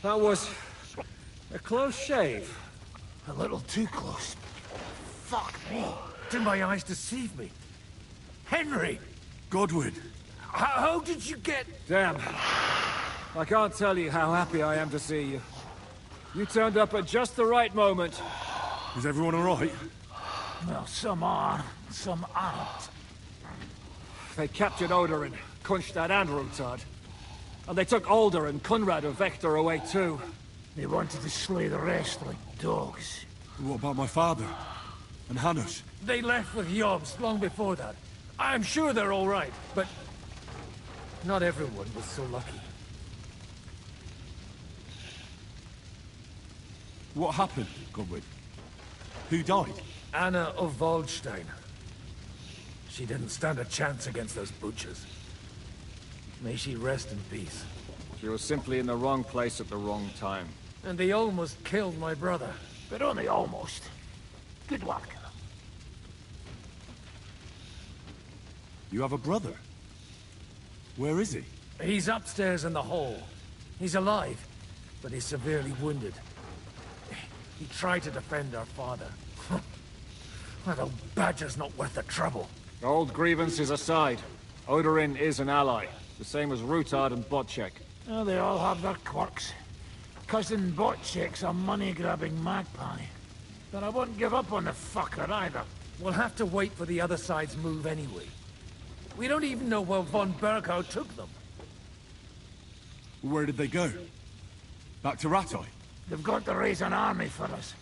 That was a close shave. A little too close. Fuck me. Did my eyes deceive me? Henry! Godwin! How did you get... Damn. I can't tell you how happy I am to see you. You turned up at just the right moment. Is everyone all right? Well, some are, some aren't. They captured Odorin, Kunstad and Rutard. And they took Alder and Conrad of Vector away too. They wanted to slay the rest like dogs. What about my father? And Hanush? They left with Yobs long before that. I'm sure they're all right, but not everyone was so lucky. What happened, Godwin? Who died? Anna of Waldstein. She didn't stand a chance against those butchers. May she rest in peace. She was simply in the wrong place at the wrong time. And they almost killed my brother. But only almost. Good work. You have a brother? Where is he? He's upstairs in the hall. He's alive, but he's severely wounded. He tried to defend our father. That old badger's not worth the trouble. Old grievances aside, Odorin is an ally. The same as Rutard and Botchek. Oh, they all have their quirks. Cousin Botchek's a money-grabbing magpie. But I wouldn't give up on the fucker either. We'll have to wait for the other side's move anyway. We don't even know where von Berghow took them. Where did they go? Back to Rattay? They've got to raise an army for us.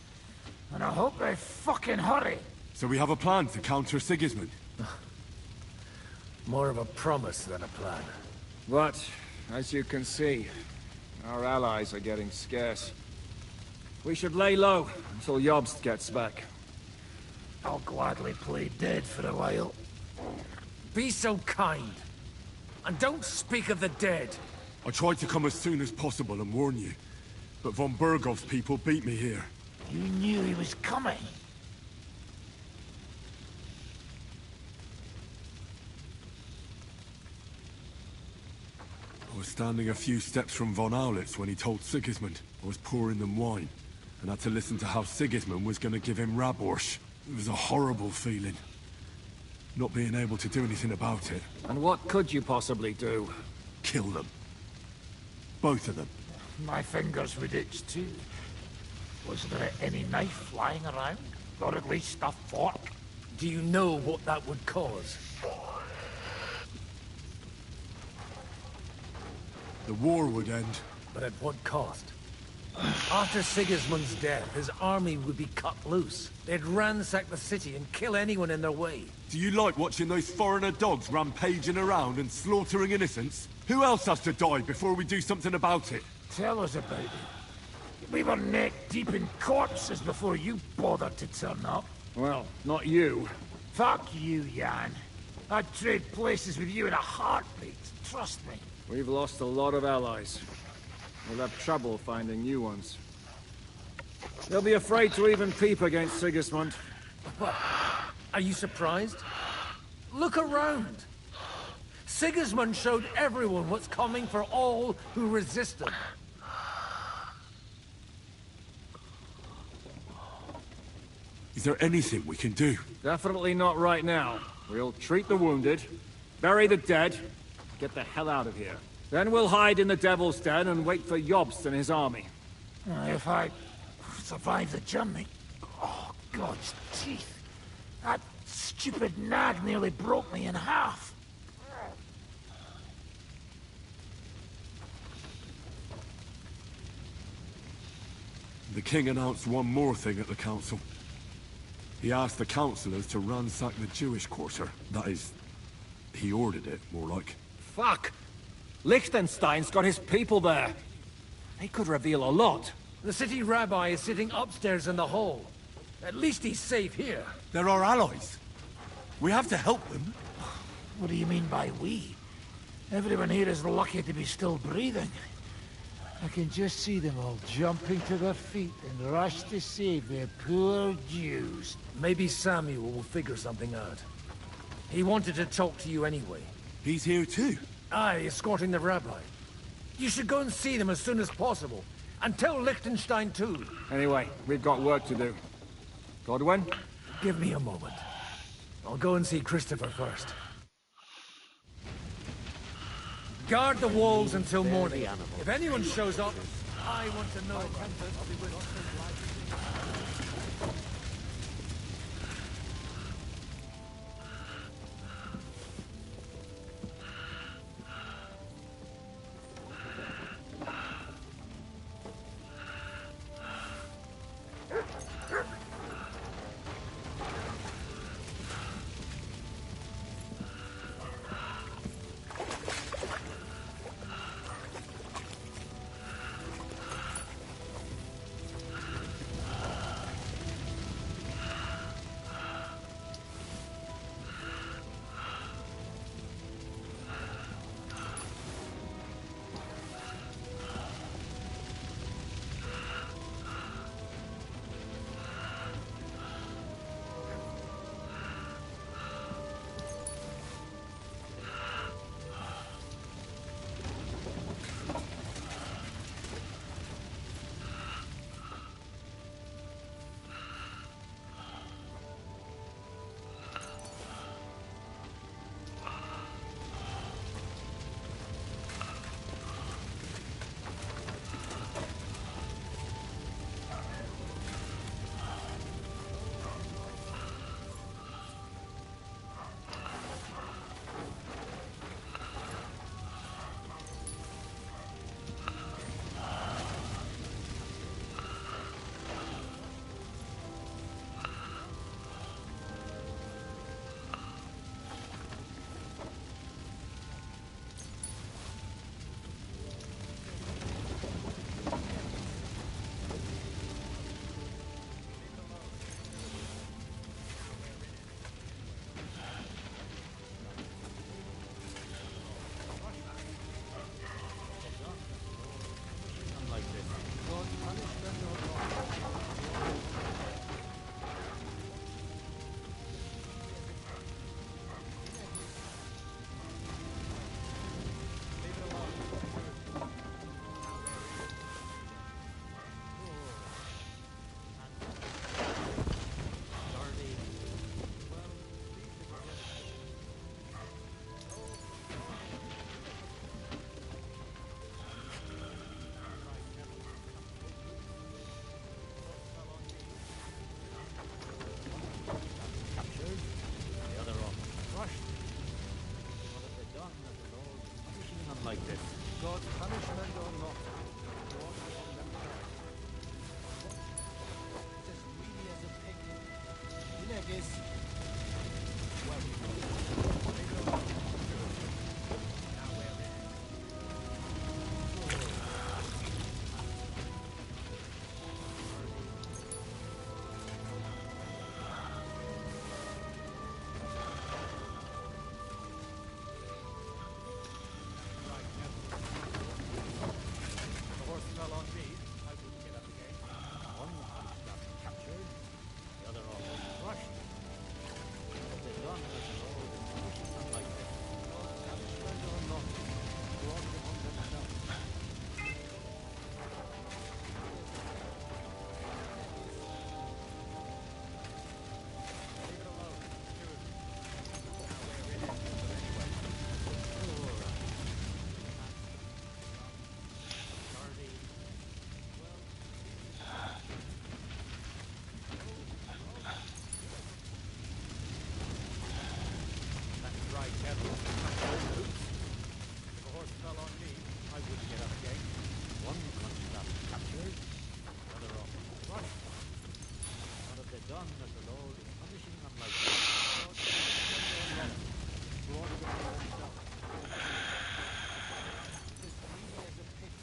And I hope they fucking hurry. So we have a plan to counter Sigismund? More of a promise than a plan. But, as you can see, our allies are getting scarce. We should lay low until Jobst gets back. I'll gladly play dead for a while. Be so kind. And don't speak of the dead. I tried to come as soon as possible and warn you, but von Bergov's people beat me here. You knew he was coming. I was standing a few steps from von Aulitz when he told Sigismund I was pouring them wine, and had to listen to how Sigismund was going to give him Raborsch. It was a horrible feeling. Not being able to do anything about it. And what could you possibly do? Kill them. Both of them. My fingers would itch too. Was there any knife lying around? Or at least a fork? Do you know what that would cause? The war would end. But at what cost? After Sigismund's death, his army would be cut loose. They'd ransack the city and kill anyone in their way. Do you like watching those foreigner dogs rampaging around and slaughtering innocents? Who else has to die before we do something about it? Tell us about it. We were neck-deep in corpses before you bothered to turn up. Well, not you. Fuck you, Jan. I'd trade places with you in a heartbeat. Trust me. We've lost a lot of allies. We'll have trouble finding new ones. They'll be afraid to even peep against Sigismund. What? Are you surprised? Look around. Sigismund showed everyone what's coming for all who resist him. Is there anything we can do? Definitely not right now. We'll treat the wounded, bury the dead, get the hell out of here. Then we'll hide in the Devil's Den and wait for Jobst and his army. If I survive the journey... Oh, God's teeth. That stupid nag nearly broke me in half. The king announced one more thing at the council. He asked the councillors to ransack the Jewish quarter. That is, he ordered it, more like. Fuck! Liechtenstein's got his people there. They could reveal a lot. The city rabbi is sitting upstairs in the hall. At least he's safe here. They're our allies. We have to help them. What do you mean by we? Everyone here is lucky to be still breathing. I can just see them all jumping to their feet and rush to save their poor Jews. Maybe Samuel will figure something out. He wanted to talk to you anyway. He's here too? Aye, escorting the rabbi. You should go and see them as soon as possible. And tell Liechtenstein too. Anyway, we've got work to do. Godwin? Give me a moment. I'll go and see Christopher first. Guard the walls until morning. If anyone shows up, I want to know. I'll be with done that the Lord is punishing them like this? God, brought it upon himself. This greedy as a pig.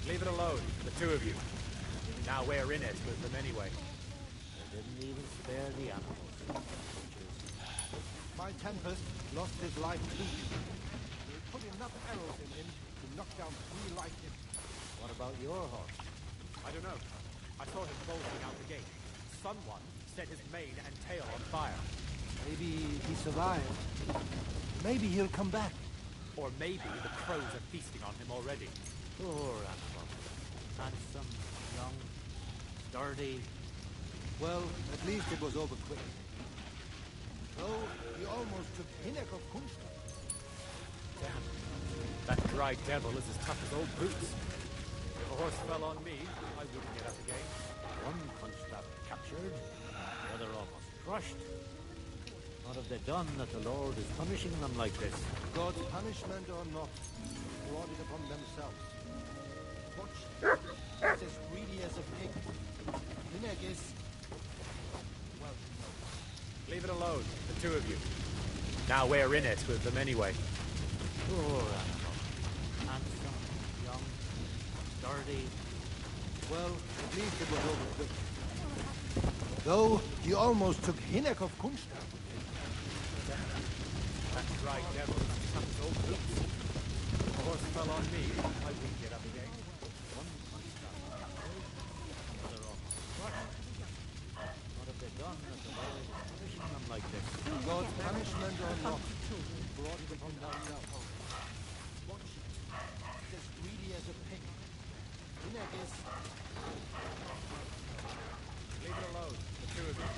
Leave it alone, the two of you. Now we're in it with them anyway. They didn't even spare the animals. My Tempest lost his life too. They put enough arrows in him to knock down 3 like him. What about your horse? I don't know. I saw him bolting out the gate. Someone set his mane and tail on fire. Maybe he survived. Maybe he'll come back. Or maybe the crows are feasting on him already. Poor animal. Handsome, young, sturdy. Well, at least it was over quick. Though he almost took Hinnek of Kunstad. Damn. That dry devil is as tough as old boots. If a horse fell on me, I wouldn't get up again. One Kunstad captured, the other almost crushed. What have they done that the Lord is punishing them like this? God's punishment or not, brought it upon themselves. Watch. He's as greedy as a pig. Hinnek is... well, no. Leave it alone, the two of you. Now we're in it with them anyway. Poor animal. Handsome, young, sturdy. Well, at least it was over quick. Though he almost took Hinnek of Kunstad. That dry devil is as tough as old boots. If a horse fell on me, I wouldn't get up again. One Kunstad captured, the other almost crushed. What have they done that the Lord is punishing them like this? God's punishment or not, brought it upon themselves. Watch it. He's as greedy as a pig. Hinnek is... Leave it alone, the two of you.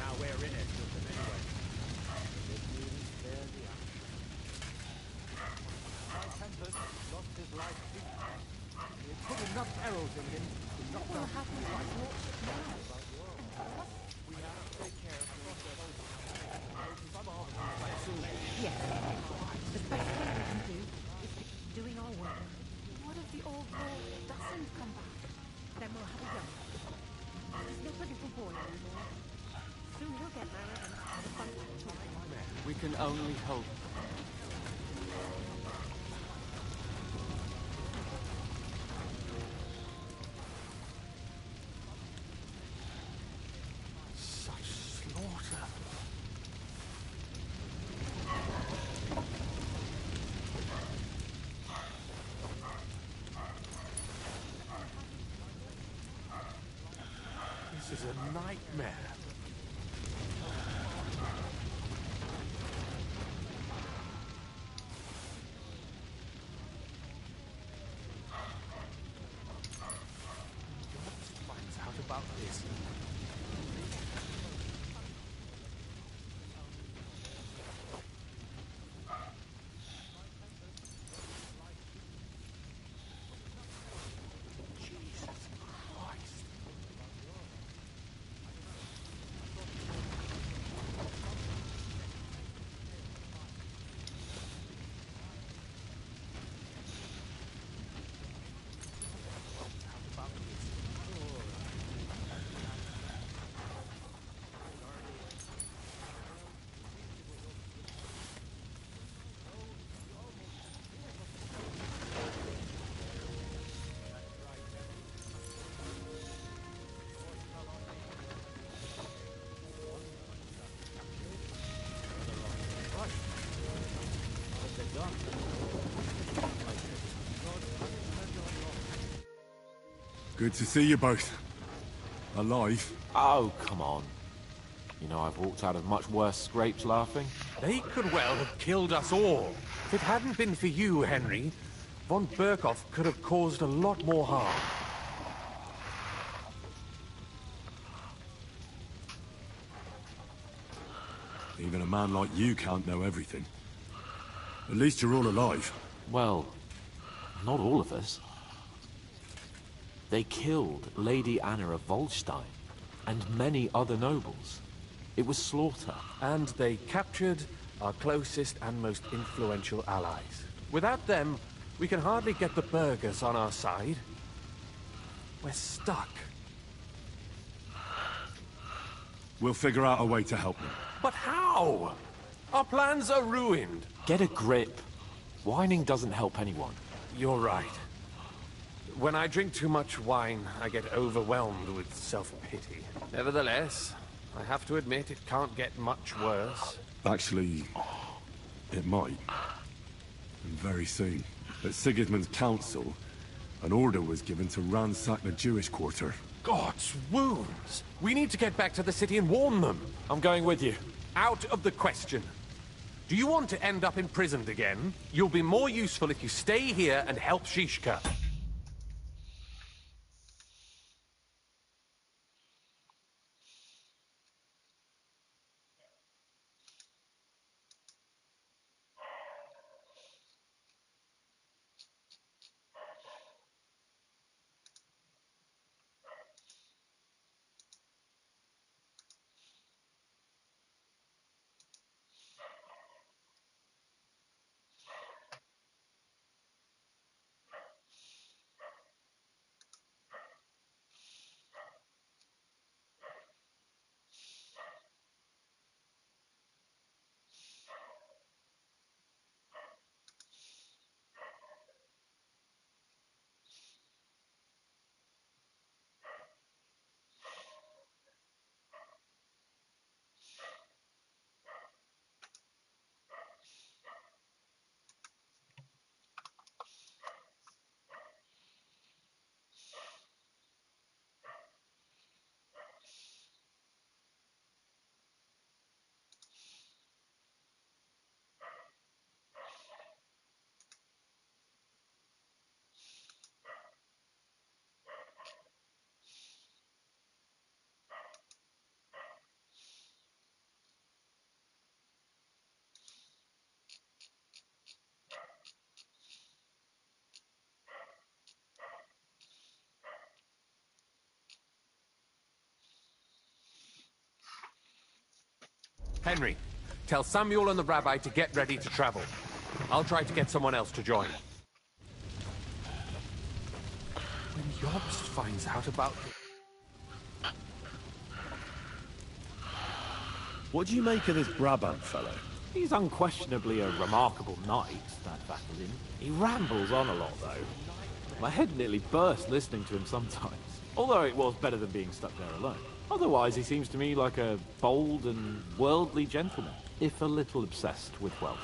Now we're in it with them anyway. Didn't even spare the animal. My Tempest lost his life too. They put enough arrows in him to knock down 3 like him. We have to take care of the Yes. The best thing we can do is keep doing our work. What if the old lord doesn't come back? Then we'll have a young. He's not a little boy anymore. Soon he'll get married and have a fun time. We can only hope. Such slaughter. This is a nightmare. Finds out about this. Jesus Christ. Good to see you both. Alive. Oh, come on. You know, I've walked out of much worse scrapes laughing. They could well have killed us all. If it hadn't been for you, Henry, von Berkhoff could have caused a lot more harm. Even a man like you can't know everything. At least you're all alive. Well, not all of us. They killed Lady Anna of Volstein and many other nobles. It was slaughter. And they captured our closest and most influential allies. Without them, we can hardly get the burghers on our side. We're stuck. We'll figure out a way to help them. But how? Our plans are ruined. Get a grip. Whining doesn't help anyone. You're right. When I drink too much wine, I get overwhelmed with self-pity. Nevertheless, I have to admit it can't get much worse. Actually, it might. And very soon. At Sigismund's council, an order was given to ransack the Jewish quarter. God's wounds! We need to get back to the city and warn them. I'm going with you. Out of the question. Do you want to end up imprisoned again? You'll be more useful if you stay here and help Shishka. Henry, tell Samuel and the rabbi to get ready to travel. I'll try to get someone else to join. When Jobst finds out about... What do you make of this Brabant fellow? He's unquestionably a remarkable knight, that Vaseline. He rambles on a lot, though. My head nearly burst listening to him sometimes. Although it was better than being stuck there alone. Otherwise, he seems to me like a bold and worldly gentleman, if a little obsessed with wealth.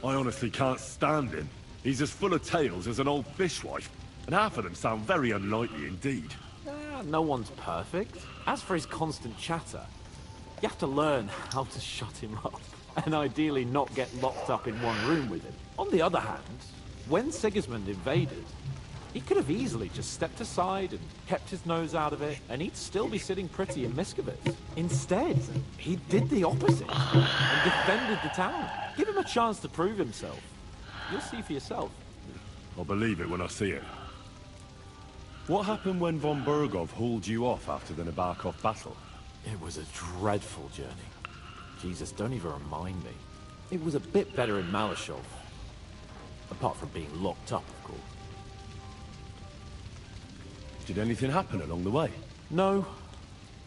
I honestly can't stand him. He's as full of tales as an old fishwife, and half of them sound very unlikely indeed. No one's perfect. As for his constant chatter, you have to learn how to shut him up, and ideally not get locked up in one room with him. On the other hand, when Sigismund invaded, he could have easily just stepped aside and kept his nose out of it, and he'd still be sitting pretty in Miskovitz. Instead, he did the opposite and defended the town. Give him a chance to prove himself. You'll see for yourself. I'll believe it when I see it. What happened when von Bergov hauled you off after the Nabokov battle? It was a dreadful journey. Jesus, don't even remind me. It was a bit better in Malashov. Apart from being locked up, of course. Did anything happen along the way? No,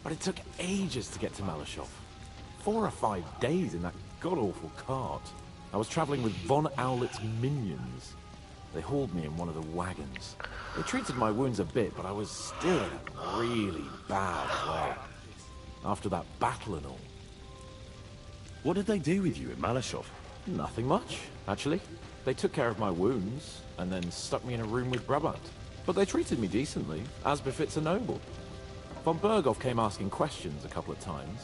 but it took ages to get to Malashov. 4 or 5 days in that god-awful cart. I was traveling with von Owlet's minions. They hauled me in one of the wagons. They treated my wounds a bit, but I was still in a really bad way. After that battle and all. What did they do with you in Malashov? Nothing much, actually. They took care of my wounds, and then stuck me in a room with Brabant. But they treated me decently, as befits a noble. Von Bergov came asking questions a couple of times,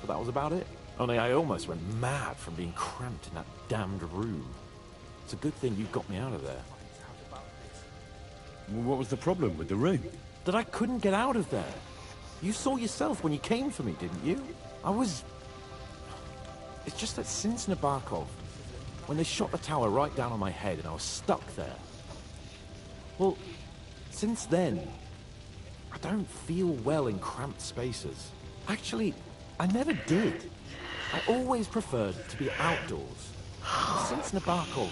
but that was about it. Only I almost went mad from being cramped in that damned room. It's a good thing you got me out of there. What was the problem with the room? That I couldn't get out of there. You saw yourself when you came for me, didn't you? It's just that since Nabokov, when they shot the tower right down on my head and I was stuck there. Well, since then, I don't feel well in cramped spaces. Actually, I never did. I always preferred to be outdoors. Since Nabokov,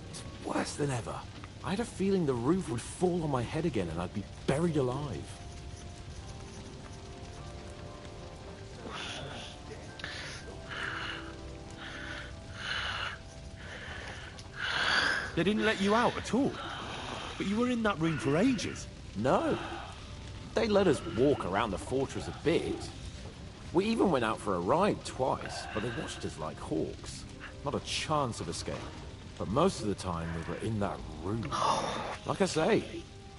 it's worse than ever. I had a feeling the roof would fall on my head again and I'd be buried alive. They didn't let you out at all? But you were in that room for ages. No. They let us walk around the fortress a bit. We even went out for a ride twice, but they watched us like hawks. Not a chance of escape. But most of the time we were in that room. Like I say,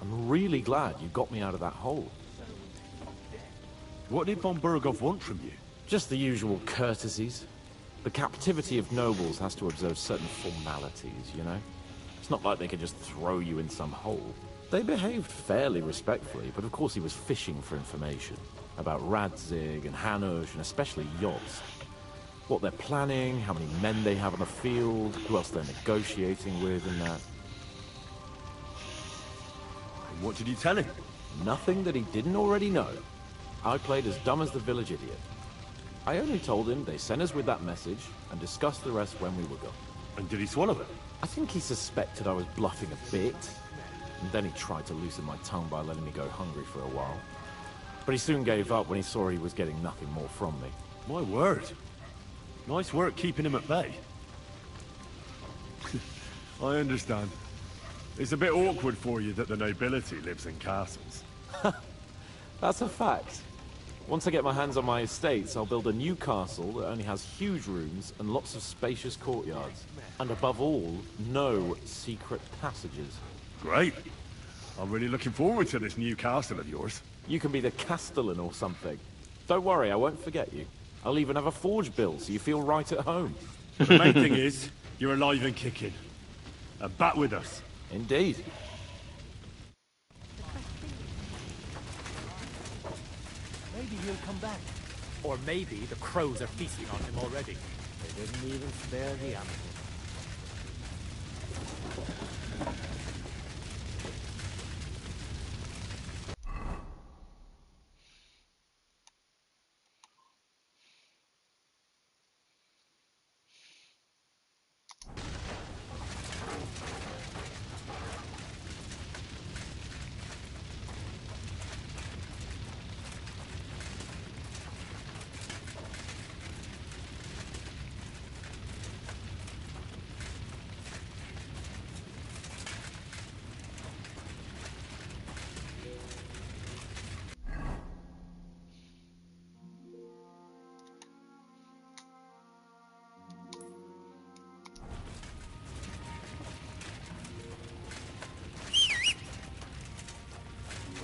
I'm really glad you got me out of that hole. What did von Burgov want from you? Just the usual courtesies. The captivity of nobles has to observe certain formalities, you know? It's not like they can just throw you in some hole. They behaved fairly respectfully, but of course he was fishing for information. About Radzig and Hanush, and especially Yost. What they're planning, how many men they have on the field, who else they're negotiating with, and that. And what did you tell him? Nothing that he didn't already know. I played as dumb as the village idiot. I only told him they sent us with that message, and discussed the rest when we were gone. And did he swallow it? I think he suspected I was bluffing a bit, and then he tried to loosen my tongue by letting me go hungry for a while. But he soon gave up when he saw he was getting nothing more from me. My word. Nice work keeping him at bay. I understand. It's a bit awkward for you that the nobility lives in castles. That's a fact. Once I get my hands on my estates, I'll build a new castle that only has huge rooms and lots of spacious courtyards. And above all, no secret passages. Great. I'm really looking forward to this new castle of yours. You can be the castellan or something. Don't worry, I won't forget you. I'll even have a forge built so you feel right at home. The main thing is, you're alive and kicking. And back with us. Indeed. Maybe he'll come back. Or maybe the crows are feasting on him already. They didn't even spare the animals.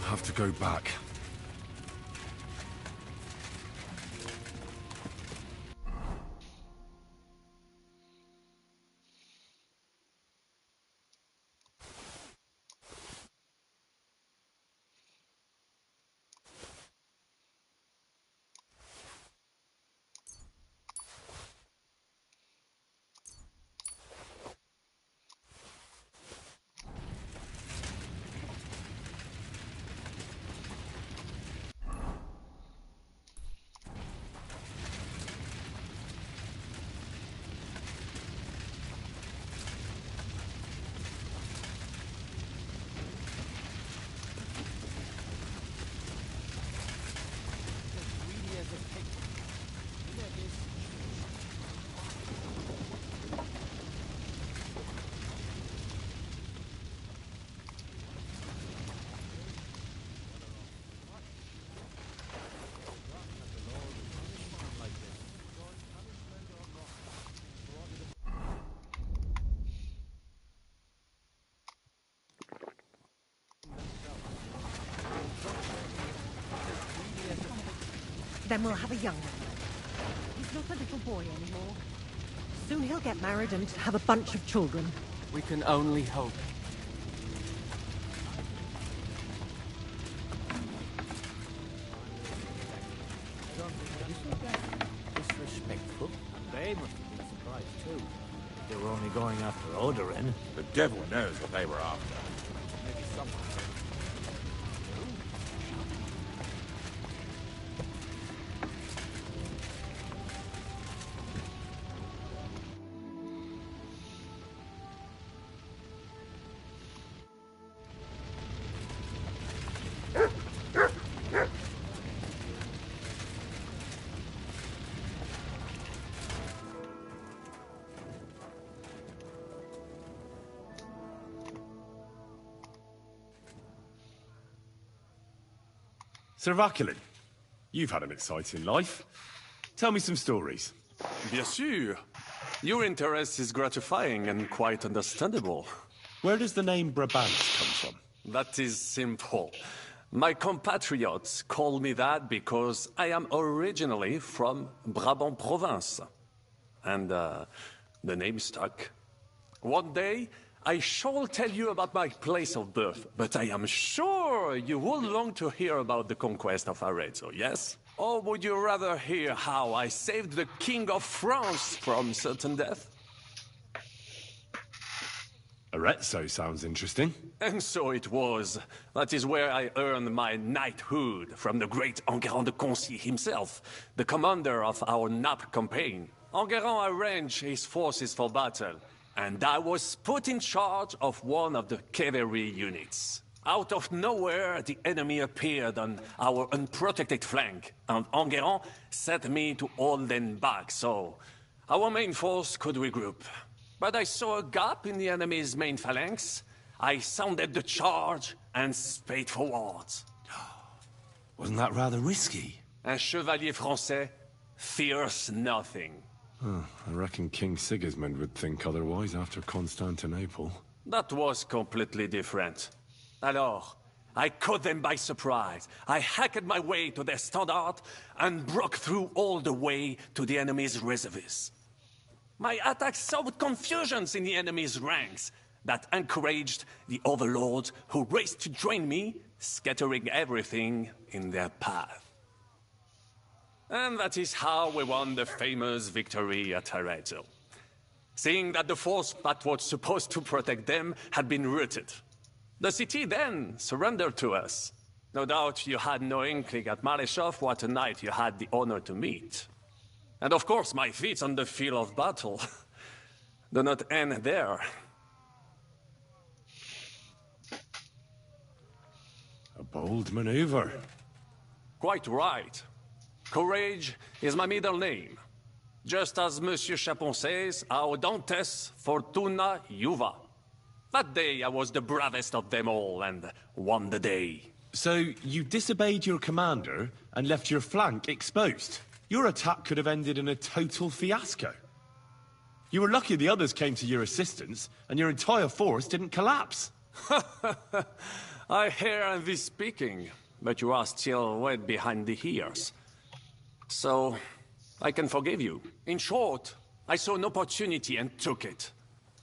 Have to go back. Then we'll have a young one. He's not a little boy anymore. Soon he'll get married and have a bunch of children. We can only hope. Disrespectful. They must have been surprised too. They were only going after Odorin. The devil knows what they were after. Maybe someone. Sir Vaculin, you've had an exciting life. Tell me some stories. Bien sûr. Your interest is gratifying and quite understandable. Where does the name Brabant come from? That is simple. My compatriots call me that because I am originally from Brabant province. And, the name stuck. One day, I shall tell you about my place of birth, but I am sure you will long to hear about the conquest of Arezzo, yes? Or would you rather hear how I saved the King of France from certain death? Arezzo sounds interesting. And so it was. That is where I earned my knighthood from the great Enguerrand de Concy himself, the commander of our Naples campaign. Enguerrand arranged his forces for battle, and I was put in charge of one of the cavalry units. Out of nowhere, the enemy appeared on our unprotected flank, and Enguerrand set me to hold them back, so our main force could regroup. But I saw a gap in the enemy's main phalanx. I sounded the charge and sped forwards. Wasn't that rather risky? Un chevalier français fears nothing. I reckon King Sigismund would think otherwise after Constantinople. That was completely different. Alors, I caught them by surprise. I hacked my way to their standard and broke through all the way to the enemy's reserves. My attack sowed confusions in the enemy's ranks that encouraged the overlords who raced to join me, scattering everything in their path. And that is how we won the famous victory at Arezzo. Seeing that the force that was supposed to protect them had been routed. The city then surrendered to us. No doubt you had no inkling at Maleshov what a knight you had the honor to meet. And of course, my feats on the field of battle do not end there. A bold maneuver. Quite right. Courage is my middle name. Just as Monsieur Chapon says, Audantes fortuna juva. That day I was the bravest of them all and won the day. So you disobeyed your commander and left your flank exposed? Your attack could have ended in a total fiasco. You were lucky the others came to your assistance, and your entire force didn't collapse. I hear thee speaking, but you are still wet behind the ears. So, I can forgive you. In short, I saw an opportunity and took it.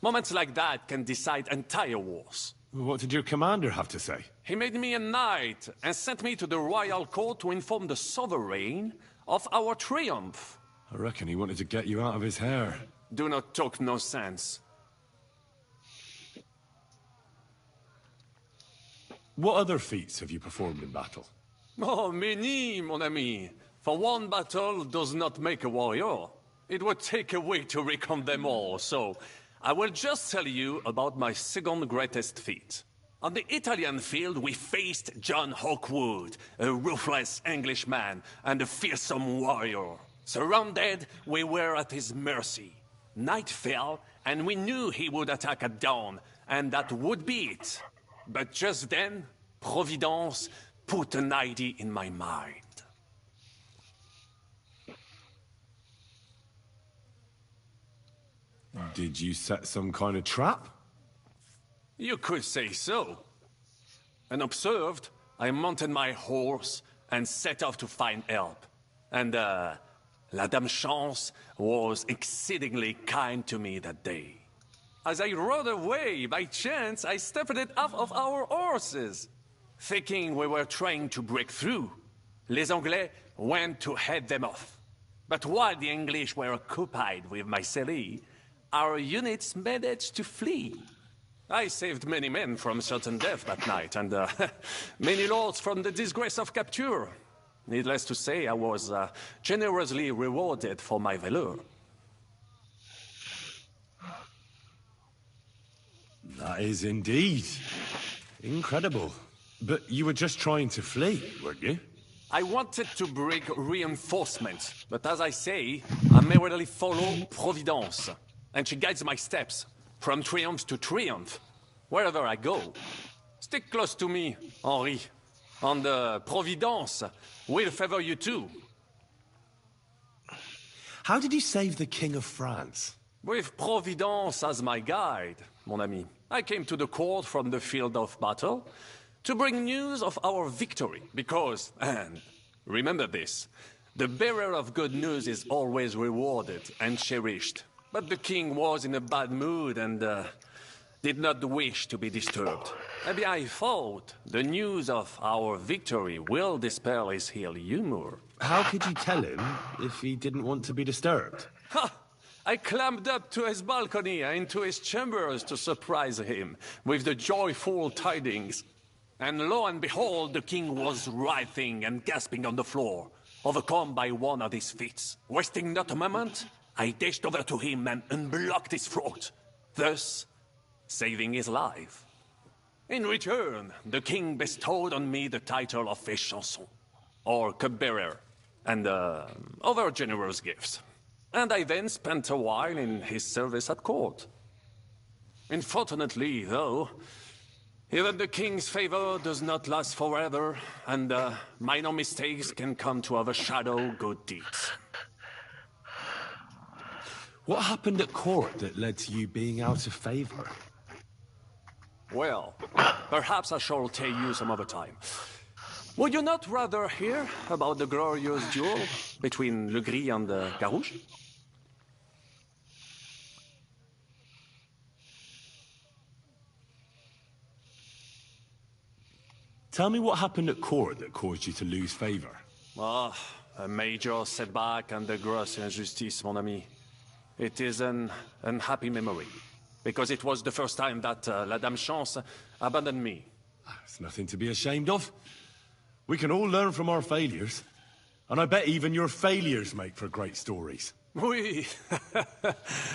Moments like that can decide entire wars. What did your commander have to say? He made me a knight and sent me to the royal court to inform the sovereign of our triumph. I reckon he wanted to get you out of his hair. Do not talk nonsense. What other feats have you performed in battle? Oh, many, mon ami. For one battle does not make a warrior. It would take a week to recount them all, so I will just tell you about my second greatest feat. On the Italian field, we faced John Hawkwood, a ruthless Englishman and a fearsome warrior. Surrounded, we were at his mercy. Night fell, and we knew he would attack at dawn, and that would be it. But just then, Providence put an idea in my mind. Did you set some kind of trap? You could say so. Unobserved, I mounted my horse and set off to find help. And, La Dame Chance was exceedingly kind to me that day. As I rode away, by chance, I stepped it off of our horses. Thinking we were trying to break through, Les Anglais went to head them off. But while the English were occupied with my Marseille, our units managed to flee. I saved many men from certain death that night, and many lords from the disgrace of capture. Needless to say, I was generously rewarded for my valor. That is indeed incredible. But you were just trying to flee, weren't you? I wanted to bring reinforcements, but as I say, I merely follow Providence, and she guides my steps, from triumph to triumph, wherever I go. Stick close to me, Henri. And Providence will favor you too. How did you save the King of France? With Providence as my guide, mon ami, I came to the court from the field of battle to bring news of our victory, because, and remember this, the bearer of good news is always rewarded and cherished. But the king was in a bad mood and did not wish to be disturbed. Maybe I thought the news of our victory will dispel his ill humor. How could you tell him if he didn't want to be disturbed? Ha! I climbed up to his balcony and into his chambers to surprise him with the joyful tidings. And lo and behold, the king was writhing and gasping on the floor, overcome by one of his fits. Wasting not a moment, I dashed over to him and unblocked his throat, thus saving his life. In return, the king bestowed on me the title of Échanson, or cupbearer, and other generous gifts. And I then spent a while in his service at court. Unfortunately, though, even the king's favor does not last forever, and minor mistakes can come to overshadow good deeds. What happened at court that led to you being out of favor? Well, perhaps I shall tell you some other time. Would you not rather hear about the glorious duel between Le Gris and Carouge? Tell me what happened at court that caused you to lose favor. Ah, a major setback and a gross injustice, mon ami. It is an unhappy memory, because it was the first time that La Dame Chance abandoned me. It's nothing to be ashamed of. We can all learn from our failures. And I bet even your failures make for great stories. Oui,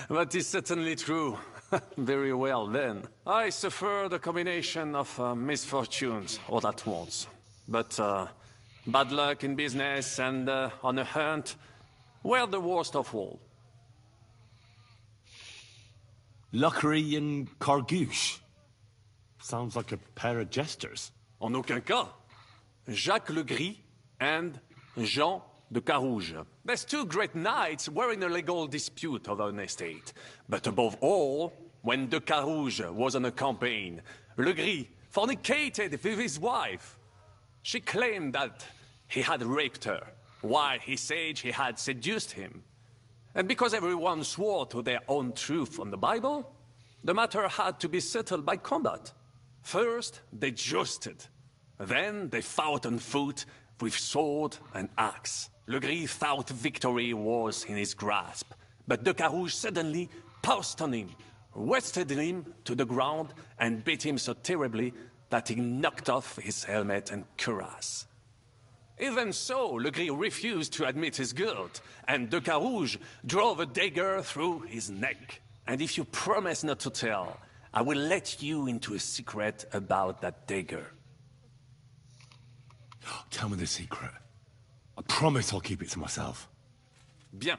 that is certainly true. Very well, then. I suffered a combination of misfortunes all at once. But bad luck in business and on a hunt were the worst of all. Luckery and Cargouche. Sounds like a pair of jesters. En aucun cas. Jacques Le Gris and Jean de Carouge. These two great knights were in a legal dispute over an estate. But above all, when de Carouge was on a campaign, Le Gris fornicated with his wife. She claimed that he had raped her, while he said he had seduced him. And because everyone swore to their own truth on the Bible, the matter had to be settled by combat. First, they jousted. Then they fought on foot with sword and axe. Le Gris thought victory was in his grasp, but de Carouge suddenly pounced on him, wrested him to the ground, and beat him so terribly that he knocked off his helmet and cuirass. Even so, Le Gris refused to admit his guilt, and de Carouge drove a dagger through his neck. And if you promise not to tell, I will let you into a secret about that dagger. Tell me the secret. I promise I'll keep it to myself. Bien.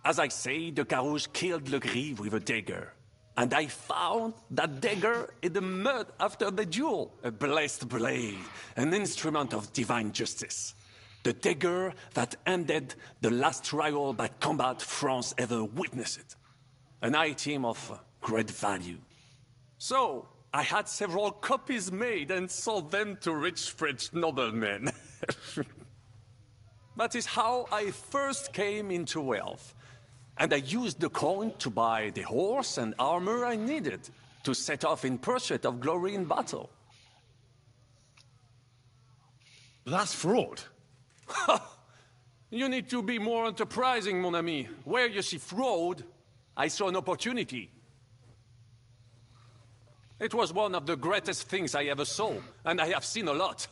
As I say, de Carouge killed Le Gris with a dagger. And I found that dagger in the mud after the duel. A blessed blade, an instrument of divine justice. The dagger that ended the last trial by combat France ever witnessed. An item of great value. So, I had several copies made and sold them to rich French noblemen. That is how I first came into wealth. And I used the coin to buy the horse and armor I needed to set off in pursuit of glory in battle. That's fraud. You need to be more enterprising, mon ami. Where you see fraud, I saw an opportunity. It was one of the greatest things I ever saw, and I have seen a lot.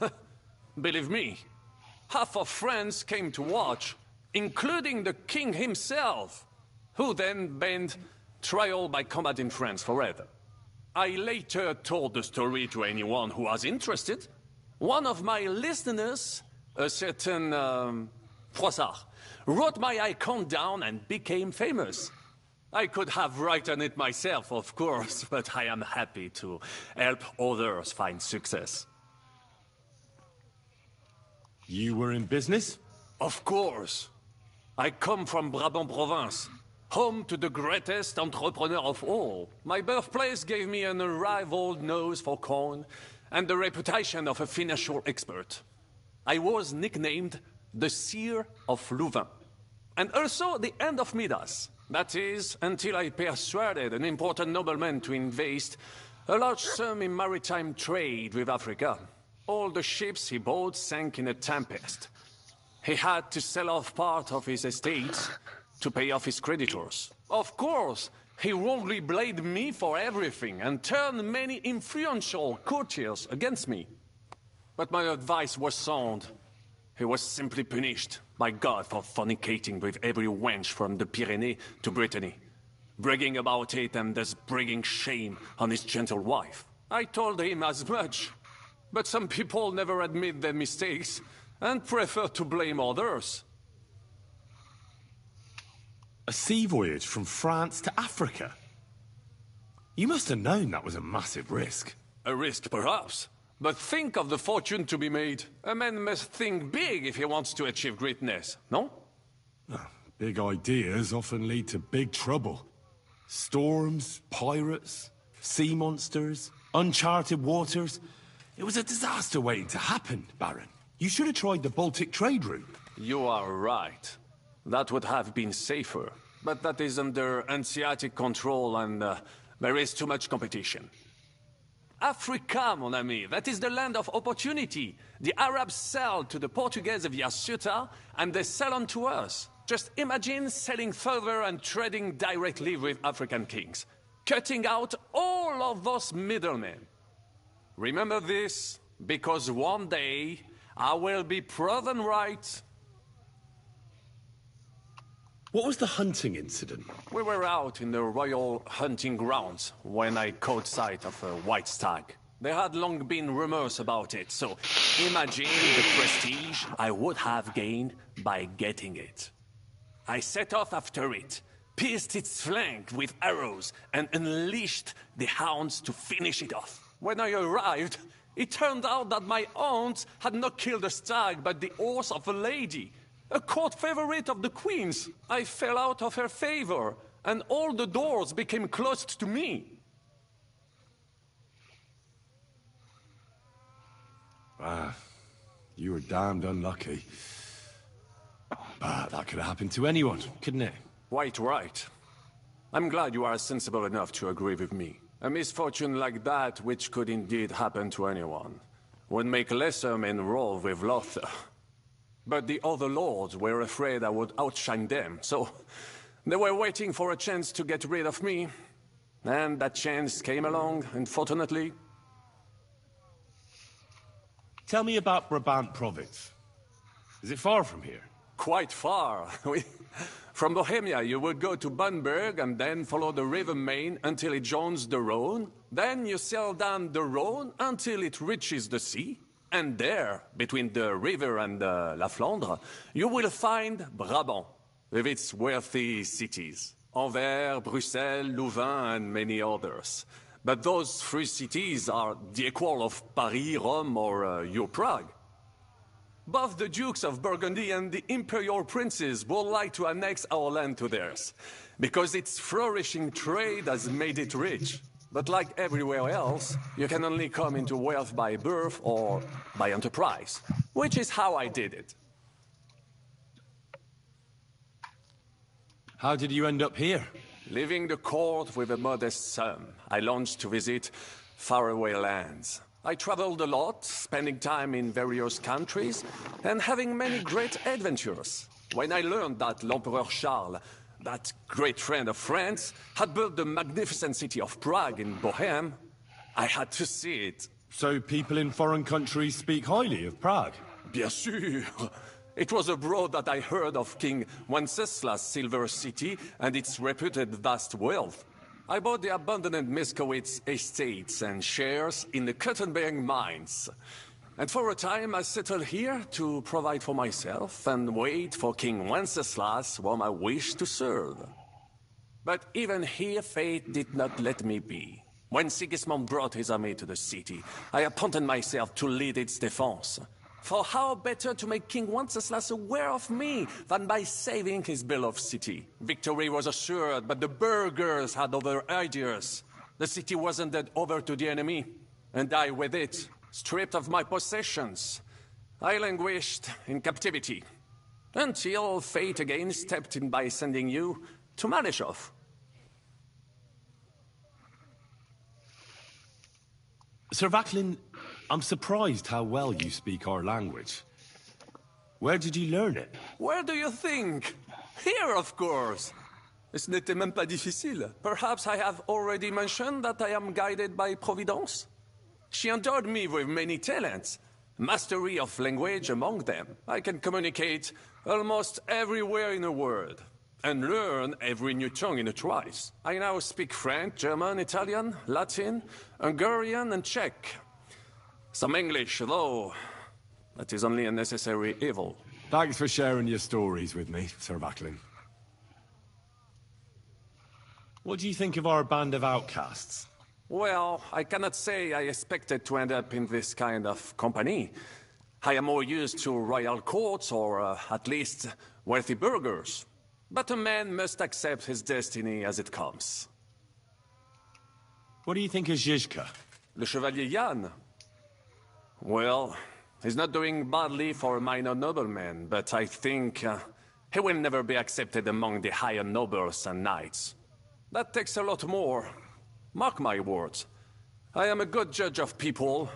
Believe me, half of France came to watch, including the king himself, who then banned trial by combat in France forever. I later told the story to anyone who was interested. One of my listeners, a certain Froissart, wrote my icon down and became famous. I could have written it myself, of course, but I am happy to help others find success. You were in business? Of course. I come from Brabant province, home to the greatest entrepreneur of all. My birthplace gave me an unrivaled nose for coin and the reputation of a financial expert. I was nicknamed the Seer of Louvain, and also the End of Midas. That is, until I persuaded an important nobleman to invest a large sum in maritime trade with Africa. All the ships he bought sank in a tempest. He had to sell off part of his estates to pay off his creditors. Of course, he wrongly blamed me for everything and turned many influential courtiers against me. But my advice was sound. He was simply punished by God for fornicating with every wench from the Pyrenees to Brittany, bragging about it and thus bringing shame on his gentle wife. I told him as much, but some people never admit their mistakes and prefer to blame others. A sea voyage from France to Africa? You must have known that was a massive risk. A risk, perhaps. But think of the fortune to be made. A man must think big if he wants to achieve greatness, no? Big ideas often lead to big trouble. Storms, pirates, sea monsters, uncharted waters. It was a disaster waiting to happen, Baron. You should have tried the Baltic trade route. You are right. That would have been safer. But that is under Hanseatic control and there is too much competition. Africa, mon ami, that is the land of opportunity. The Arabs sell to the Portuguese via Ceuta, and they sell on to us. Just imagine selling further and trading directly with African kings, cutting out all of those middlemen. Remember this, because one day I will be proven right. What was the hunting incident? We were out in the royal hunting grounds when I caught sight of a white stag. There had long been rumors about it, so imagine the prestige I would have gained by getting it. I set off after it, pierced its flank with arrows, and unleashed the hounds to finish it off. When I arrived, it turned out that my hounds had not killed a stag, but the horse of a lady. A court favorite of the Queen's. I fell out of her favor, and all the doors became closed to me. You were damned unlucky. But that could have happened to anyone, couldn't it? Quite right. I'm glad you are sensible enough to agree with me. A misfortune like that, which could indeed happen to anyone, would make lesser men roll with laughter. But the other lords were afraid I would outshine them, so they were waiting for a chance to get rid of me. And that chance came along, unfortunately. Tell me about Brabant province. Is it far from here? Quite far. From Bohemia, you would go to Bamberg and then follow the river Main until it joins the Rhone. Then you sail down the Rhone until it reaches the sea. And there, between the river and La Flandre, you will find Brabant, with its wealthy cities. Anvers, Bruxelles, Louvain, and many others. But those three cities are the equal of Paris, Rome, or your Prague. Both the Dukes of Burgundy and the Imperial Princes would like to annex our land to theirs, because its flourishing trade has made it rich. But like everywhere else, you can only come into wealth by birth or by enterprise, which is how I did it. How did you end up here? Leaving the court with a modest sum, I launched to visit faraway lands. I traveled a lot, spending time in various countries, and having many great adventures. When I learned that l'Empereur Charles, that great friend of France, had built the magnificent city of Prague in Bohème, I had to see it. So people in foreign countries speak highly of Prague? Bien sûr. It was abroad that I heard of King Wenceslas' Silver City and its reputed vast wealth. I bought the abandoned Miskowitz estates and shares in the Kuttenberg mines. And for a time I settled here to provide for myself and wait for King Wenceslas, whom I wished to serve. But even here fate did not let me be. When Sigismund brought his army to the city, I appointed myself to lead its defense. For how better to make King Wenceslas aware of me than by saving his beloved city? Victory was assured, but the burghers had other ideas. The city was handed over to the enemy, and I with it, stripped of my possessions. I languished in captivity, until fate again stepped in by sending you to Malishov. Sir Vaclin, I'm surprised how well you speak our language. Where did you learn it? Where do you think? Here, of course. Ce n'était même pas difficile. Perhaps I have already mentioned that I am guided by Providence? She endowed me with many talents. Mastery of language among them. I can communicate almost everywhere in a word, and learn every new tongue in a trice. I now speak French, German, Italian, Latin, Hungarian, and Czech. Some English, though that is only a necessary evil. Thanks for sharing your stories with me, Sir Vaclin. What do you think of our band of outcasts? Well, I cannot say I expected to end up in this kind of company. I am more used to royal courts, or at least wealthy burghers. But a man must accept his destiny as it comes. What do you think of Zizka? Le Chevalier Jan? Well, he's not doing badly for a minor nobleman, but I think he will never be accepted among the higher nobles and knights. That takes a lot more. Mark my words. I am a good judge of people.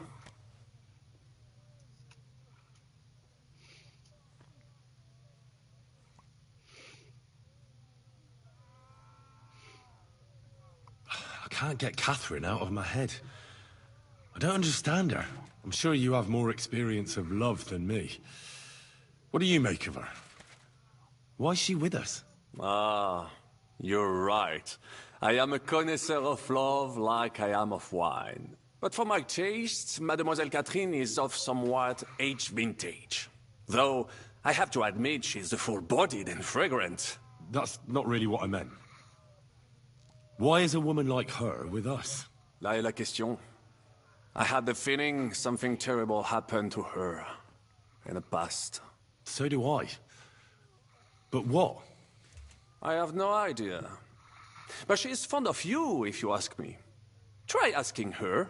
I can't get Catherine out of my head. I don't understand her. I'm sure you have more experience of love than me. What do you make of her? Why is she with us? Ah, you're right. I am a connoisseur of love like I am of wine. But for my taste, Mademoiselle Catherine is of somewhat aged vintage. Though, I have to admit she's full-bodied and fragrant. That's not really what I meant. Why is a woman like her with us? Là est la question. I had the feeling something terrible happened to her in the past. So do I. But what? I have no idea. But she is fond of you, if you ask me. Try asking her,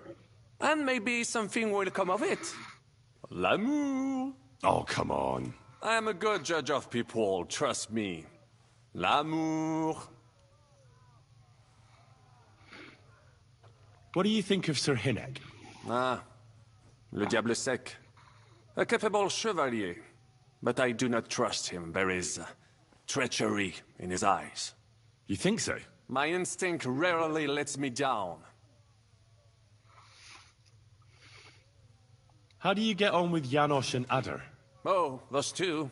and maybe something will come of it. L'amour. Oh, come on. I am a good judge of people, trust me. L'amour. What do you think of Sir Hynek? Ah, le diable sec. A capable chevalier. But I do not trust him. There is treachery in his eyes. You think so? My instinct rarely lets me down. How do you get on with Janosch and Adder? Oh, those two.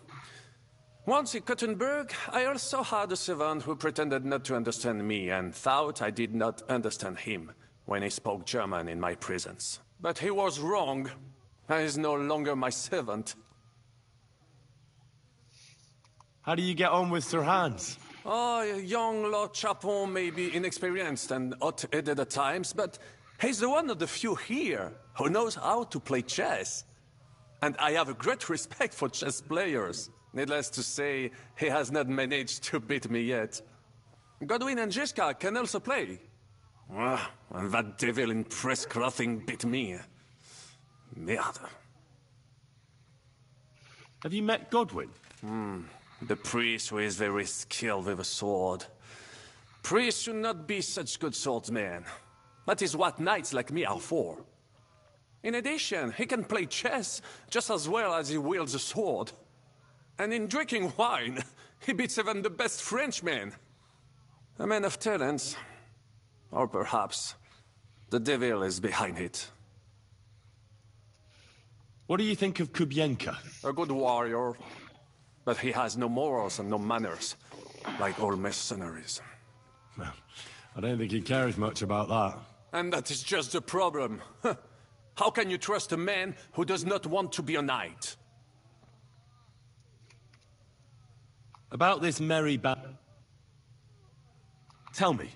Once in Kuttenberg, I also had a servant who pretended not to understand me and thought I did not understand him when he spoke German in my presence. But he was wrong. He is no longer my servant. How do you get on with Sir Hans? Oh, young Lord Chapon may be inexperienced and hot-headed at times, but he's the one of the few here who knows how to play chess. And I have a great respect for chess players. Needless to say, he has not managed to beat me yet. Godwin and Jiska can also play. Ah, and that devil in press clothing beat me. Merde. Have you met Godwin? The priest who is very skilled with a sword. Priests should not be such good swordsmen. That is what knights like me are for. In addition, he can play chess just as well as he wields a sword. And in drinking wine, he beats even the best Frenchmen. A man of talents. Or perhaps the devil is behind it. What do you think of Kubienka? A good warrior. But he has no morals and no manners, like all mercenaries. Well, I don't think he cares much about that. And that is just the problem. How can you trust a man who does not want to be a knight? About this merry band. Tell me,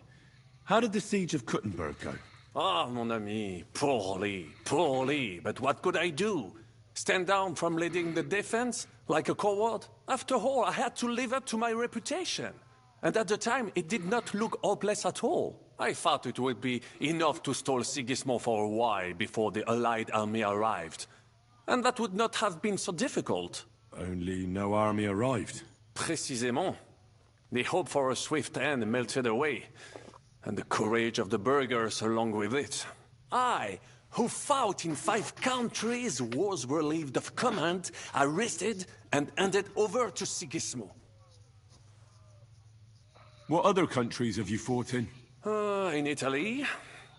how did the siege of Kuttenberg go? Ah, mon ami, poorly, poorly. But what could I do? Stand down from leading the defense like a coward? After all, I had to live up to my reputation. And at the time, it did not look hopeless at all. I thought it would be enough to stall Sigismund for a while before the Allied army arrived. And that would not have been so difficult. Only no army arrived. Précisément. The hope for a swift end melted away, and the courage of the burghers along with it. I, who fought in 5 countries, was relieved of command, arrested, and handed over to Sigismund. What other countries have you fought in? In Italy,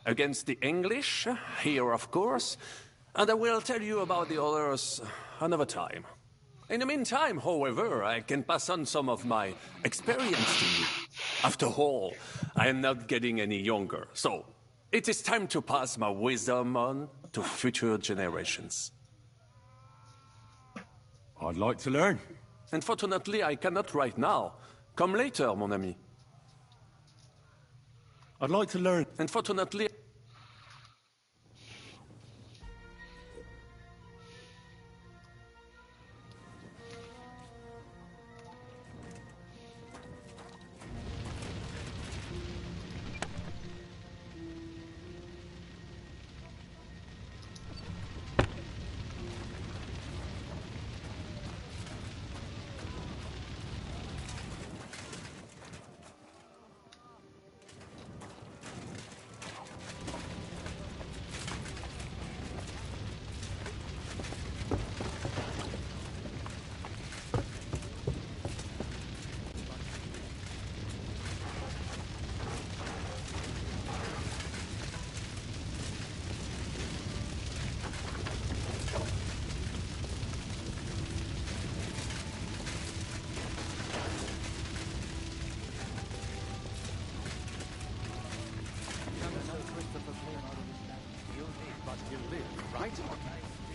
against the English, here of course, and I will tell you about the others another time. In the meantime, however, I can pass on some of my experience to you. After all, I am not getting any younger, so it is time to pass my wisdom on to future generations. I'd like to learn. Unfortunately, I cannot right now. Come later, mon ami. I'd like to learn. Unfortunately...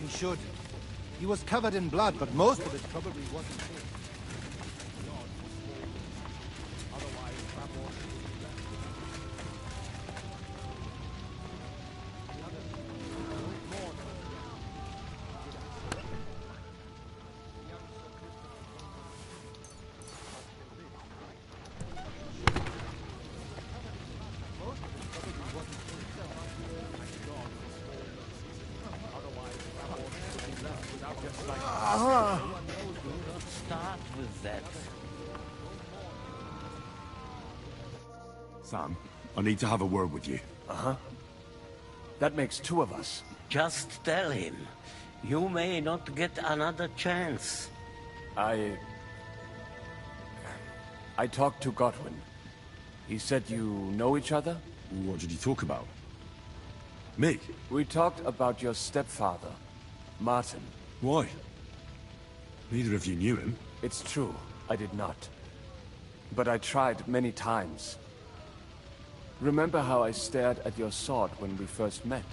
He should. He was covered in blood, but most of it probably wasn't his. Start with that. Sam, I need to have a word with you. Uh-huh. That makes 2 of us. Just tell him. You may not get another chance. I talked to Godwin. He said you know each other? What did you talk about? Me? We talked about your stepfather, Martin. Why? Neither of you knew him. It's true, I did not. But I tried many times. Remember how I stared at your sword when we first met?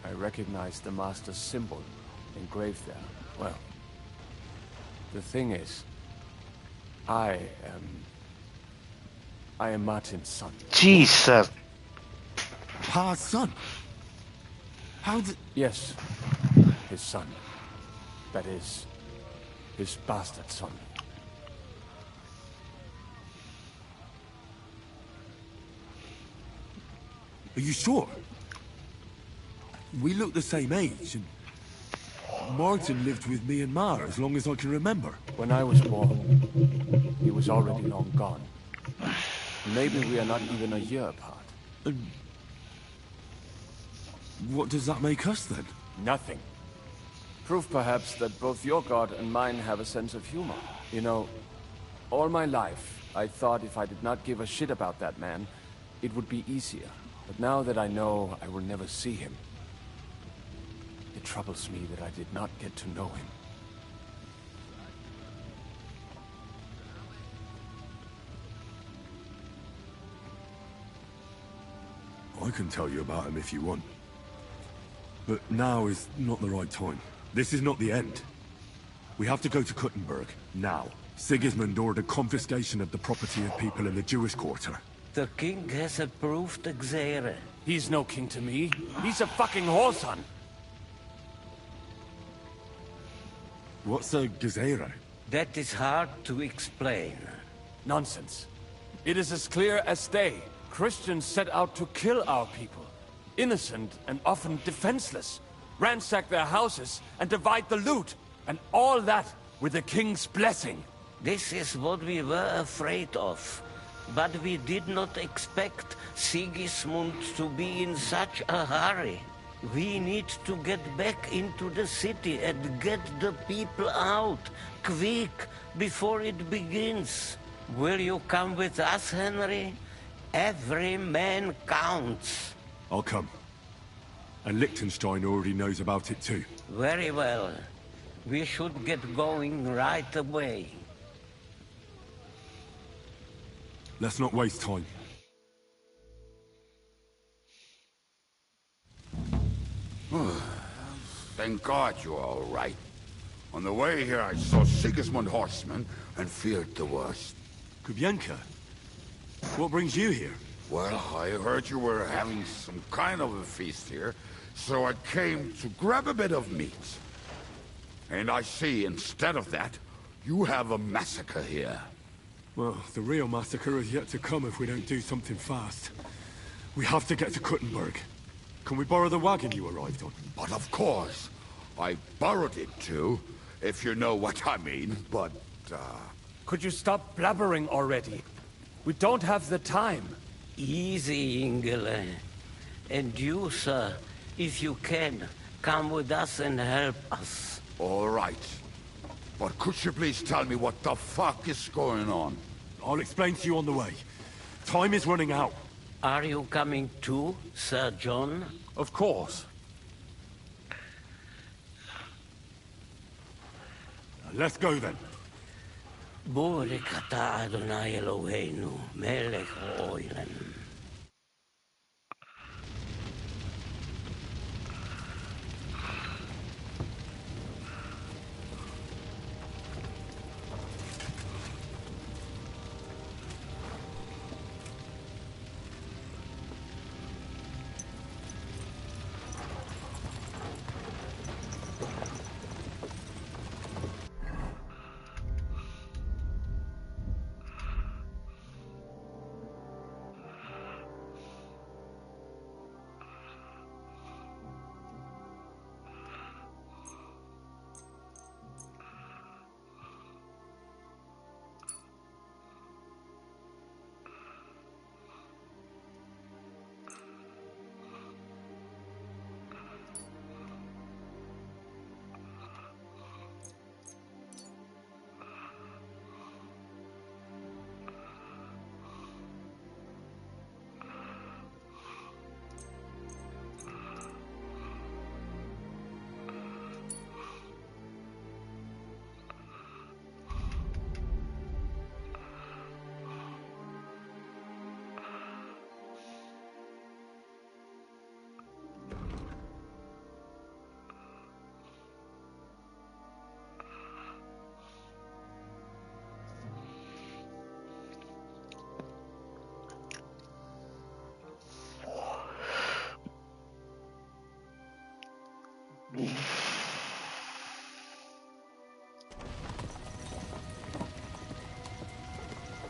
I recognized the Master's symbol engraved there. Well, the thing is, I am Martin's son. Jesus. Pa's son? How did... Yes, his son. That is, his bastard son. Are you sure? We look the same age, and Martin lived with me and Ma as long as I can remember. When I was born, he was already long gone. Maybe we are not even a year apart. What does that make us, then? Nothing. Proof, perhaps, that both your god and mine have a sense of humor. You know, all my life, I thought if I did not give a shit about that man, it would be easier. But now that I know I will never see him, it troubles me that I did not get to know him. I can tell you about him if you want. But now is not the right time. This is not the end. We have to go to Kuttenberg, now. Sigismund ordered confiscation of the property of people in the Jewish quarter. The king has approved Xere. He's no king to me. He's a fucking whoreson. What's a gazero? That is hard to explain. Nonsense. It is as clear as day. Christians set out to kill our people. Innocent and often defenseless. Ransack their houses and divide the loot. And all that with the king's blessing. This is what we were afraid of. But we did not expect Sigismund to be in such a hurry. We need to get back into the city and get the people out, quick, before it begins. Will you come with us, Henry? Every man counts. I'll come. And Liechtenstein already knows about it too. Very well. We should get going right away. Let's not waste time. Thank God you're all right. On the way here, I saw Sigismund horsemen and feared the worst. Kubienka? What brings you here? Well, I heard you were having some kind of a feast here, so I came to grab a bit of meat. And I see, instead of that, you have a massacre here. Well, the real massacre is yet to come if we don't do something fast. We have to get to Kuttenberg. Can we borrow the wagon you arrived on? But of course. I borrowed it too, if you know what I mean, but, Could you stop blabbering already? We don't have the time. Easy, Ingele. And you, sir, if you can, come with us and help us. All right. But could you please tell me what the fuck is going on? I'll explain to you on the way. Time is running out. Are you coming too, Sir John? Of course. Let's go then. Baruch atah Adonai Eloheinu, melech haolam.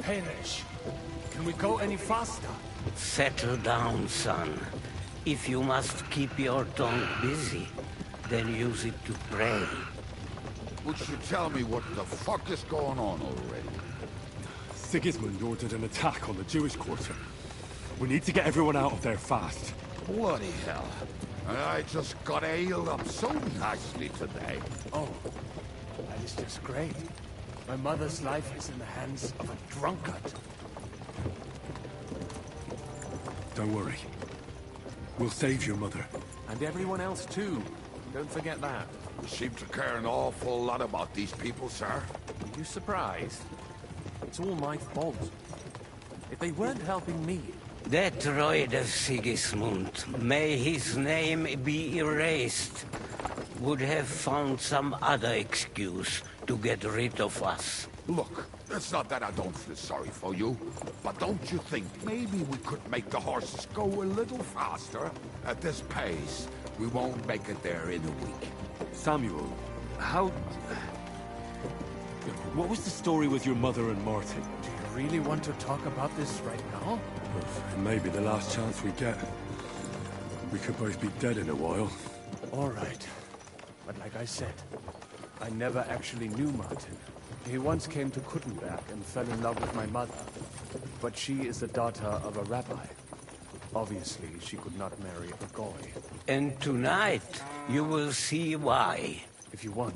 Hamish, can we go any faster? Settle down, son. If you must keep your tongue busy, then use it to pray. Would you tell me what the fuck is going on already? Sigismund ordered an attack on the Jewish quarter. We need to get everyone out of there fast. Bloody hell. I just got ailed up so nicely today. Oh, that is just great. My mother's life is in the hands of a drunkard. Don't worry. We'll save your mother. And everyone else too. Don't forget that. You seem to care an awful lot about these people, sir. Are you surprised? It's all my fault. If they weren't helping me... That droid of Sigismund, may his name be erased, would have found some other excuse to get rid of us. Look, it's not that I don't feel sorry for you, but don't you think maybe we could make the horses go a little faster? At this pace, we won't make it there in a week. Samuel, how... What was the story with your mother and Martin? Do you really want to talk about this right now? It may be the last chance we get. We could both be dead in a while. All right. But like I said, I never actually knew Martin. He once came to Kuttenberg and fell in love with my mother. But she is the daughter of a rabbi. Obviously, she could not marry a goy. And tonight, you will see why. If you want,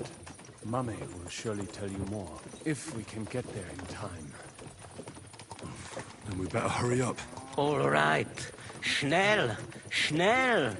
Mame will surely tell you more. If we can get there in time. Then we better hurry up. All right. Schnell! Schnell!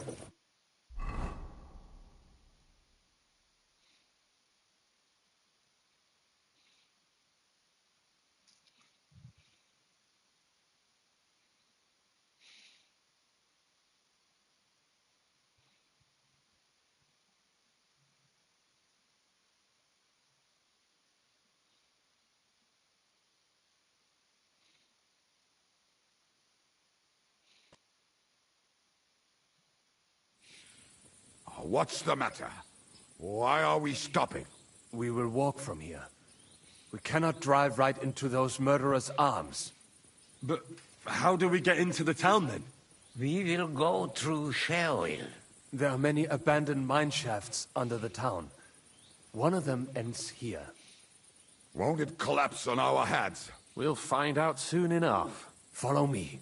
What's the matter? Why are we stopping? We will walk from here. We cannot drive right into those murderers' arms. But how do we get into the town then? We will go through Sheol. There are many abandoned mine shafts under the town. One of them ends here. Won't it collapse on our heads? We'll find out soon enough. Follow me.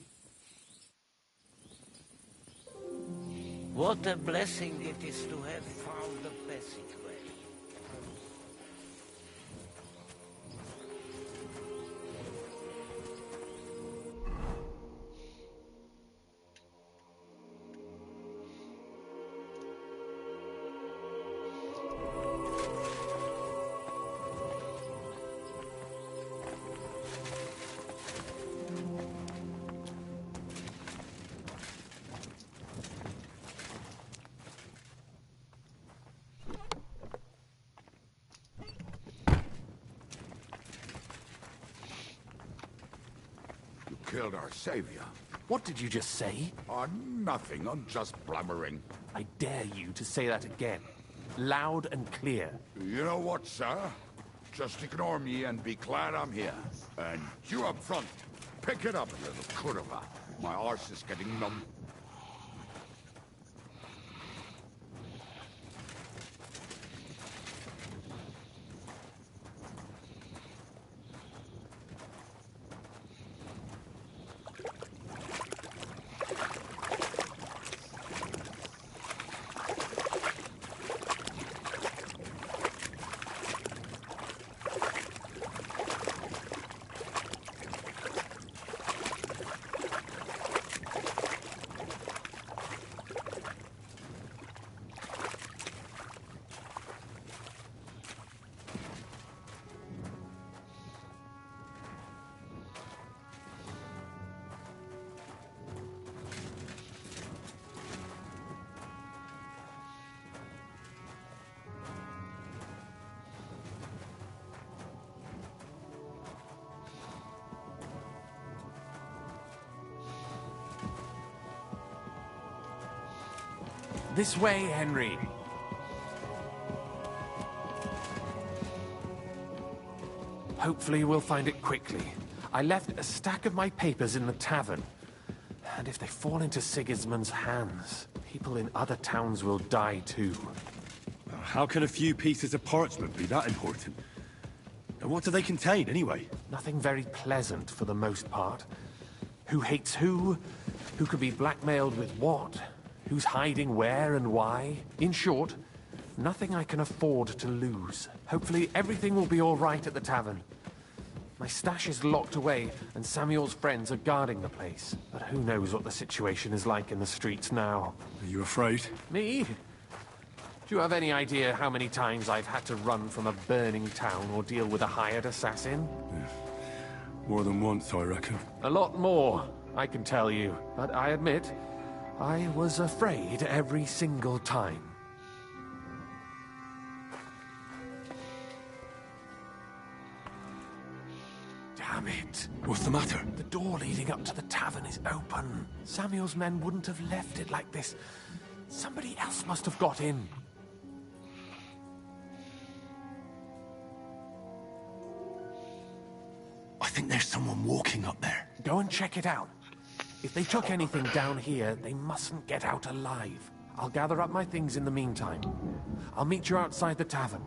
What a blessing it is to have found the passageway. Killed our savior. What did you just say? Nothing. I'm just blubbering. I dare you to say that again. Loud and clear. You know what, sir? Just ignore me and be glad I'm here. And you up front, pick it up, little curva. My arse is getting numb. This way, Henry. Hopefully we'll find it quickly. I left a stack of my papers in the tavern. And if they fall into Sigismund's hands, people in other towns will die too. How can a few pieces of parchment be that important? And what do they contain, anyway? Nothing very pleasant for the most part. Who hates who? Who could be blackmailed with what? Who's hiding where and why? In short, nothing I can afford to lose. Hopefully everything will be all right at the tavern. My stash is locked away, and Samuel's friends are guarding the place. But who knows what the situation is like in the streets now. Are you afraid? Me? Do you have any idea how many times I've had to run from a burning town or deal with a hired assassin? More than once, I reckon. A lot more, I can tell you. But I admit, I was afraid every single time. Damn it. What's the matter? The door leading up to the tavern is open. Samuel's men wouldn't have left it like this. Somebody else must have got in. think there's someone walking up there. Go and check it out. If they took anything down here, they mustn't get out alive. I'll gather up my things in the meantime. I'll meet you outside the tavern.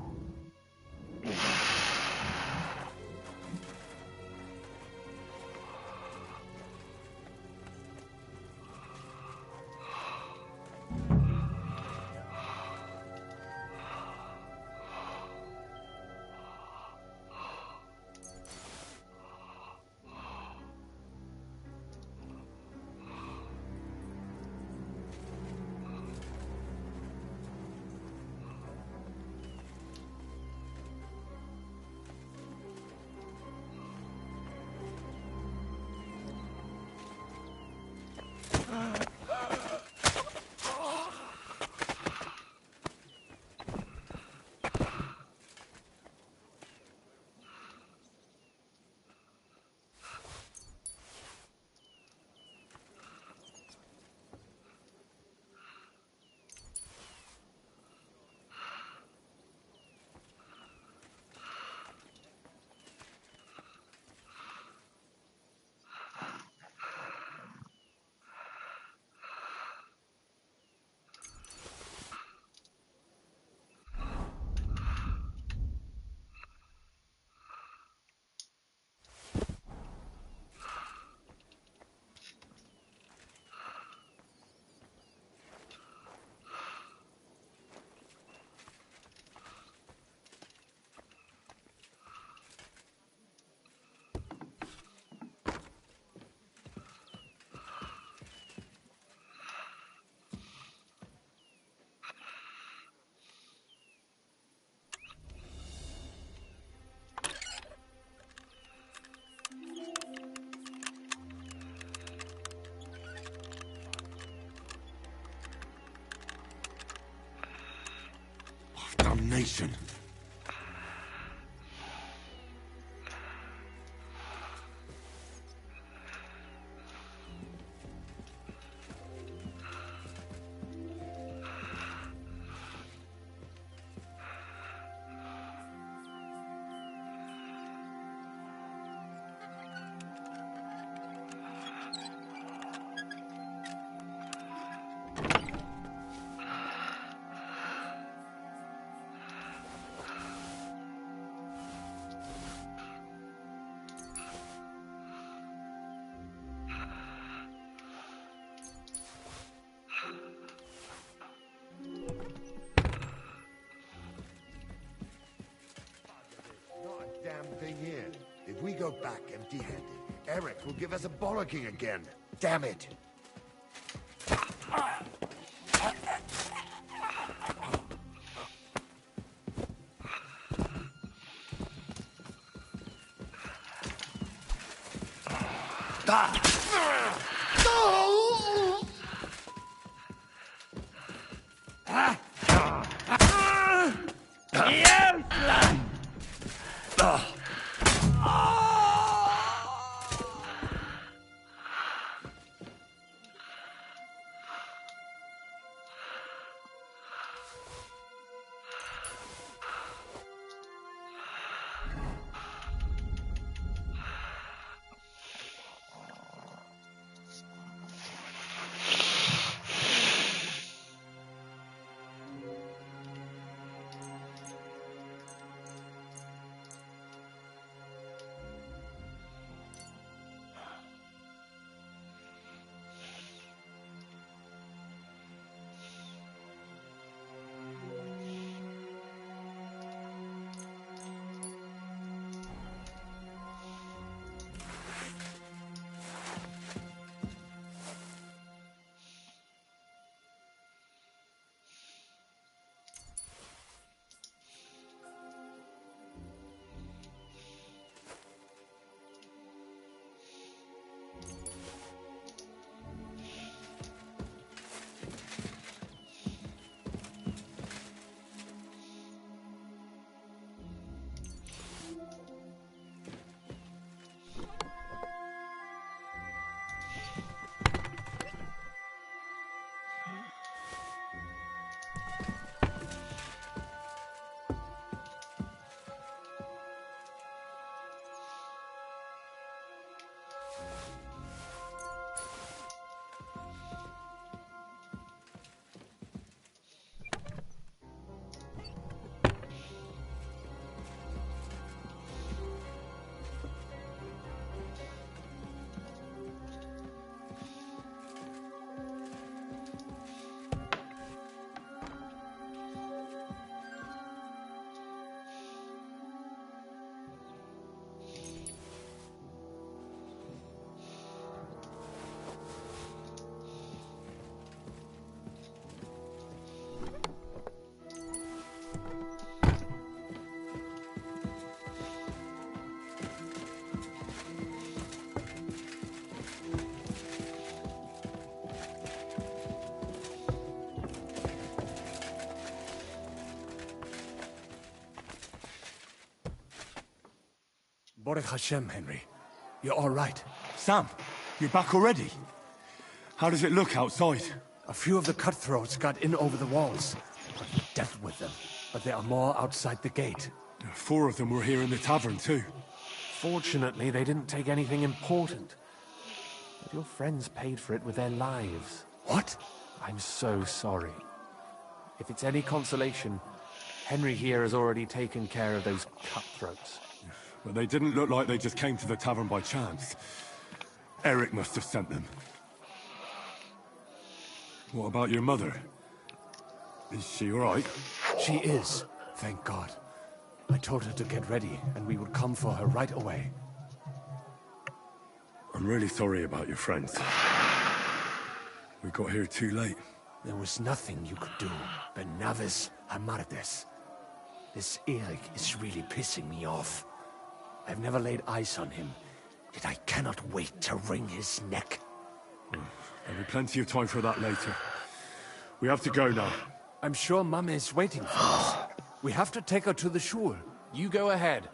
Damnation. Damn thing here. If we go back empty-handed, Eric will give us a bollocking again. Damn it. Baruch Hashem, Henry. You're all right. Sam, you're back already? How does it look outside? A few of the cutthroats got in over the walls. We dealt with them, but there are more outside the gate. 4 of them were here in the tavern, too. Fortunately, they didn't take anything important. But your friends paid for it with their lives. What? I'm so sorry. If it's any consolation, Henry here has already taken care of those cutthroats. But they didn't look like they just came to the tavern by chance. Eric must have sent them. What about your mother? Is she all right? She is, thank God. I told her to get ready, and we would come for her right away. I'm really sorry about your friends. We got here too late. There was nothing you could do. Benavis Hamardes. This Eric is really pissing me off. I've never laid eyes on him, yet I cannot wait to wring his neck. There'll be plenty of time for that later. We have to go now. I'm sure Mum is waiting for us. We have to take her to the shul. You go ahead.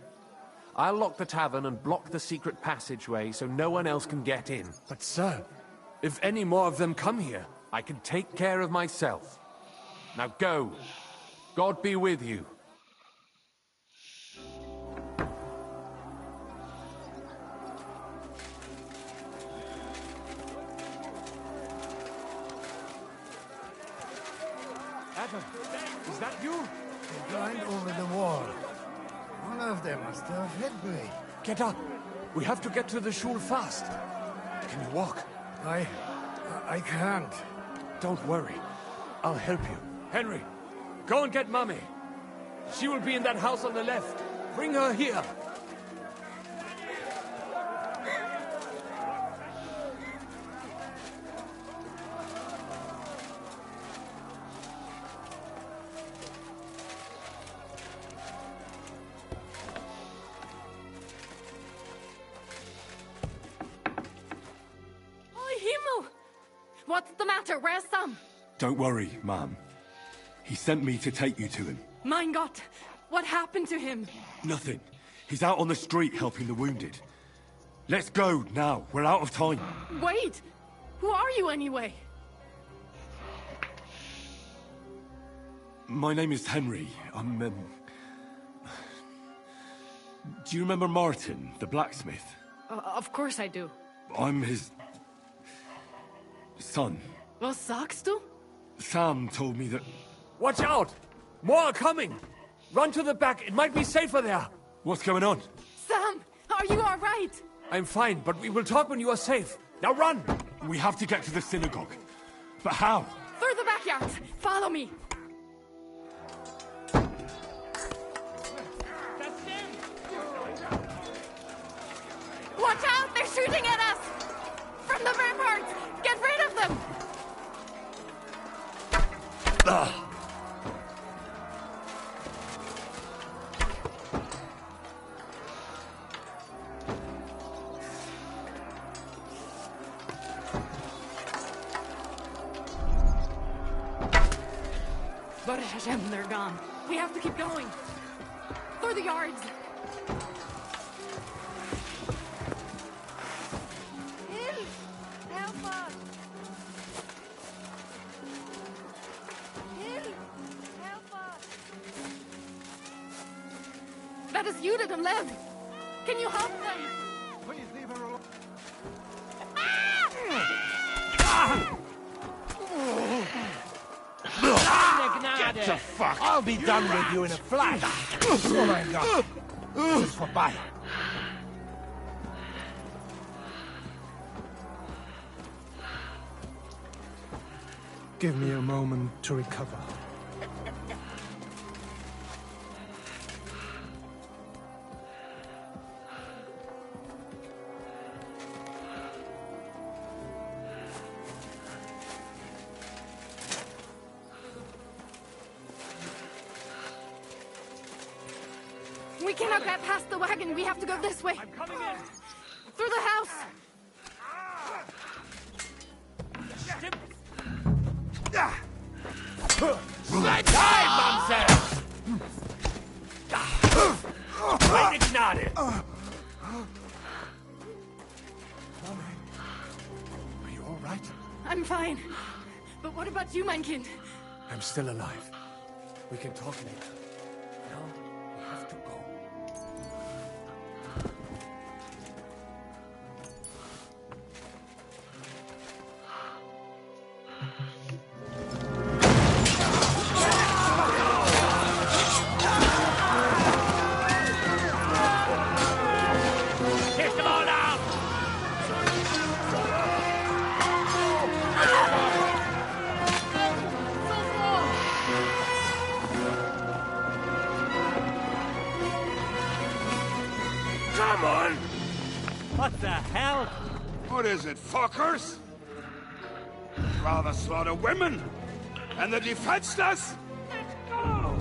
I'll lock the tavern and block the secret passageway so no one else can get in. But sir, if any more of them come here, I can take care of myself. Now go. God be with you. Adam, is that you? They climbed over the wall. One of them must have headway. Get up. We have to get to the shul fast. Can you walk? I can't. Don't worry. I'll help you. Henry, go and get Mummy. She will be in that house on the left. Bring her here. What's the matter? Where's Sam? Don't worry, ma'am. He sent me to take you to him. Mein Gott! What happened to him? Nothing. He's out on the street helping the wounded. Let's go now. We're out of time. Wait! Who are you anyway? My name is Henry. I'm, Do you remember Martin, the blacksmith? Of course I do. I'm his... son. Was sagst du? Sam told me that... Watch out! More are coming! Run to the back, it might be safer there! What's going on? Sam, are you all right? I'm fine, but we will talk when you are safe. Now run! We have to get to the synagogue. But how? Through the backyard. Follow me. Watch out! They're shooting at us! From the ramparts! Get rid of them! Baruch Hashem, they're gone. We have to keep going. Through the yards. Help us! Help us! That is Judith and Lev. Can you help them? Please leave her alone. Get the fuck! I'll be done with you in a flash! Oh my God! This is vorbei. Give me a moment to recover. We cannot get past the wagon. We have to go this way. I'm coming in. Through the house. Right time, Mamsell! Rein Gnade! fine. But what about you, mein Kind? I'm still alive. We can talk later. Now, we have to go. Chase them all down! Come on! What the hell? What is it, fuckers? Rather slaughter women and the defenseless? Let's go!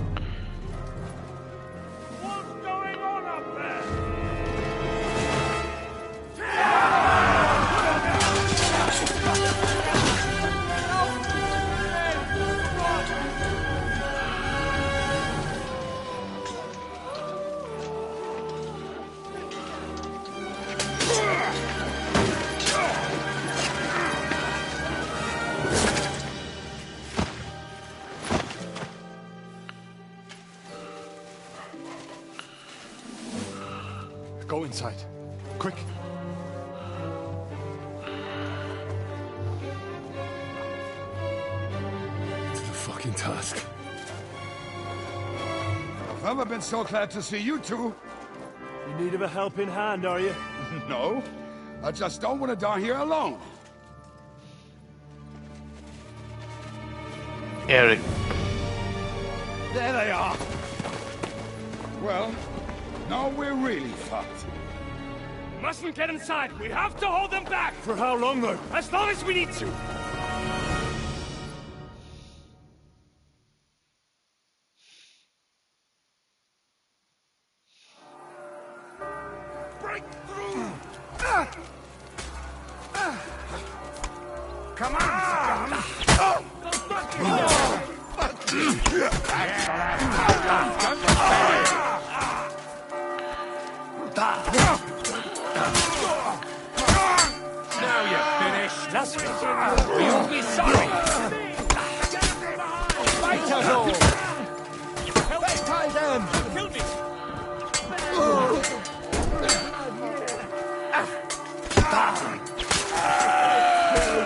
What's going on up there? Go inside. Quick. To the fucking task. I've never been so glad to see you two. In need of a helping hand, are you? No, I just don't want to die here alone. Eric. There they are. Well, now we're really fucked. Mustn't get inside. We have to hold them back. For how long, though? As long as we need to. Break through! Come Now you're finished. That's it. You'll be sorry. Fight us all. Help me tie them. Kill me.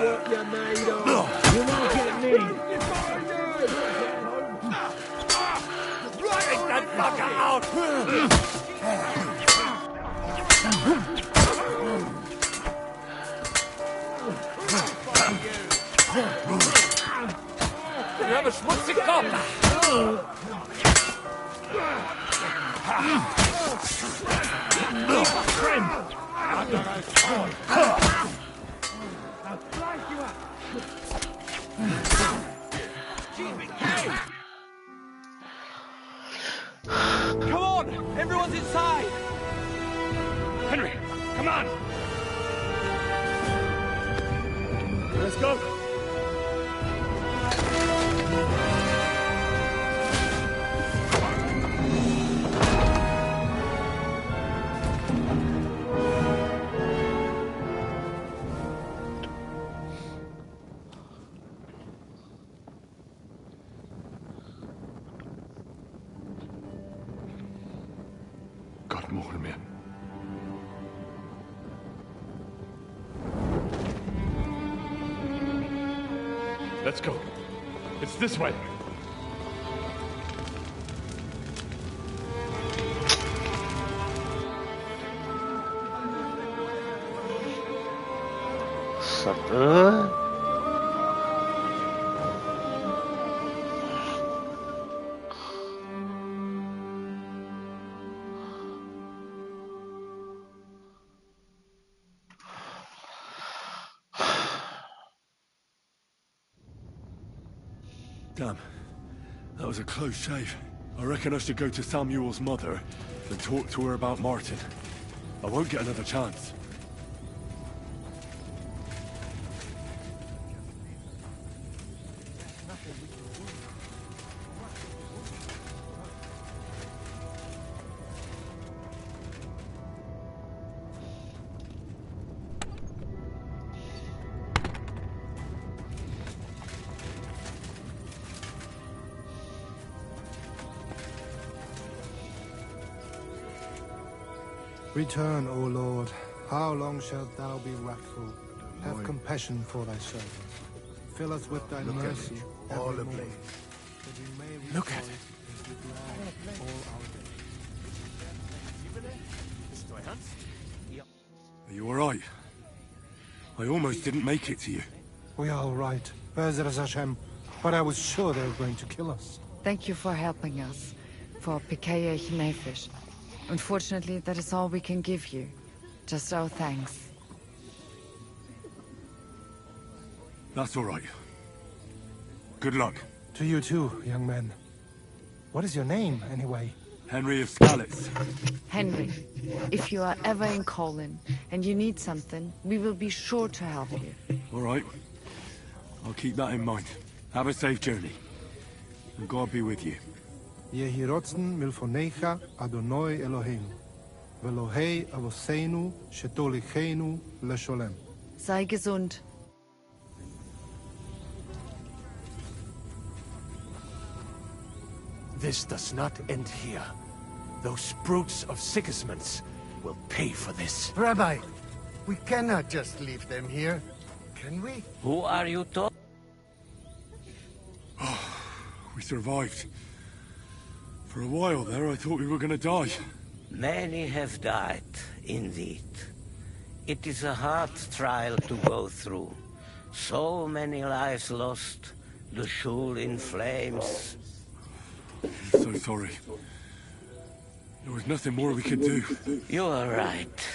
What you made of? You won't get me. Take that fucker out. You have a schmutzig Kopf. Come on! Everyone's inside! Henry, come on. Let's go! God more me. Let's go. It's this way. Sabır. Damn. That was a close shave. I reckon I should go to Samuel's mother and talk to her about Martin. I won't get another chance. Return, O Lord. How long shalt thou be wrathful? Have compassion for thy servants. Fill us with thy mercy. All ablaze. Look at it. Are you alright? I almost didn't make it to you. We are all right. Bezras Hashem. But I was sure they were going to kill us. Thank you for helping us. For Pikeyech Nefesh. Unfortunately, that is all we can give you. Just our thanks. That's alright. Good luck. To you too, young man. What is your name, anyway? Henry of Skalitz. Henry, if you are ever in Colin and you need something, we will be sure to help you. Alright. I'll keep that in mind. Have a safe journey. And God be with you. Yehi rotzen milfonecha Adonai Eloheinu. Velohei avoseinu shetolichenu lesholem. Sei gesund. This does not end here. Those brutes of Sigismund's will pay for this. Rabbi, we cannot just leave them here, can we? Who are you talking? We survived. For a while there, I thought we were gonna die. Many have died, indeed. It is a hard trial to go through. So many lives lost, the shul in flames. I'm so sorry. There was nothing more we could do. You are right.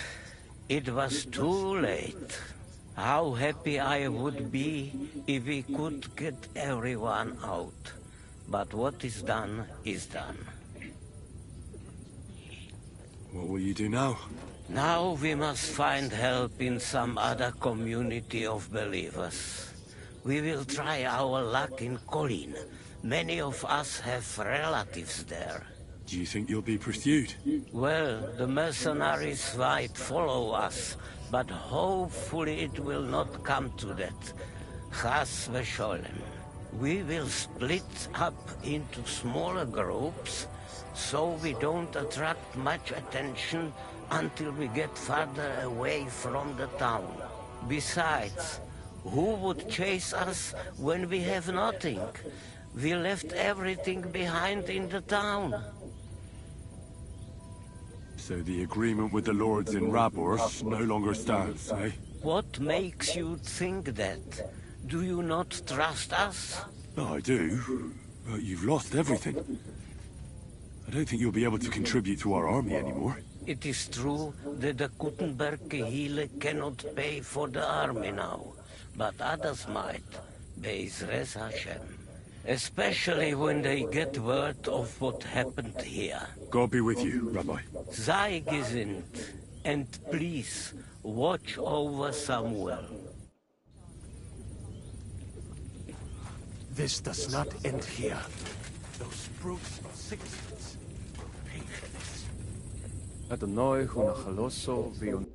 It was too late. How happy I would be if we could get everyone out. But what is done is done. What will you do now? Now we must find help in some other community of believers. We will try our luck in Colin. Many of us have relatives there. Do you think you'll be pursued? Well, the mercenaries might follow us, but hopefully it will not come to that. Chas v'sholem. We will split up into smaller groups, so we don't attract much attention until we get farther away from the town. Besides, who would chase us when we have nothing? We left everything behind in the town. So the agreement with the lords in Raborsh no longer stands, eh? What makes you think that? Do you not trust us? No, I do. But you've lost everything. I don't think you'll be able to contribute to our army anymore. It is true that the Kuttenberg Kehile cannot pay for the army now, but others might. Be'ezras Hashem. Especially when they get word of what happened here. God be with you, Rabbi. Sei gesinnt, and please, watch over Samuel. This does not end here. Those brutes of Sigismund's will pay for this. Adonai hu nachaloso v'yon...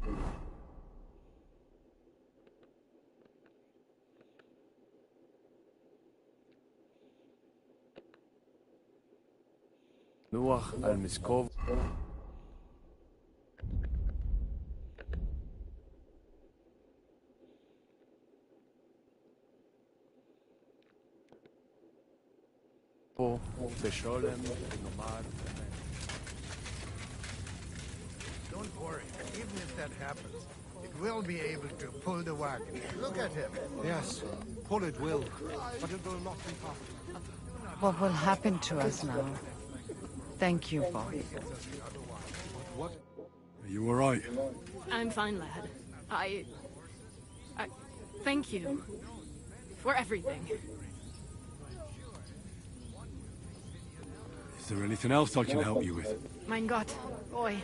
Nuach al Miskov. Don't worry. Even if that happens, it will be able to pull the wagon. Look at him. Yes, pull it will, but it will not be possible. What will happen to us now? Thank you, boy. Are you alright? I'm fine, lad. I thank you for everything. Is there anything else I can help you with? Mein Gott, boy.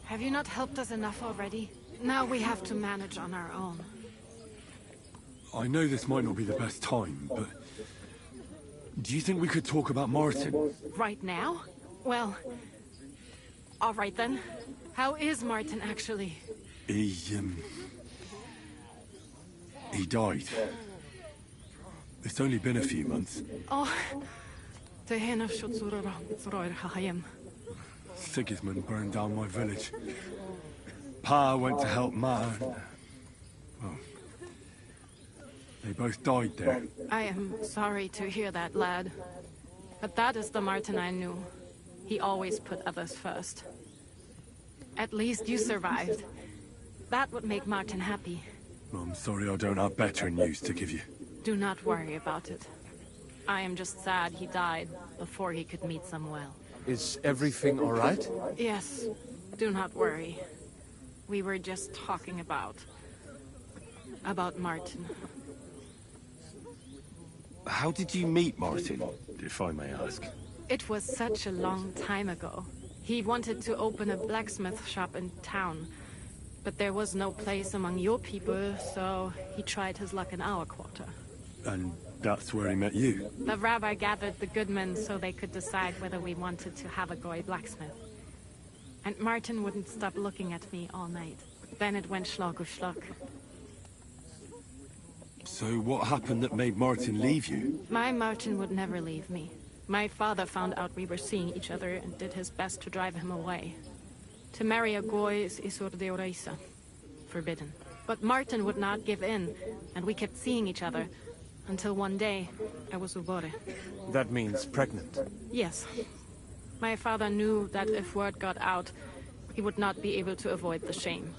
Have you not helped us enough already? Now we have to manage on our own. I know this might not be the best time, but... do you think we could talk about Martin? Right now? Well, all right then. How is Martin actually? He died. It's only been a few months. Oh, Sigismund burned down my village. Pa went to help Ma. Well, they both died there. I am sorry to hear that, lad. But that is the Martin I knew. He always put others first. At least you survived. That would make Martin happy. I'm sorry I don't have better news to give you. Do not worry about it. I am just sad he died before he could meet Samuel. Is everything all right? Yes, do not worry. We were just talking about Martin. How did you meet Martin, if I may ask? It was such a long time ago. He wanted to open a blacksmith shop in town, but there was no place among your people, so he tried his luck in our quarter. And that's where he met you? The rabbi gathered the goodmen so they could decide whether we wanted to have a goy blacksmith. And Martin wouldn't stop looking at me all night. Then it went schlock or schlock. So what happened that made Martin leave you? My Martin would never leave me. My father found out we were seeing each other and did his best to drive him away. To marry a goy is isur deoraisa, forbidden. But Martin would not give in, and we kept seeing each other, until one day I was ubore. That means pregnant. Yes. My father knew that if word got out, he would not be able to avoid the shame.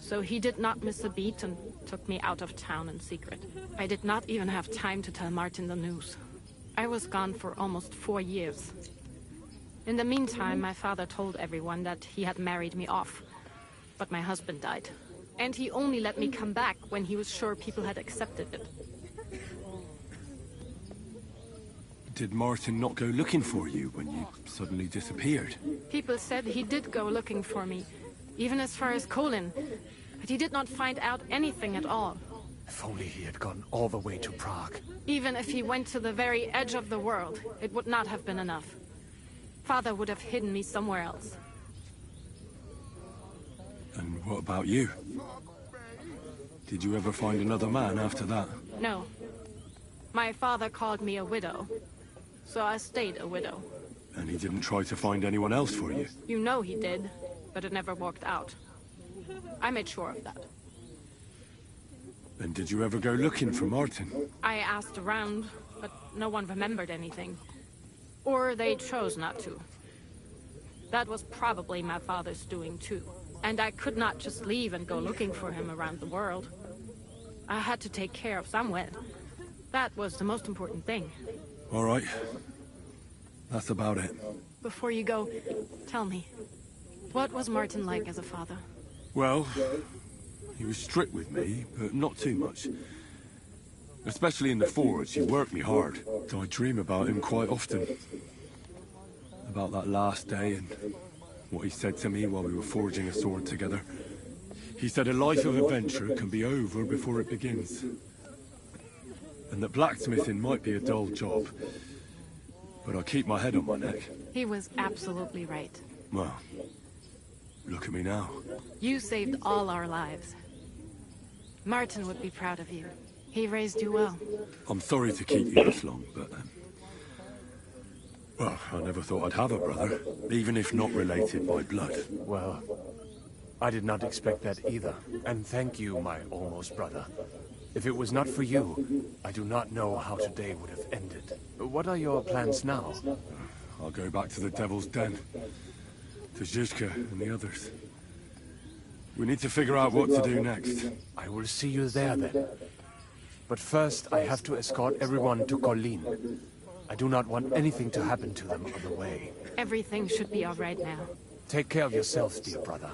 So he did not miss a beat and took me out of town in secret. I did not even have time to tell Martin the news. I was gone for almost 4 years. In the meantime, my father told everyone that he had married me off. But my husband died. And he only let me come back when he was sure people had accepted it. Did Martin not go looking for you when you suddenly disappeared? People said he did go looking for me, even as far as Colin. But he did not find out anything at all. If only he had gone all the way to Prague. Even if he went to the very edge of the world, it would not have been enough. Father would have hidden me somewhere else. And what about you? Did you ever find another man after that? No. My father called me a widow, so I stayed a widow. And he didn't try to find anyone else for you? You know he did, but it never worked out. I made sure of that. And did you ever go looking for Martin? I asked around, but no one remembered anything. Or they chose not to. That was probably my father's doing too. And I could not just leave and go looking for him around the world. I had to take care of Samuel. That was the most important thing. All right. That's about it. Before you go, tell me, what was Martin like as a father? Well, he was strict with me, but not too much. Especially in the forge, he worked me hard. I dream about him quite often. About that last day and what he said to me while we were forging a sword together. He said a life of adventure can be over before it begins. And that blacksmithing might be a dull job, but I keep my head on my neck. He was absolutely right. Well, look at me now. You saved all our lives. Martin would be proud of you. He raised you well. I'm sorry to keep you this long, but... well, I never thought I'd have a brother, even if not related by blood. Well, I did not expect that either. And thank you, my almost brother. If it was not for you, I do not know how today would have ended. What are your plans now? I'll go back to the Devil's Den. To Zizka and the others. We need to figure out what to do next. I will see you there then. But first, I have to escort everyone to Colleen. I do not want anything to happen to them on the way. Everything should be all right now. Take care of yourself, dear brother.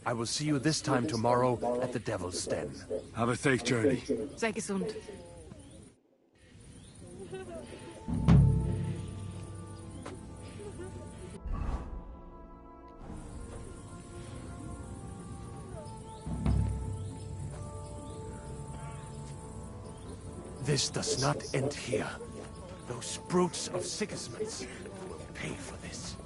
I will see you this time tomorrow at the Devil's Den. Have a safe journey. Sei gesund. This does not end here. Those brutes of Sigismund's will pay for this.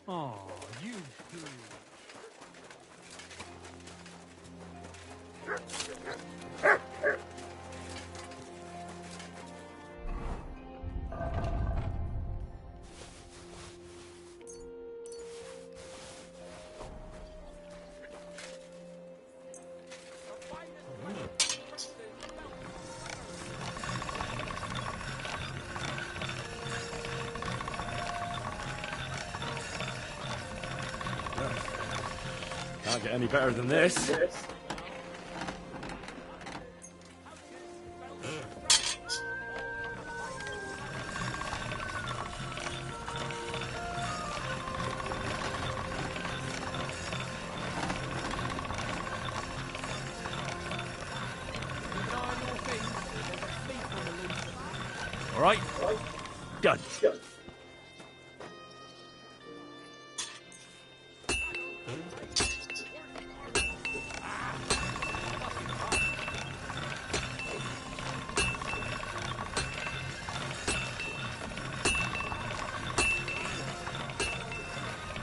Oh, you two. Can't get any better than this. All right, done.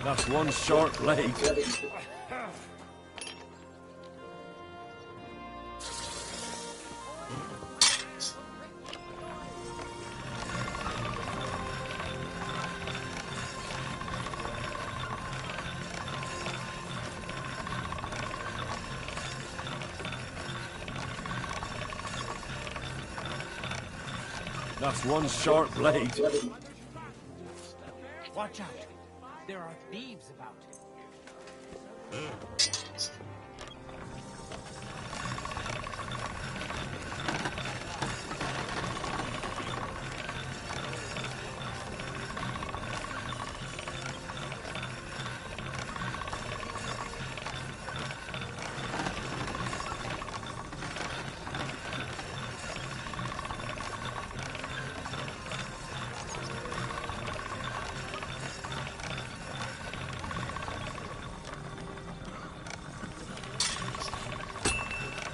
That's one sharp blade. That's one sharp blade. Watch out. There are thieves about.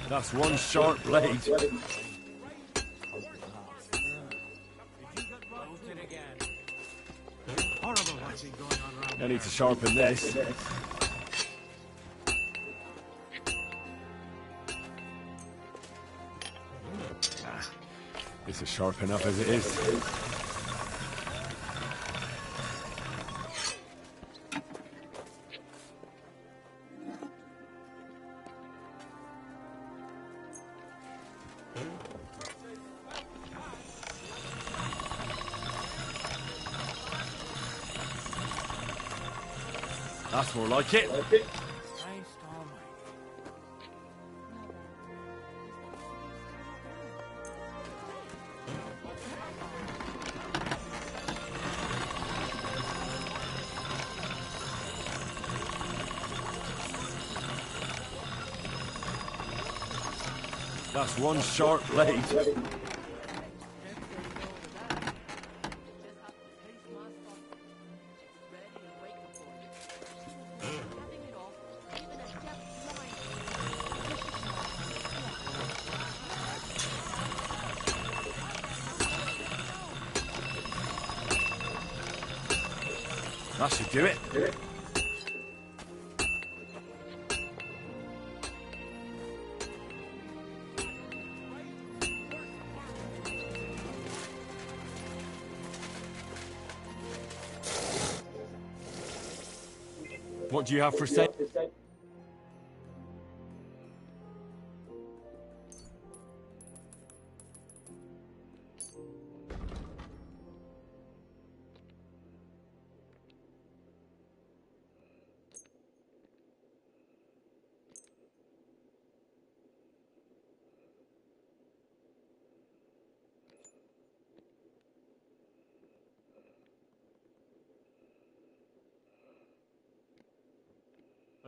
That's one sharp blade. I need to sharpen this. This is sharp enough as it is. That's more like it. That's one sharp blade. That should do it. What do you have for sale?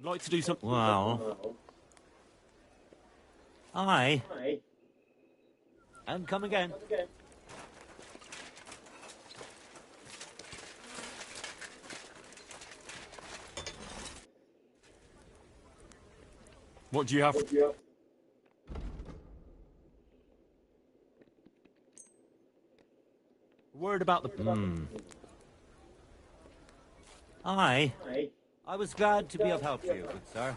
I'd like to do something. Well. Aye. And come again. What do you have? Word about the... Aye. I was glad to be of help to you, good sir.